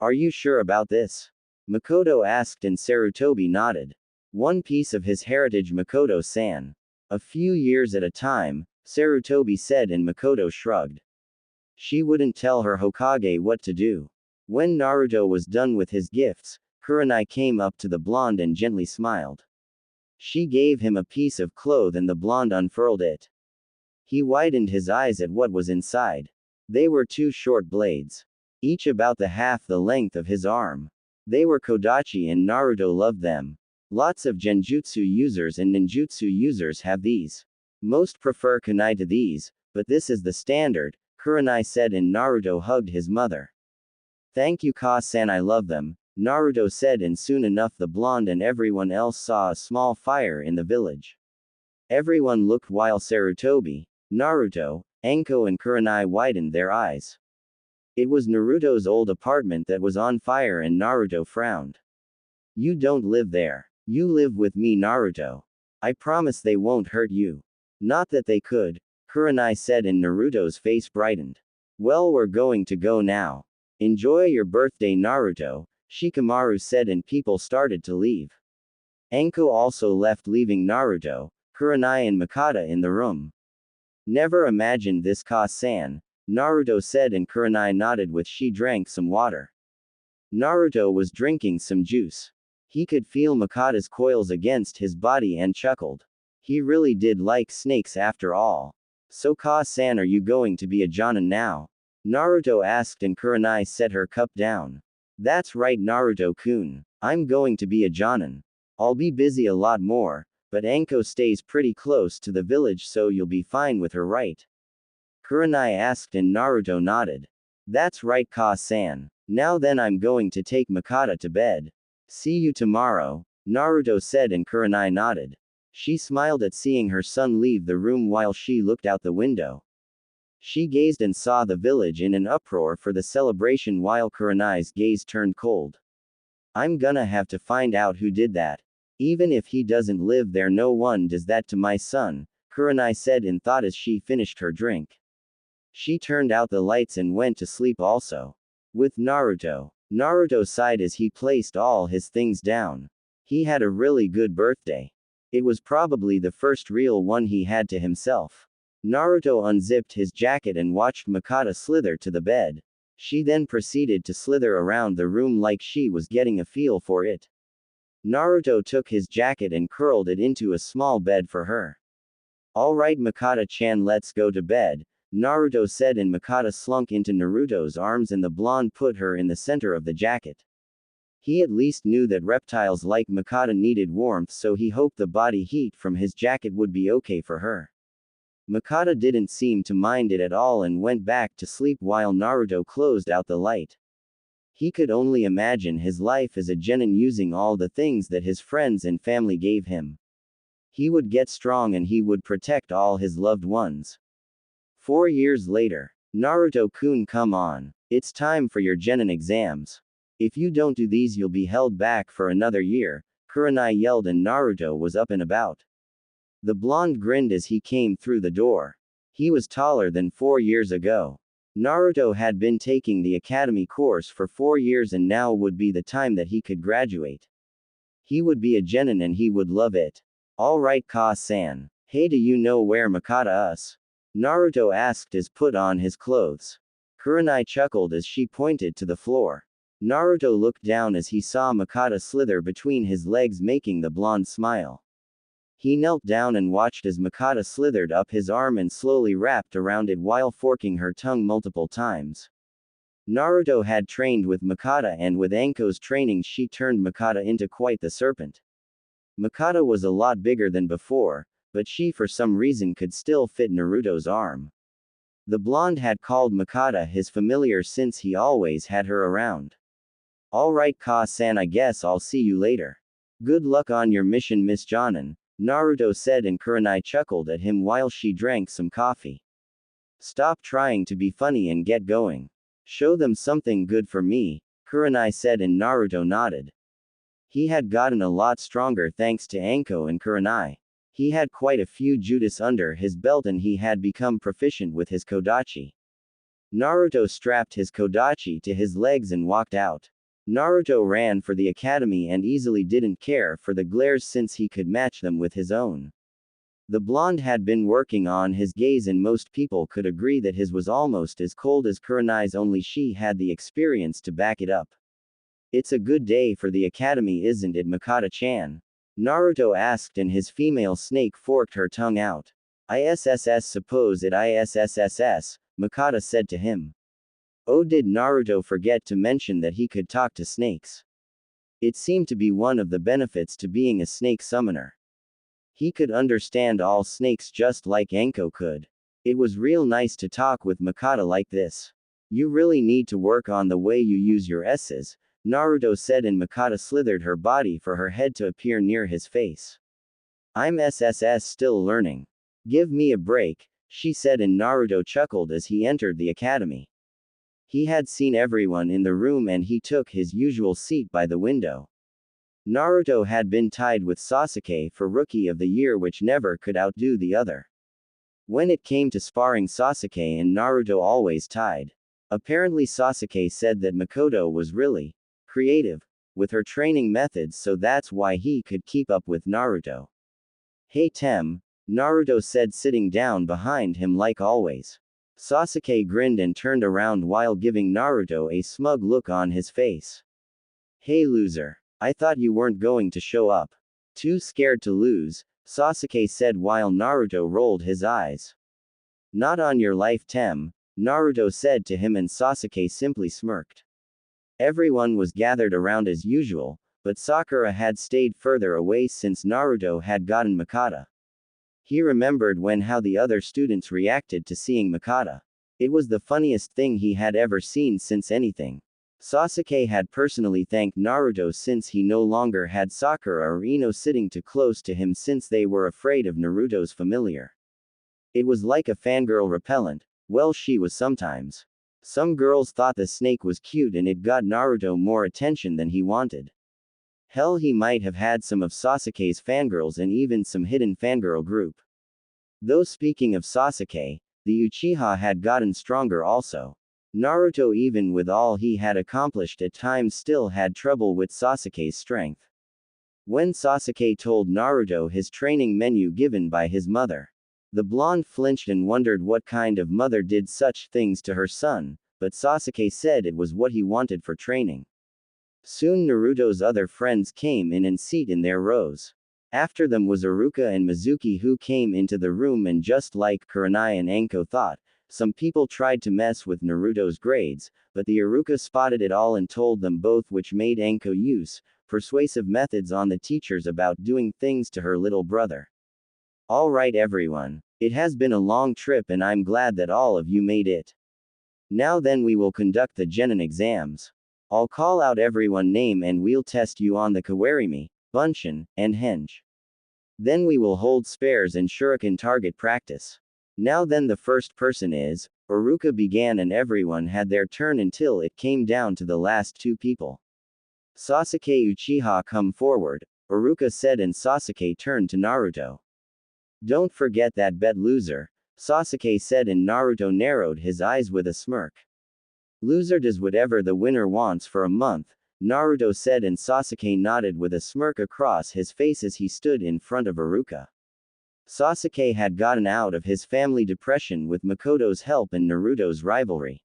Are you sure about this? Makoto asked and Sarutobi nodded. One piece of his heritage, Makoto-san. A few years at a time, Sarutobi said and Makoto shrugged. She wouldn't tell her Hokage what to do. When Naruto was done with his gifts, Kurenai came up to the blonde and gently smiled. She gave him a piece of cloth and the blonde unfurled it. He widened his eyes at what was inside. They were two short blades, each about the half the length of his arm. They were Kodachi and Naruto loved them. Lots of genjutsu users and ninjutsu users have these. Most prefer kunai to these, but this is the standard, Kurenai said and Naruto hugged his mother. Thank you, Ka-san, I love them, Naruto said and soon enough the blonde and everyone else saw a small fire in the village. Everyone looked while Sarutobi, Naruto, Anko and Kurenai widened their eyes. It was Naruto's old apartment that was on fire and Naruto frowned. You don't live there. You live with me, Naruto. I promise they won't hurt you. Not that they could, Kurenai said and Naruto's face brightened. Well, we're going to go now. Enjoy your birthday, Naruto, Shikamaru said and people started to leave. Anko also left leaving Naruto, Kurenai and Makata in the room. Never imagined this, Ka-san, Naruto said and Kurenai nodded with she drank some water. Naruto was drinking some juice. He could feel Makata's coils against his body and chuckled. He really did like snakes after all. So Ka-san, are you going to be a jonin now? Naruto asked and Kurenai set her cup down. That's right, Naruto-kun. I'm going to be a jonin. I'll be busy a lot more, but Anko stays pretty close to the village so you'll be fine with her, right? Kurenai asked and Naruto nodded. That's right, Ka-san. Now then I'm going to take Makata to bed. See you tomorrow, Naruto said and Kurenai nodded. She smiled at seeing her son leave the room while she looked out the window. She gazed and saw the village in an uproar for the celebration while Kurenai's gaze turned cold. I'm gonna have to find out who did that. Even if he doesn't live there, no one does that to my son, Kurenai said in thought as she finished her drink. She turned out the lights and went to sleep also. With Naruto. Naruto sighed as he placed all his things down. He had a really good birthday. It was probably the first real one he had to himself. Naruto unzipped his jacket and watched Makata slither to the bed. She then proceeded to slither around the room like she was getting a feel for it. Naruto took his jacket and curled it into a small bed for her. Alright Makata-chan, let's go to bed, Naruto said and Makata slunk into Naruto's arms and the blonde put her in the center of the jacket. He at least knew that reptiles like Makata needed warmth, so he hoped the body heat from his jacket would be okay for her. Makata didn't seem to mind it at all and went back to sleep while Naruto closed out the light. He could only imagine his life as a genin using all the things that his friends and family gave him. He would get strong and he would protect all his loved ones. 4 years later. Naruto-kun, come on. It's time for your genin exams. If you don't do these you'll be held back for another year, Kurenai yelled and Naruto was up and about. The blonde grinned as he came through the door. He was taller than 4 years ago. Naruto had been taking the academy course for 4 years and now would be the time that he could graduate. He would be a genin and he would love it. Alright Ka-san. Hey, do you know where Makata is? Naruto asked as put on his clothes. Kurenai chuckled as she pointed to the floor. Naruto looked down as he saw Makata slither between his legs, making the blonde smile. He knelt down and watched as Makata slithered up his arm and slowly wrapped around it while forking her tongue multiple times. Naruto had trained with Makata and with Anko's training she turned Makata into quite the serpent. Makata was a lot bigger than before, but she for some reason could still fit Naruto's arm. The blonde had called Makata his familiar since he always had her around. Alright Ka-san, I guess I'll see you later. Good luck on your mission, Miss Jonin, Naruto said and Kurenai chuckled at him while she drank some coffee. Stop trying to be funny and get going. Show them something good for me, Kurenai said and Naruto nodded. He had gotten a lot stronger thanks to Anko and Kurenai. He had quite a few jutsu under his belt and he had become proficient with his kodachi. Naruto strapped his kodachi to his legs and walked out. Naruto ran for the academy and easily didn't care for the glares since he could match them with his own. The blonde had been working on his gaze and most people could agree that his was almost as cold as Kurenai's, only she had the experience to back it up. It's a good day for the academy, isn't it, Makata-chan? Naruto asked and his female snake forked her tongue out. ISSS, suppose it ISSSS, Makata said to him. Oh, did Naruto forget to mention that he could talk to snakes? It seemed to be one of the benefits to being a snake summoner. He could understand all snakes just like Anko could. It was real nice to talk with Makata like this. You really need to work on the way you use your S's, Naruto said and Makata slithered her body for her head to appear near his face. I'm SSS still learning. Give me a break, she said and Naruto chuckled as he entered the academy. He had seen everyone in the room and he took his usual seat by the window. Naruto had been tied with Sasuke for Rookie of the Year, which never could outdo the other. When it came to sparring, Sasuke and Naruto always tied. Apparently Sasuke said that Makoto was really creative with her training methods, so that's why he could keep up with Naruto. Hey Tem, Naruto said sitting down behind him like always. Sasuke grinned and turned around while giving Naruto a smug look on his face. Hey loser. I thought you weren't going to show up. Too scared to lose, Sasuke said while Naruto rolled his eyes. Not on your life, Tem, Naruto said to him and Sasuke simply smirked. Everyone was gathered around as usual, but Sakura had stayed further away since Naruto had gotten Makata. He remembered how the other students reacted to seeing Makata. It was the funniest thing he had ever seen since anything. Sasuke had personally thanked Naruto since he no longer had Sakura or Ino sitting too close to him since they were afraid of Naruto's familiar. It was like a fangirl repellent. Well, she was sometimes. Some girls thought the snake was cute and it got Naruto more attention than he wanted. Hell, he might have had some of Sasuke's fangirls and even some hidden fangirl group. Though speaking of Sasuke, the Uchiha had gotten stronger also. Naruto, even with all he had accomplished at times, still had trouble with Sasuke's strength. When Sasuke told Naruto his training menu given by his mother, the blonde flinched and wondered what kind of mother did such things to her son, but Sasuke said it was what he wanted for training. Soon Naruto's other friends came in and sat in their rows. After them was Iruka and Mizuki, who came into the room, and just like Kurenai and Anko thought, some people tried to mess with Naruto's grades, but the Iruka spotted it all and told them both, which made Anko use persuasive methods on the teachers about doing things to her little brother. Alright everyone, it has been a long trip and I'm glad that all of you made it. Now then we will conduct the genin exams. I'll call out everyone name and we'll test you on the Kawarimi, Bunshin, and Henge. Then we will hold spares and shuriken target practice. Now then the first person is, Iruka began, and everyone had their turn until it came down to the last two people. Sasuke Uchiha, come forward, Iruka said, and Sasuke turned to Naruto. Don't forget that bet, loser, Sasuke said, and Naruto narrowed his eyes with a smirk. Loser does whatever the winner wants for a month, Naruto said, and Sasuke nodded with a smirk across his face as he stood in front of Iruka. Sasuke had gotten out of his family depression with Makoto's help and Naruto's rivalry.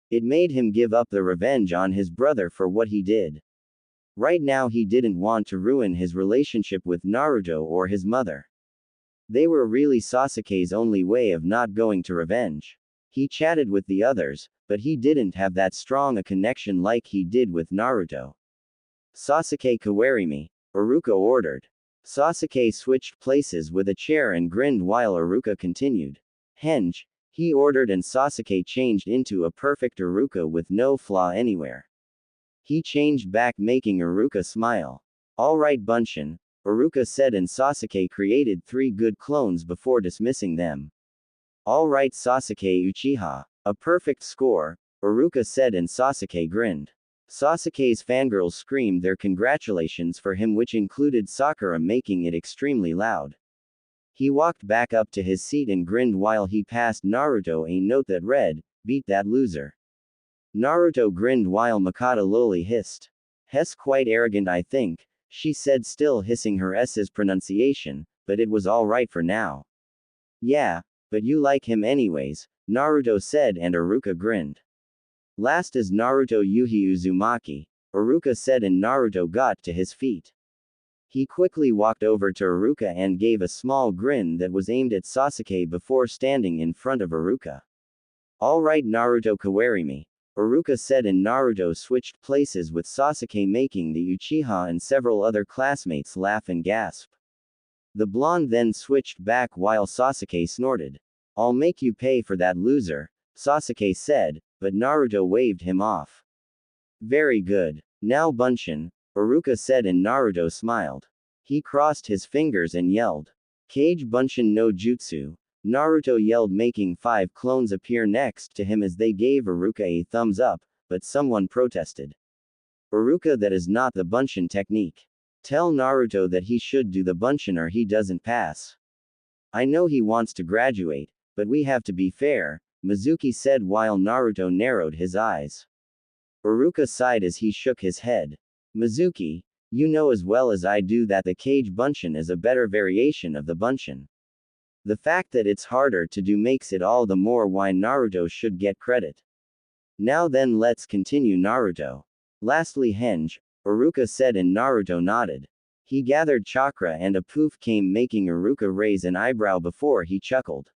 It made him give up the revenge on his brother for what he did. Right now he didn't want to ruin his relationship with Naruto or his mother. They were really Sasuke's only way of not going to revenge. He chatted with the others, but he didn't have that strong a connection like he did with Naruto. Sasuke Kawarimi, Iruka ordered. Sasuke switched places with a chair and grinned while Iruka continued. Henge, he ordered, and Sasuke changed into a perfect Iruka with no flaw anywhere. He changed back, making Iruka smile. Alright Bunshin, Iruka said, and Sasuke created 3 good clones before dismissing them. Alright Sasuke Uchiha, a perfect score, Iruka said, and Sasuke grinned. Sasuke's fangirls screamed their congratulations for him, which included Sakura, making it extremely loud. He walked back up to his seat and grinned while he passed Naruto a note that read, "Beat that loser." Naruto grinned while Makata lowly hissed. "Hess quite arrogant, I think," she said, still hissing her S's pronunciation, "but it was alright for now." "Yeah, but you like him anyways," Naruto said, and Iruka grinned. "Last is Naruto Yuhi Uzumaki," Iruka said, and Naruto got to his feet. He quickly walked over to Iruka and gave a small grin that was aimed at Sasuke before standing in front of Iruka. "Alright Naruto Kawarimi," Iruka said, and Naruto switched places with Sasuke, making the Uchiha and several other classmates laugh and gasp. The blonde then switched back while Sasuke snorted. "I'll make you pay for that, loser," Sasuke said, but Naruto waved him off. "Very good. Now Bunshin," Iruka said, and Naruto smiled. He crossed his fingers and yelled, "Kage Bunshin no Jutsu." Naruto yelled, making 5 clones appear next to him as they gave Iruka a thumbs up, but someone protested. "Iruka, that is not the Bunshin technique. Tell Naruto that he should do the Bunshin or he doesn't pass. I know he wants to graduate, but we have to be fair," Mizuki said while Naruto narrowed his eyes. Iruka sighed as he shook his head. "Mizuki, you know as well as I do that the Kage Bunshin is a better variation of the Bunshin. The fact that it's harder to do makes it all the more why Naruto should get credit. Now then, let's continue Naruto. Lastly Henge," Iruka said, and Naruto nodded. He gathered chakra and a poof came, making Iruka raise an eyebrow before he chuckled.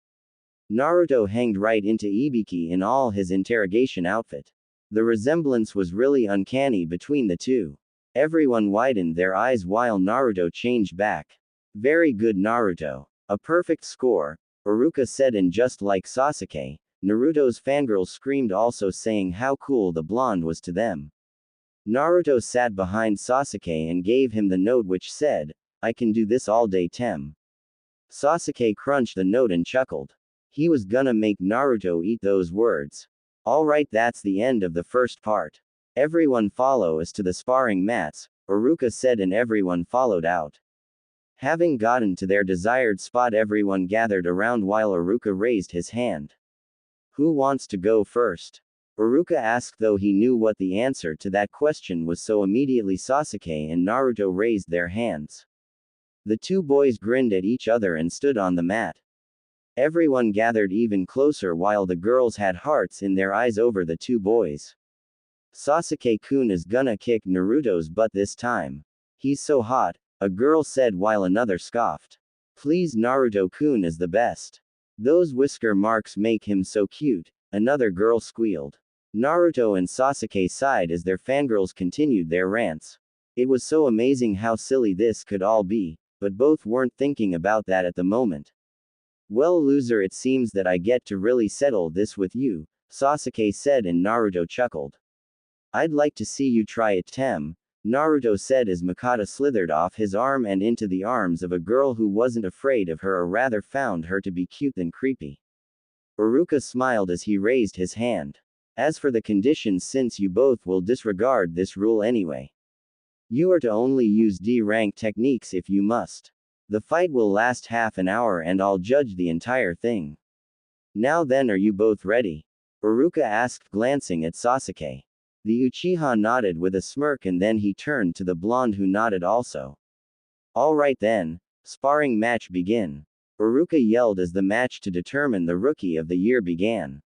Naruto hanged right into Ibiki in all his interrogation outfit. The resemblance was really uncanny between the two. Everyone widened their eyes while Naruto changed back. "Very good Naruto. A perfect score, Iruka said, and just like Sasuke, Naruto's fangirls screamed, also saying how cool the blonde was to them. Naruto sat behind Sasuke and gave him the note which said, "I can do this all day, Tem." Sasuke crunched the note and chuckled. He was gonna make Naruto eat those words. Alright, that's the end of the first part. Everyone follow us to the sparring mats, Iruka said, and everyone followed out. Having gotten to their desired spot, everyone gathered around while Iruka raised his hand. Who wants to go first? Iruka asked, though he knew what the answer to that question was, so immediately Sasuke and Naruto raised their hands. The two boys grinned at each other and stood on the mat. Everyone gathered even closer while the girls had hearts in their eyes over the two boys. Sasuke-kun is gonna kick Naruto's butt this time. He's so hot, a girl said while another scoffed. Please, Naruto-kun is the best. Those whisker marks make him so cute, another girl squealed. Naruto and Sasuke sighed as their fangirls continued their rants. It was so amazing how silly this could all be, but both weren't thinking about that at the moment. Well, loser, it seems that I get to really settle this with you, Sasuke said, and Naruto chuckled. I'd like to see you try it, Tem, Naruto said as Mikata slithered off his arm and into the arms of a girl who wasn't afraid of her, or rather found her to be cute than creepy. Iruka smiled as he raised his hand. As for the conditions, since you both will disregard this rule anyway, you are to only use D-rank techniques if you must. The fight will last half an hour and I'll judge the entire thing. Now then, are you both ready? Iruka asked, glancing at Sasuke. The Uchiha nodded with a smirk, and then he turned to the blonde, who nodded also. Alright then, sparring match begin. Iruka yelled as the match to determine the rookie of the year began.